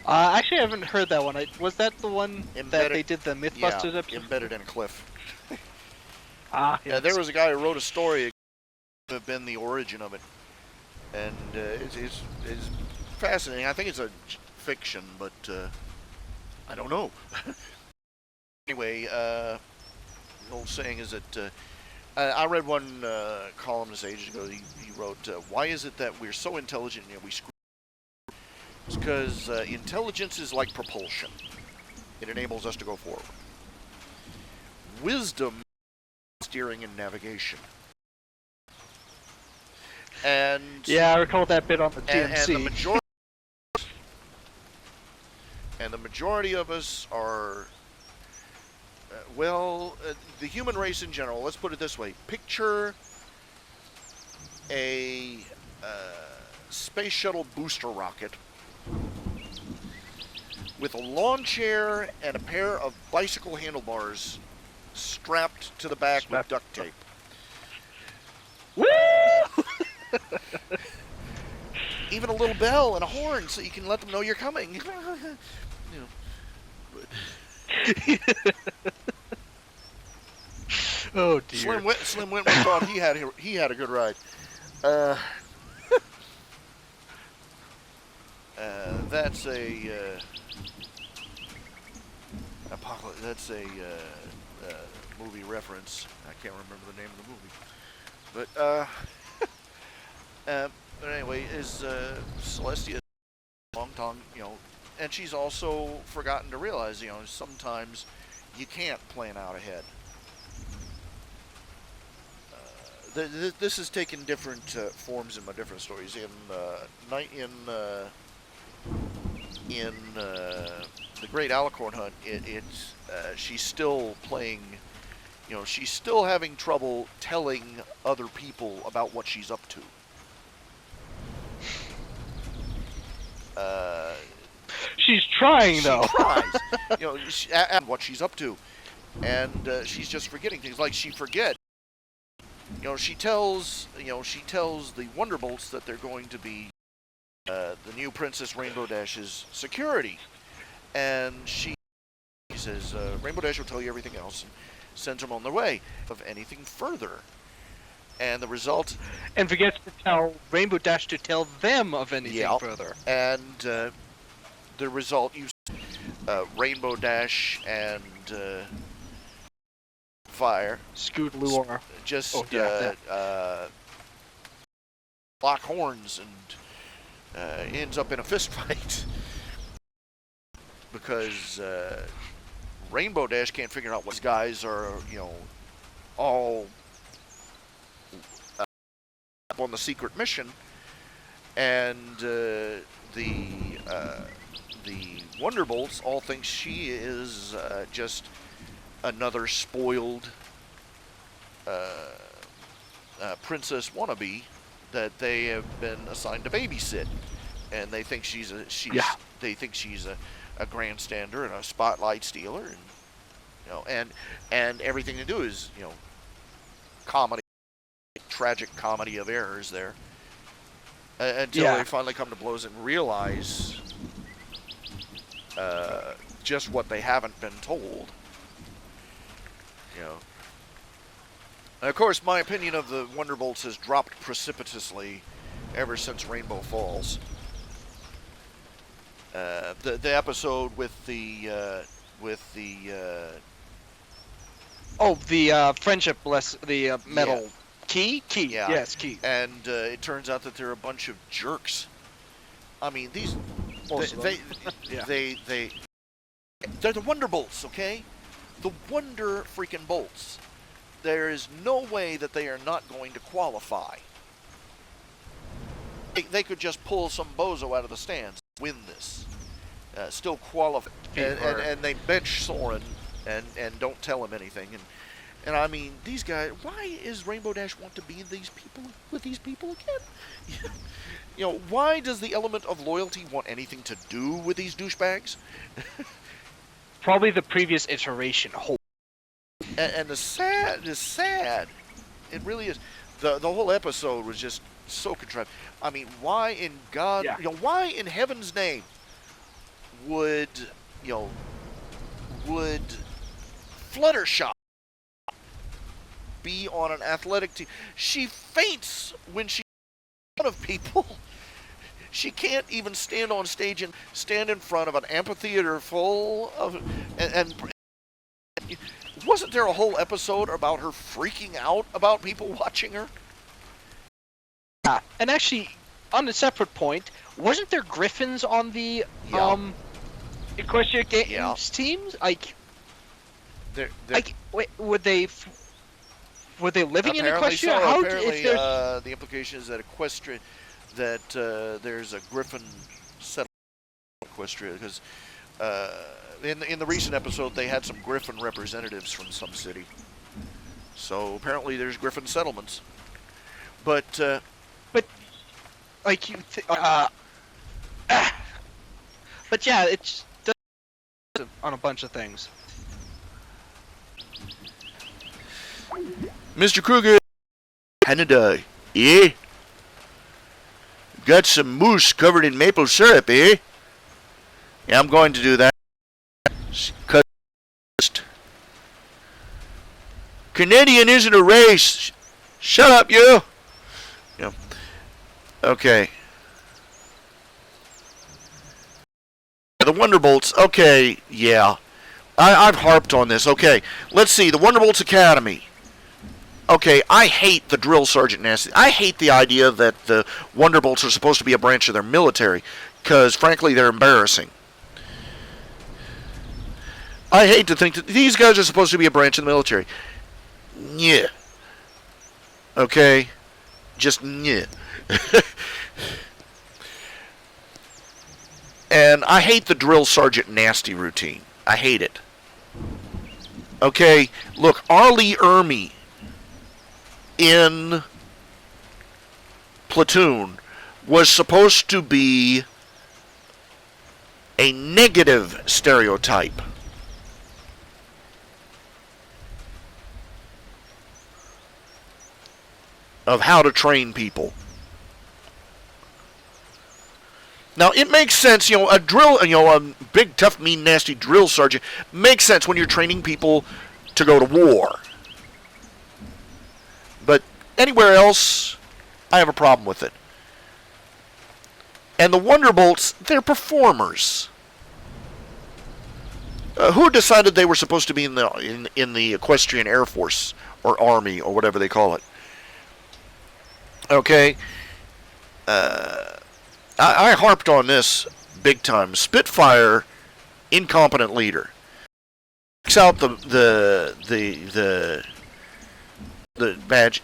Actually, I haven't heard that one. Was that the one that they did the Mythbusters episode? Embedded in a cliff. Yes. Yeah, there was a guy who wrote a story that could have been the origin of it. And it's fascinating. I think it's a fiction, but I don't know. Anyway, the old saying is that I read one columnist ages ago. He wrote, "Why is it that we're so intelligent and we screw?" It's because intelligence is like propulsion. It enables us to go forward. Wisdom, steering and navigation. And yeah, I recall that bit on the TMC. And the majority of us are, the human race in general. Let's put it this way: picture a space shuttle booster rocket with a lawn chair and a pair of bicycle handlebars strapped to the back with duct tape. Woo! Even a little bell and a horn so you can let them know you're coming. Oh dear. Slim Whitman thought he had a good ride. That's a movie reference. I can't remember the name of the movie, but anyway, is Celestia long tongue, and she's also forgotten to realize, sometimes you can't plan out ahead. This has taken different forms in my different stories. In the Great Alicorn Hunt, she's still playing. She's still having trouble telling other people about what she's up to. She's trying, though. She tries. And what she's up to, and she's just forgetting things. Like she forgets. She tells the Wonderbolts that they're going to be the new Princess Rainbow Dash's security, and she says Rainbow Dash will tell you everything else, and sends them on their way of anything further. And the result, and forgets to tell Rainbow Dash to tell them of anything further. And the result, Rainbow Dash and fire. Scoot lure. Just Oh, yeah, lock horns and ends up in a fist fight because Rainbow Dash can't figure out what these guys are, all up on the secret mission, and the Wonderbolts all think she is just another spoiled princess wannabe that they have been assigned to babysit, and they think she's a grandstander and a spotlight stealer, and and everything to do is comedy, tragic comedy of errors there, until they finally come to blows and realize just what they haven't been told. And of course, my opinion of the Wonderbolts has dropped precipitously ever since Rainbow Falls. The episode with the friendship metal key. Yeah. Yes, key. And it turns out that they're a bunch of jerks. I mean, they're the Wonderbolts, okay? The Wonder freaking Bolts. There is no way that they are not going to qualify. They could just pull some bozo out of the stands, win this, still qualify, and they bench Soren and don't tell him anything. And I mean, these guys. Why is Rainbow Dash want to be with these people again? Why does the element of loyalty want anything to do with these douchebags? Probably the previous iteration. And the sad. It really is. The whole episode was just so contrived. I mean, why in God? Yeah. Why in heaven's name would Fluttershy be on an athletic team? She faints when she in front of people. She can't even stand on stage and stand in front of an amphitheater full of and wasn't there a whole episode about her freaking out about people watching her? Yeah, and actually, on a separate point, wasn't there griffins on the Equestria Games teams? Wait, would they living in Equestria? So. Apparently, the implication is that Equestria, that there's a griffin settlement in Equestria, because in the recent episode they had some griffin representatives from some city. So apparently there's griffin settlements. But yeah, it's on a bunch of things. Mr. Kruger, Canada, eh? Got some mousse covered in maple syrup, eh? Yeah, I'm going to do that. Canadian isn't a race. Shut up, you. Yeah. Okay. The Wonderbolts. Okay, yeah. I've harped on this. Okay, let's see. The Wonderbolts Academy. Okay, I hate the drill sergeant nasty. I hate the idea that the Wonderbolts are supposed to be a branch of their military, because frankly they're embarrassing. I hate to think that these guys are supposed to be a branch of the military. Yeah. Okay? Just yeah. And I hate the drill sergeant nasty routine. I hate it. Okay, look, Arlie Ermy in Platoon was supposed to be a negative stereotype. Of how to train people. Now, it makes sense, a drill, a big, tough, mean, nasty drill sergeant makes sense when you're training people to go to war. But anywhere else, I have a problem with it. And the Wonderbolts, they're performers. Who decided they were supposed to be in the Equestrian Air Force or Army or whatever they call it? Okay. I harped on this big time. Spitfire, incompetent leader. Takes out the badge.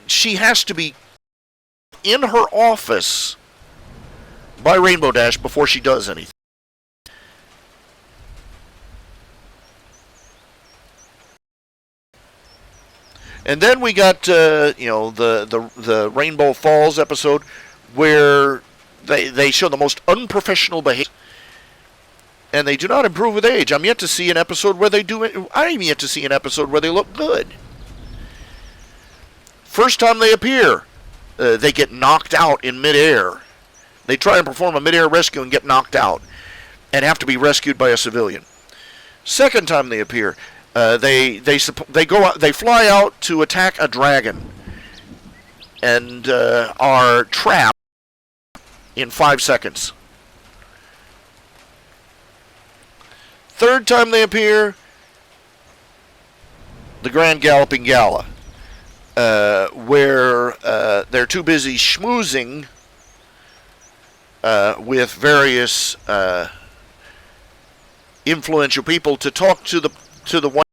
She has to be in her office by Rainbow Dash before she does anything. And then we got the Rainbow Falls episode where they show the most unprofessional behavior, and they do not improve with age. I'm yet to see an episode where they do it. I'm yet to see an episode where they look good. First time they appear, they get knocked out in midair. They try and perform a midair rescue and get knocked out, and have to be rescued by a civilian. Second time they appear, they go out, they fly out to attack a dragon, and are trapped in 5 seconds. Third time they appear, the Grand Galloping Gala, where they're too busy schmoozing with various influential people to talk to the one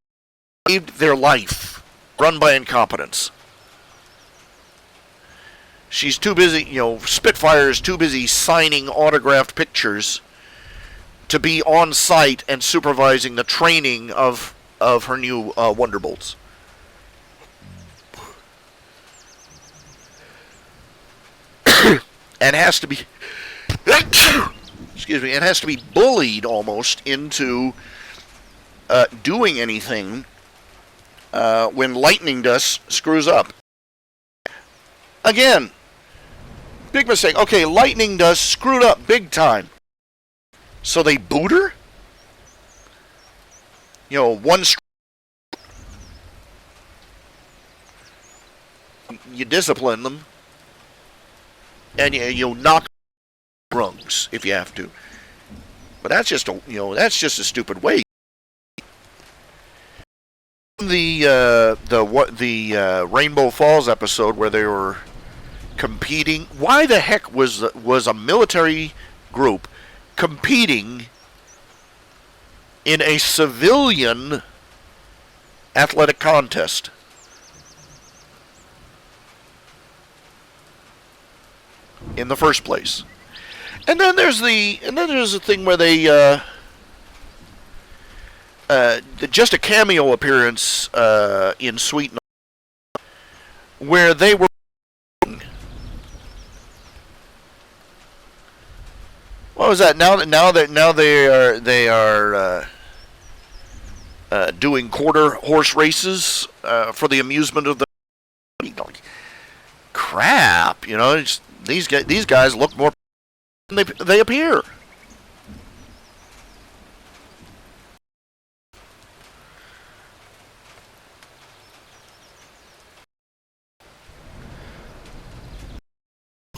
who saved their life, run by incompetence. She's too busy, Spitfire is too busy signing autographed pictures to be on site and supervising the training of her new Wonderbolts. And has to be excuse me, and has to be bullied almost into doing anything when lightning dust screws up. Again, big mistake. Okay, lightning dust screwed up big time. So they boot her? You discipline them, and you knock rungs if you have to. But that's just a stupid way. The Rainbow Falls episode where they were competing. Why the heck was a military group competing in a civilian athletic contest? In the first place. And then there's the thing where they just a cameo appearance in Sweet where they were what was that? Now they are doing quarter horse races for the amusement of the crap, these guys look more than they appear.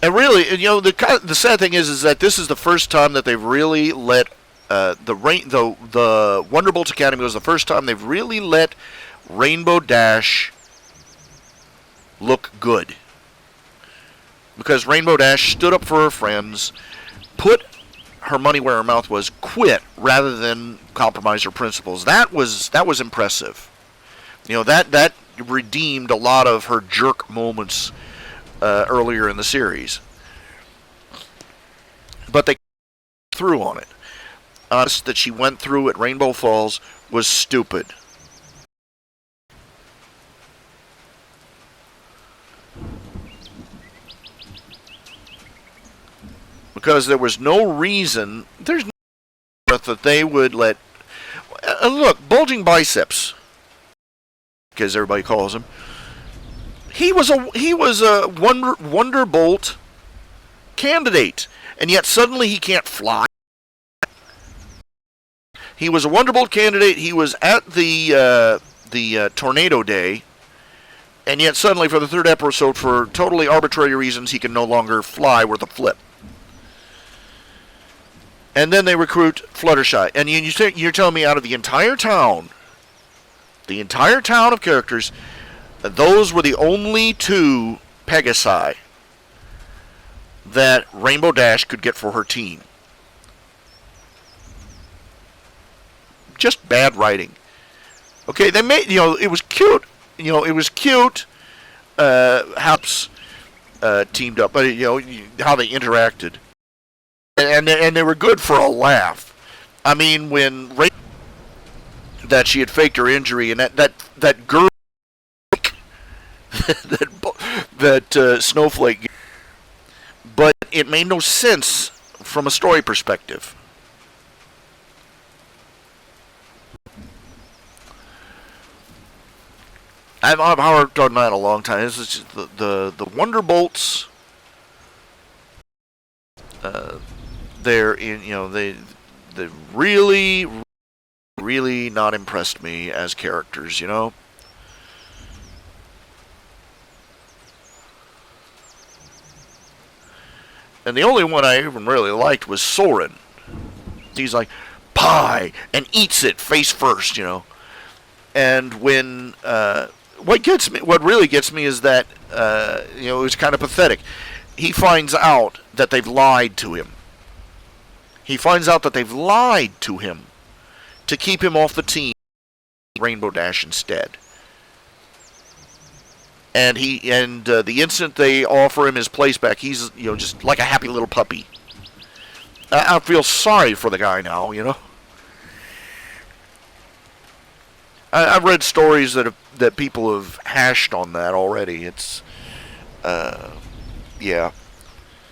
And really, the sad thing is that this is the first time that they've really let the Wonderbolts Academy was the first time they've really let Rainbow Dash look good. Because Rainbow Dash stood up for her friends, put her money where her mouth was, quit rather than compromise her principles. That was impressive. That redeemed a lot of her jerk moments earlier in the series. But they threw on it. That she went through at Rainbow Falls was stupid. Because there was no reason, there's no that they would let, look, bulging biceps, as everybody calls him, he was a Wonderbolt candidate, and yet suddenly he can't fly. He was a Wonderbolt candidate, he was at the Tornado Day, and yet suddenly for the third episode, for totally arbitrary reasons, he can no longer fly worth a flip. And then they recruit Fluttershy. And you're telling me out of the entire town of characters, those were the only 2 Pegasi that Rainbow Dash could get for her team. Just bad writing. Okay, they made, it was cute. It was cute. Haps teamed up, but how they interacted, and they were good for a laugh. I mean, when that she had faked her injury, and that girl that Snowflake, but it made no sense from a story perspective. I've worked on that a long time. This is just the Wonderbolts. They're in, they really, really not impressed me as characters. And the only one I even really liked was Soren. He's like pie and eats it face first, And when what really gets me is that it was kind of pathetic. He finds out that they've lied to him. He finds out that they've lied to him to keep him off the team, Rainbow Dash instead. And the instant they offer him his place back, he's just like a happy little puppy. I feel sorry for the guy now, I've read stories that people have hashed on that already. It's, yeah.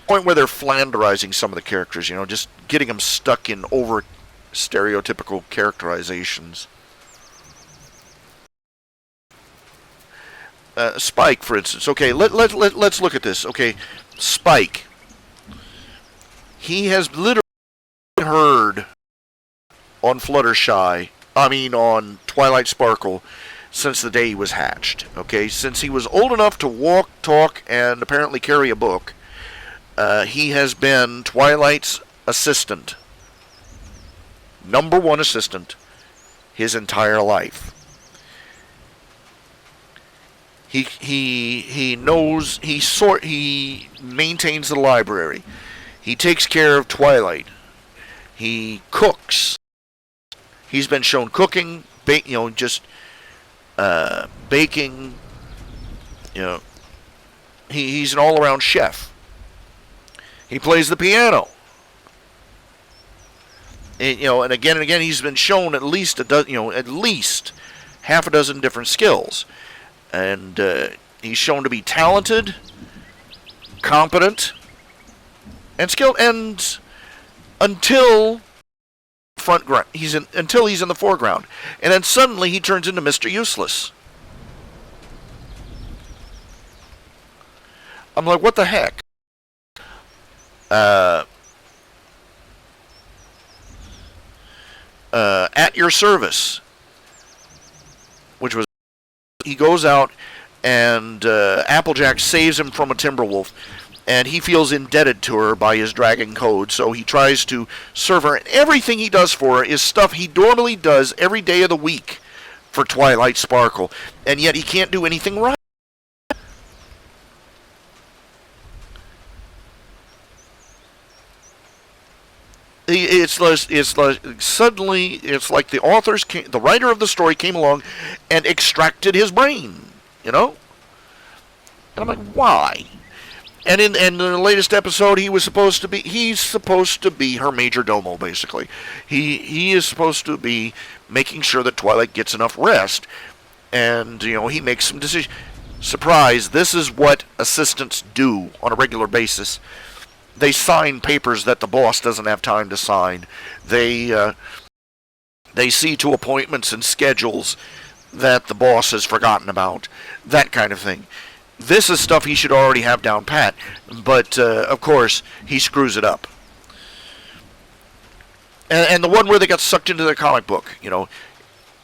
Point where they're flanderizing some of the characters, just getting them stuck in over stereotypical characterizations. Spike, for instance. Okay, let's look at this. Okay, Spike. He has literally heard on Fluttershy. On Twilight Sparkle since the day he was hatched. Okay, since he was old enough to walk, talk, and apparently carry a book, he has been Twilight's assistant, number 1 assistant, his entire life. He knows, he maintains the library. He takes care of Twilight. He cooks. He's been shown cooking, just baking. He's an all-around chef. He plays the piano. And again he's been shown at least at least half a dozen different skills, and he's shown to be talented, competent, and skilled. And until until he's in the foreground, and then suddenly he turns into Mr. Useless. I'm like, what the heck? At Your Service, which was, he goes out and Applejack saves him from a Timberwolf. And he feels indebted to her by his dragon code, so he tries to serve her. And everything he does for her is stuff he normally does every day of the week for Twilight Sparkle. And yet he can't do anything right. Suddenly, it's like the writer of the story came along and extracted his brain, And I'm like, why? And in the latest episode, he's supposed to be her major domo, basically. He is supposed to be making sure that Twilight gets enough rest, and he makes some decisions. Surprise! This is what assistants do on a regular basis. They sign papers that the boss doesn't have time to sign. They see to appointments and schedules that the boss has forgotten about. That kind of thing. This is stuff he should already have down pat, but of course he screws it up. And the one where they got sucked into the comic book, oh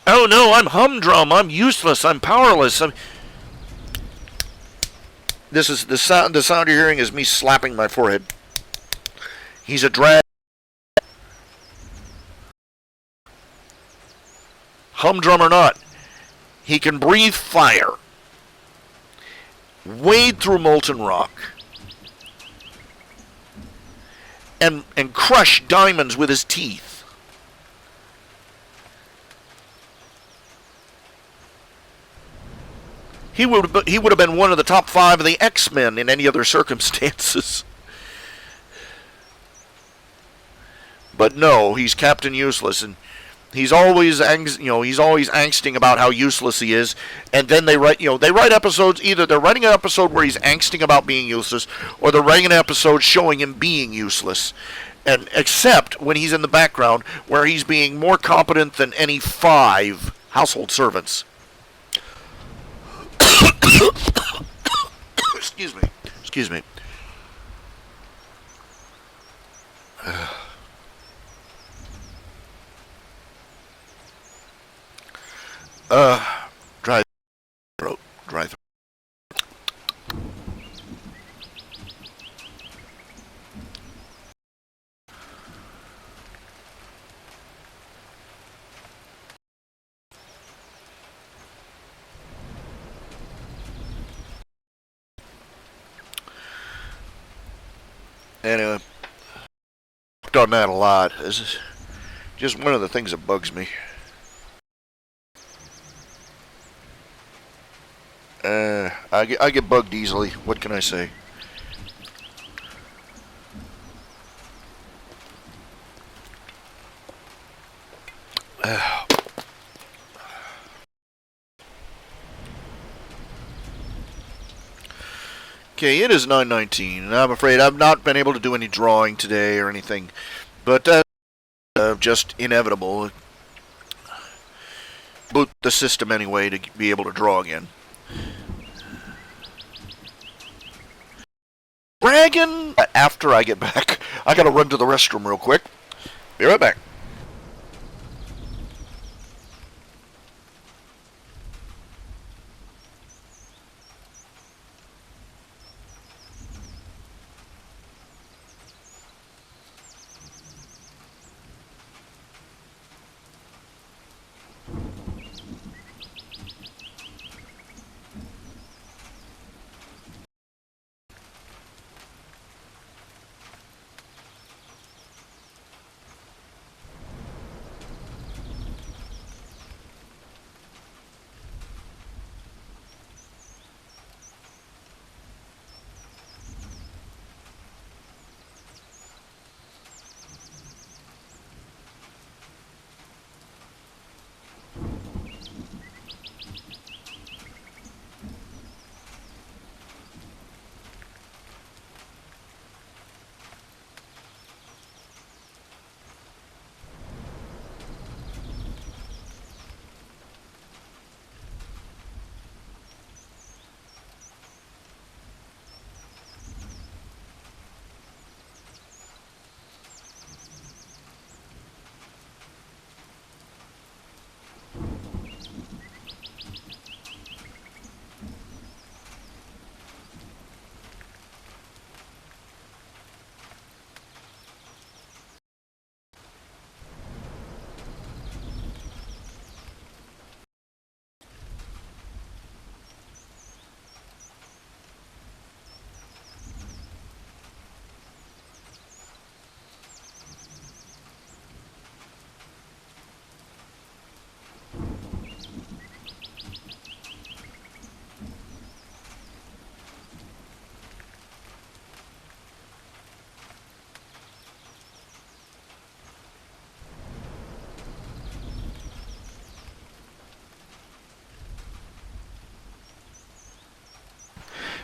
no, I'm humdrum, I'm useless, I'm powerless. This is the sound you're hearing is me slapping my forehead. He's a drag. humdrum or not, he can breathe fire, wade through molten rock, and crush diamonds with his teeth. He would have been one of the top 5 of the X-Men in any other circumstances. But no, he's Captain Useless, and he's always angsting about how useless he is. And then they write episodes. Either they're writing an episode where he's angsting about being useless, or they're writing an episode showing him being useless. And except when he's in the background, where he's being more competent than any 5 household servants. Excuse me. Dry throat. Anyway, done that a lot. This is just one of the things that bugs me. I get bugged easily. What can I say? Okay, it is 9:19, and I'm afraid I've not been able to do any drawing today or anything, but just inevitable. Boot the system anyway to be able to draw again. Dragon! After I get back, I gotta run to the restroom real quick. Be right back.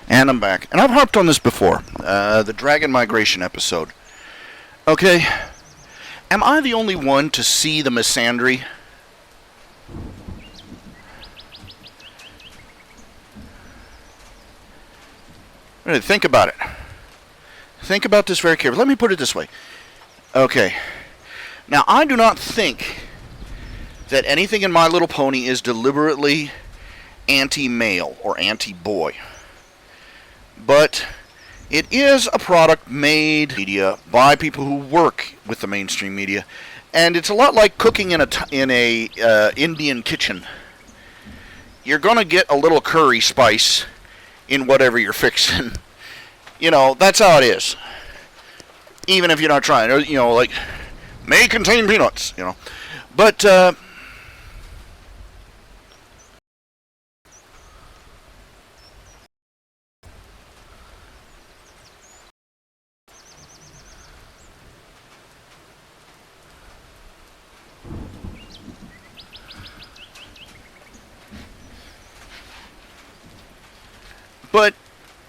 And I'm back. And I've harped on this before. The Dragon Migration episode. Okay. Am I the only one to see the misandry? Really, think about it. Think about this very carefully. Let me put it this way. Okay. Now, I do not think that anything in My Little Pony is deliberately anti-male or anti-boy. But it is a product made media by people who work with the mainstream media, And it's a lot like cooking in a Indian kitchen. You're gonna get a little curry spice in whatever you're fixing. That's how it is. Even if you're not trying, like, may contain peanuts, But,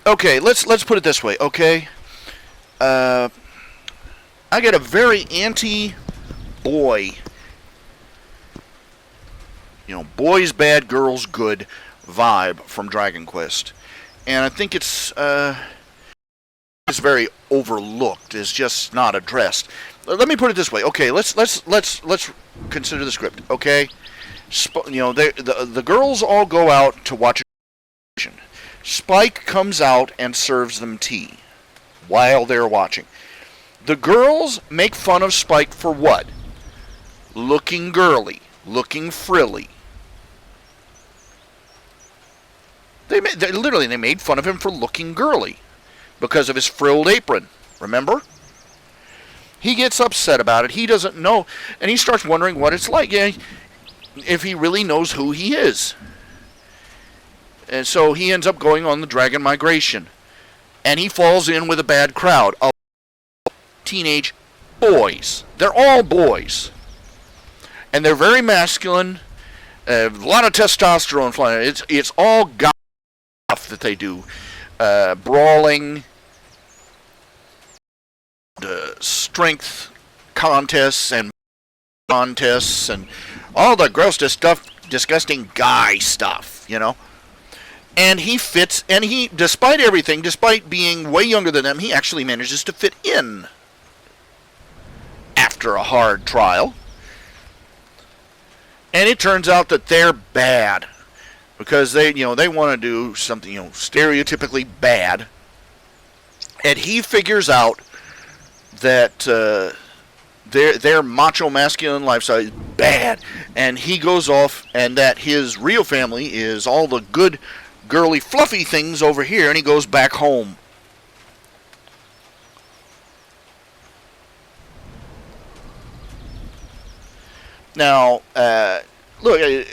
okay, let's put it this way, okay? I get a very anti-boy, boys bad, girls good vibe from Dragon Quest, and I think it's very overlooked. It's just not addressed. Let me put it this way, okay? Let's consider the script, okay? The girls all go out to watch a Spike comes out and serves them tea while they're watching. The girls make fun of Spike for what? Looking girly, looking frilly. They made fun of him for looking girly because of his frilled apron. Remember? He gets upset about it. He doesn't know, and he starts wondering what it's like. Yeah, if he really knows who he is. And so he ends up going on the dragon migration. And he falls in with a bad crowd of teenage boys. They're all boys. And they're very masculine. A lot of testosterone flying. It's all goth stuff that they do. Brawling. Strength contests and all the gross stuff, disgusting guy stuff, And he fits, and he, despite everything, despite being way younger than them, he actually manages to fit in after a hard trial. And it turns out that they're bad because they want to do something, stereotypically bad. And he figures out that their macho masculine lifestyle is bad, and he goes off, and that his real family is all the good girly fluffy things over here, and he goes back home. Now, look,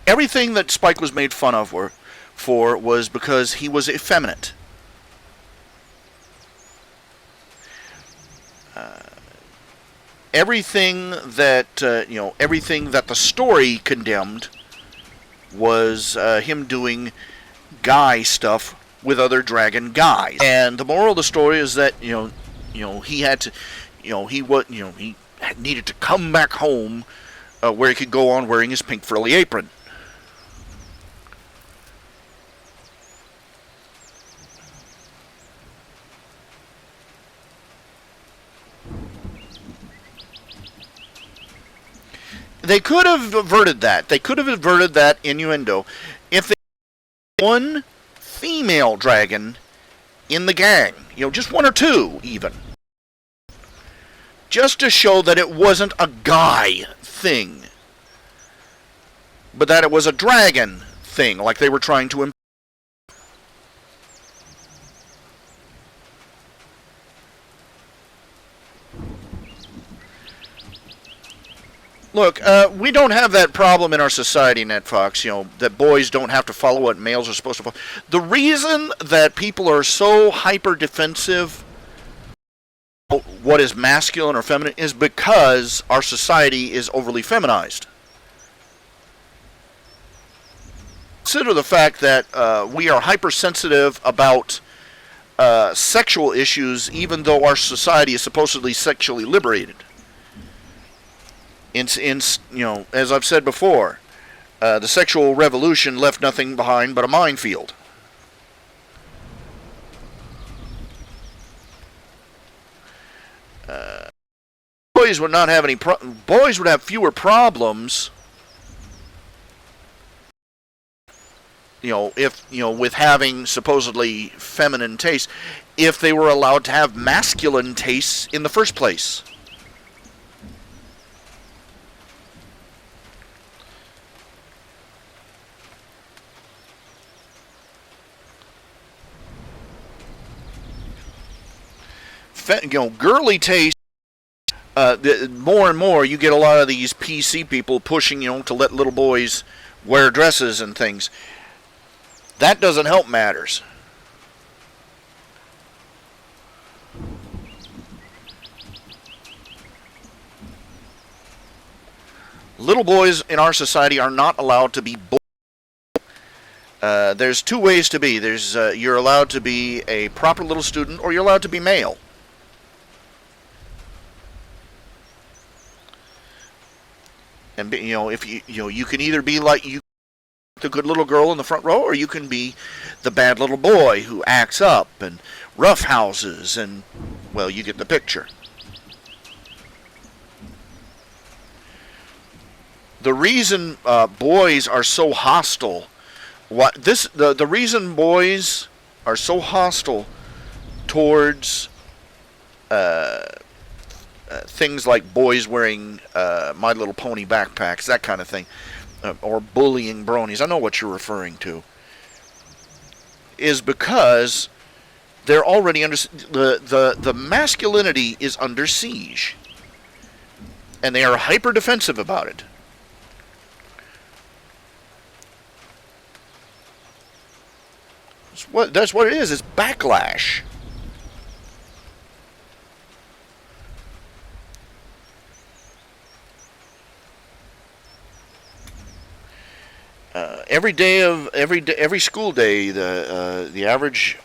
everything that Spike was made fun of for was because he was effeminate. Everything that the story condemned was him doing guy stuff with other dragon guys. And the moral of the story is that he had to, he needed to come back home where he could go on wearing his pink frilly apron. They could have averted that. They could have averted that innuendo if they had one female dragon in the gang. Just one or two, even. Just to show that it wasn't a guy thing, but that it was a dragon thing, like they were trying to imply. Look, we don't have that problem in our society, NetFox, that boys don't have to follow what males are supposed to follow. The reason that people are so hyper-defensive about what is masculine or feminine is because our society is overly feminized. Consider the fact that we are hypersensitive about sexual issues, even though our society is supposedly sexually liberated. As I've said before, the sexual revolution left nothing behind but a minefield. Boys would not have any. Boys would have fewer problems. With having supposedly feminine tastes, if they were allowed to have masculine tastes in the first place. girly taste. More and more, you get a lot of these PC people pushing, to let little boys wear dresses and things. That doesn't help matters. Little boys in our society are not allowed to be boys. There's two ways to be. You're allowed to be a proper little student, or you're allowed to be male. And if you can either be like the good little girl in the front row, or you can be the bad little boy who acts up and roughhouses, and well, you get the picture. The reason boys are so hostile, the reason boys are so hostile towards things like boys wearing My Little Pony backpacks, that kind of thing, or bullying bronies, I know what you're referring to, is because they're already under the masculinity is under siege, and they are hyper defensive about it. That's what it is. It's backlash. Every school day, the average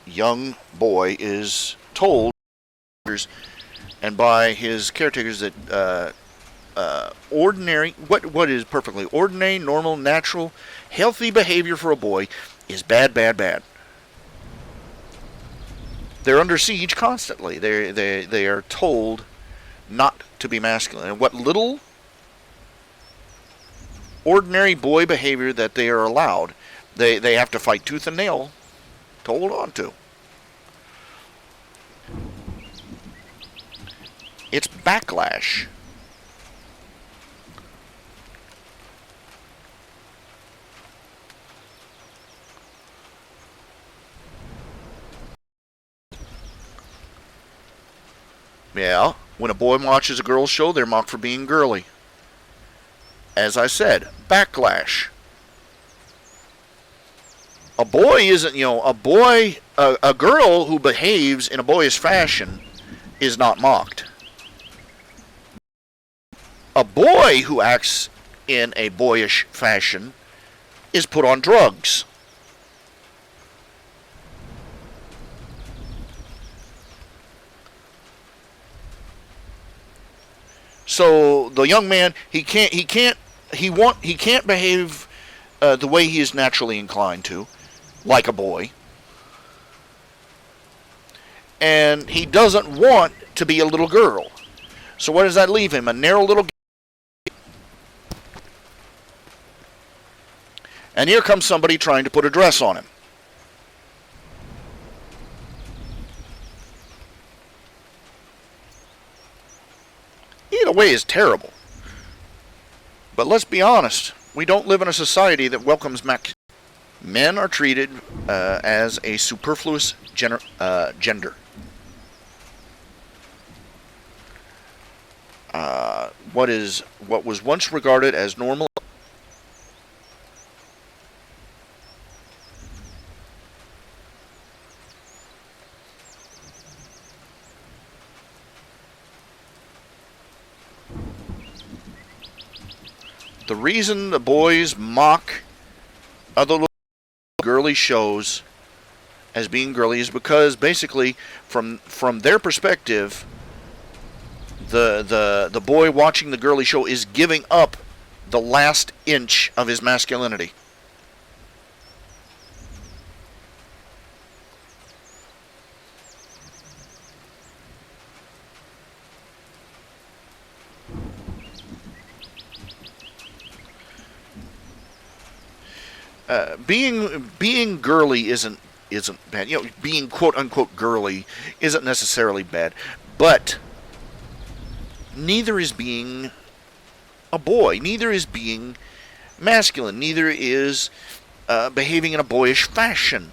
young boy is told, and by his caretakers, that ordinary, what is perfectly ordinary, normal, natural, healthy behavior for a boy is bad, bad, bad. They're under siege constantly. They are told not to be masculine. And what little ordinary boy behavior that they are allowed, they have to fight tooth and nail to hold on to. It's backlash. Yeah, when a boy watches a girl's show, they're mocked for being girly. As I said, backlash. A boy isn't, a girl who behaves in a boyish fashion is not mocked. A boy who acts in a boyish fashion is put on drugs. So the young man, he can't behave the way he is naturally inclined to, like a boy. And he doesn't want to be a little girl. So what does that leave him? A narrow little. And here comes somebody trying to put a dress on him. Either way is terrible. But let's be honest, we don't live in a society that welcomes men are treated as a superfluous gender. What was once regarded as normal. The reason the boys mock other little girly shows as being girly is because basically from their perspective, the boy watching the girly show is giving up the last inch of his masculinity. Being girly isn't bad. Being quote unquote girly isn't necessarily bad, but neither is being a boy. Neither is being masculine. Neither is behaving in a boyish fashion.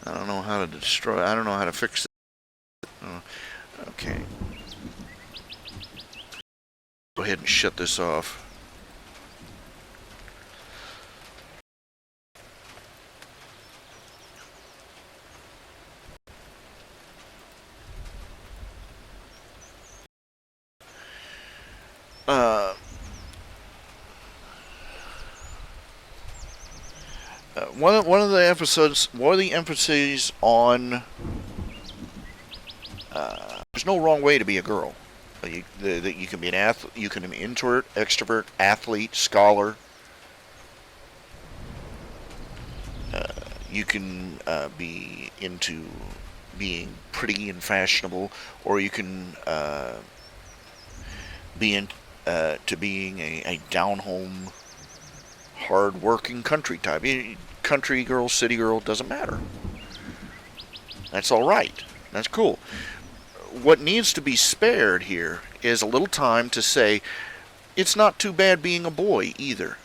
I don't know how to destroy. I don't know how to fix it. Okay. Go ahead and shut this off. One of the episodes, one of the emphases on there's no wrong way to be a girl. That you can be an athlete, you can be an introvert, extrovert, athlete, scholar. You can be into being pretty and fashionable, or you can be to being a down-home, hard-working country type. Country girl, city girl, doesn't matter. That's all right. That's cool. What needs to be spared here is a little time to say, it's not too bad being a boy either.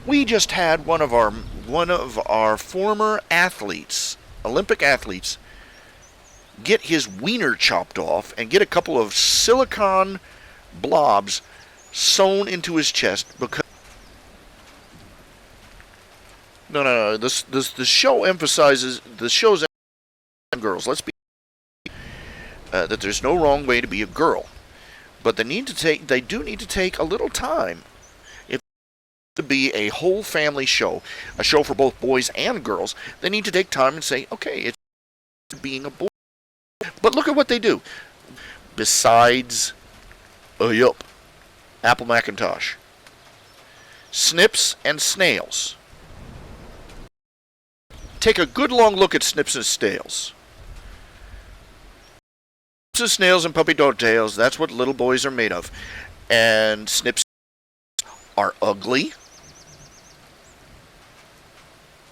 We just had one of our former athletes, Olympic athletes, get his wiener chopped off and get a couple of silicone blobs sewn into his chest because no. The show emphasizes girls. Let's be that there's no wrong way to be a girl, but they do need to take a little time. If to be a whole family show, a show for both boys and girls, they need to take time and say, okay, it's being a boy. But look at what they do. Besides, Apple Macintosh, Snips and Snails. Take a good long look at Snips and Snails. Snips and Snails and puppy dog tails, that's what little boys are made of. And Snips are ugly,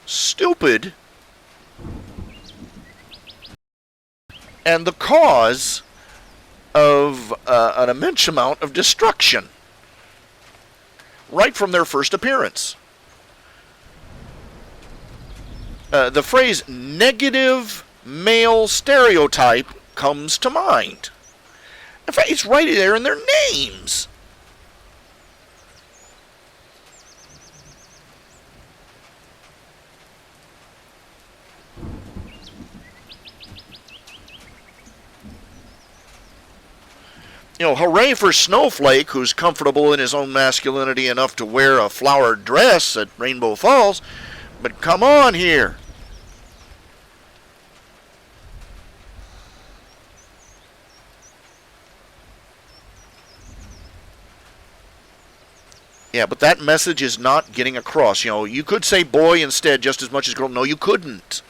stupid, and the cause of an immense amount of destruction right from their first appearance. The phrase negative male stereotype comes to mind. In fact, it's right there in their names. Hooray for Snowflake, who's comfortable in his own masculinity enough to wear a flowered dress at Rainbow Falls. But come on here. Yeah, but that message is not getting across. You could say boy instead just as much as girl. No, you couldn't.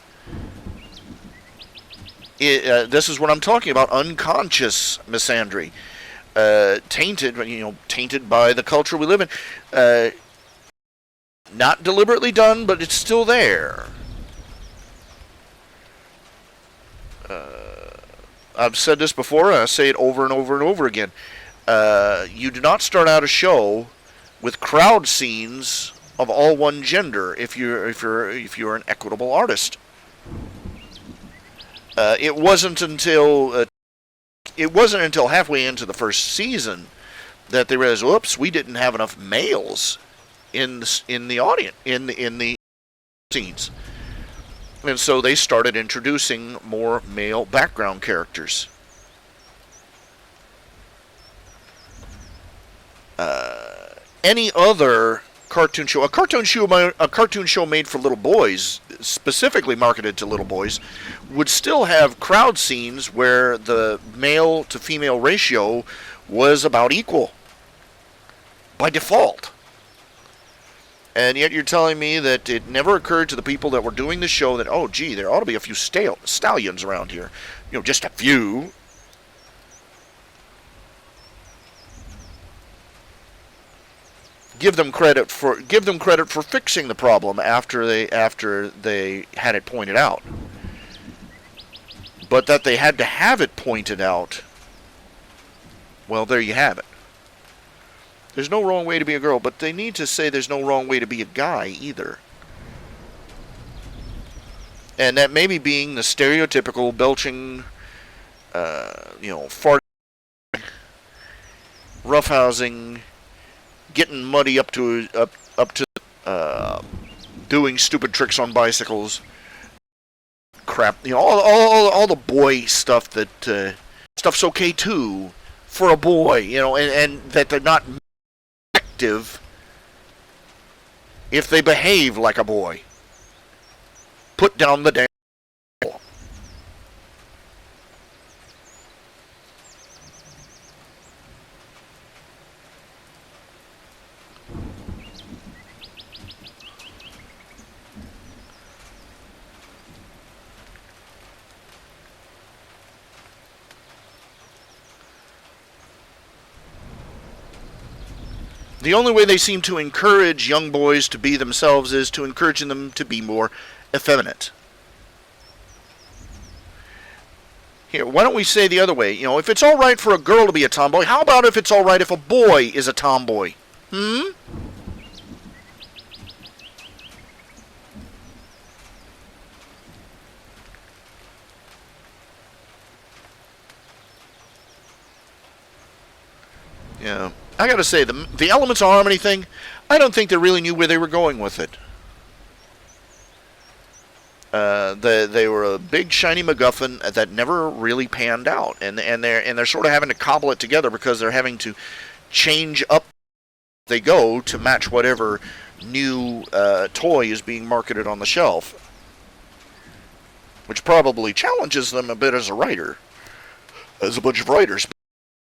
This is what I'm talking about. Unconscious misandry. Tainted by the culture we live in. Not deliberately done, but it's still there. I've said this before, and I say it over and over and over again. You do not start out a show with crowd scenes of all one gender if you're an equitable artist. It wasn't until halfway into the first season that they realized, whoops, we didn't have enough males in the audience in the scenes, and so they started introducing more male background characters. Any other cartoon show, a cartoon show made for little boys, specifically marketed to little boys, would still have crowd scenes where the male to female ratio was about equal by default. And yet you're telling me that it never occurred to the people that were doing the show that, oh, gee, there ought to be a few stallions around here. Just a few. Give them credit for fixing the problem after they had it pointed out. But that they had to have it pointed out, well, there you have it. There's no wrong way to be a girl, but they need to say there's no wrong way to be a guy either. And that maybe being the stereotypical belching, fart, roughhousing, getting muddy up to doing stupid tricks on bicycles, crap, all the boy stuff that stuff's okay too for a boy, and that they're not active if they behave like a boy. Put down the damn ball. The only way they seem to encourage young boys to be themselves is to encourage them to be more effeminate. Here, why don't we say the other way? If it's all right for a girl to be a tomboy, how about if it's all right if a boy is a tomboy? Yeah. I gotta say, the Elements of Harmony thing, I don't think they really knew where they were going with it. They were a big shiny MacGuffin that never really panned out, and they're sort of having to cobble it together because they're having to change up as they go to match whatever new toy is being marketed on the shelf, which probably challenges them a bit as a writer, as a bunch of writers.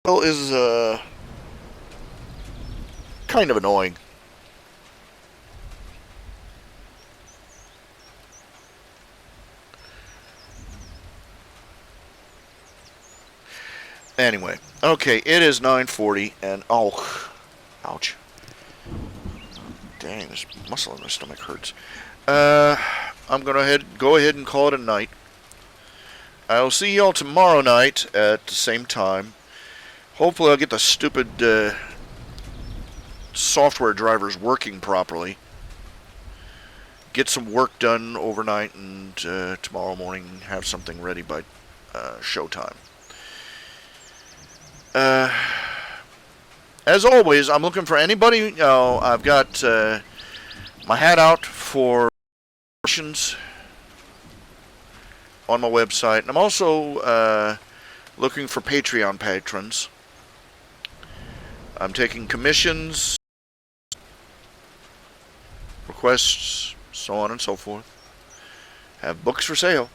Well, is kind of annoying. Anyway, okay, it is 9:40, and ouch. Dang, this muscle in my stomach hurts. I'm gonna go ahead and call it a night. I'll see y'all tomorrow night at the same time. Hopefully I'll get the stupid software drivers working properly. Get some work done overnight, and tomorrow morning have something ready by showtime. As always, I'm looking for anybody. I've got my hat out for questions on my website, and I'm also looking for Patreon patrons. I'm taking commissions, requests, so on and so forth. Have books for sale,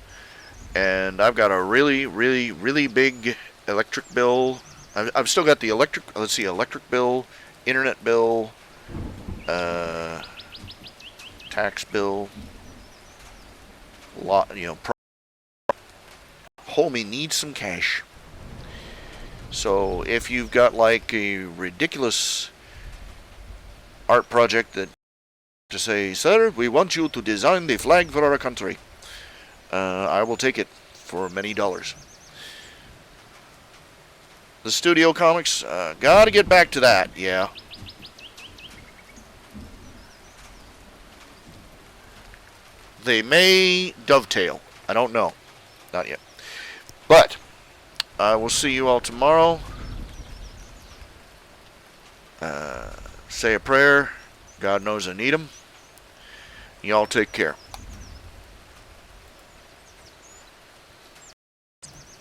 and I've got a really, really, really big electric bill. I've still got the electric bill, internet bill, tax bill. Homie needs some cash. So if you've got like a ridiculous art project that to say, sir, we want you to design the flag for our country, I will take it for many dollars. The studio comics, gotta get back to that, yeah. They may dovetail. I don't know. Not yet. But I will see you all tomorrow. Say a prayer. God knows I need 'em. Y'all take care.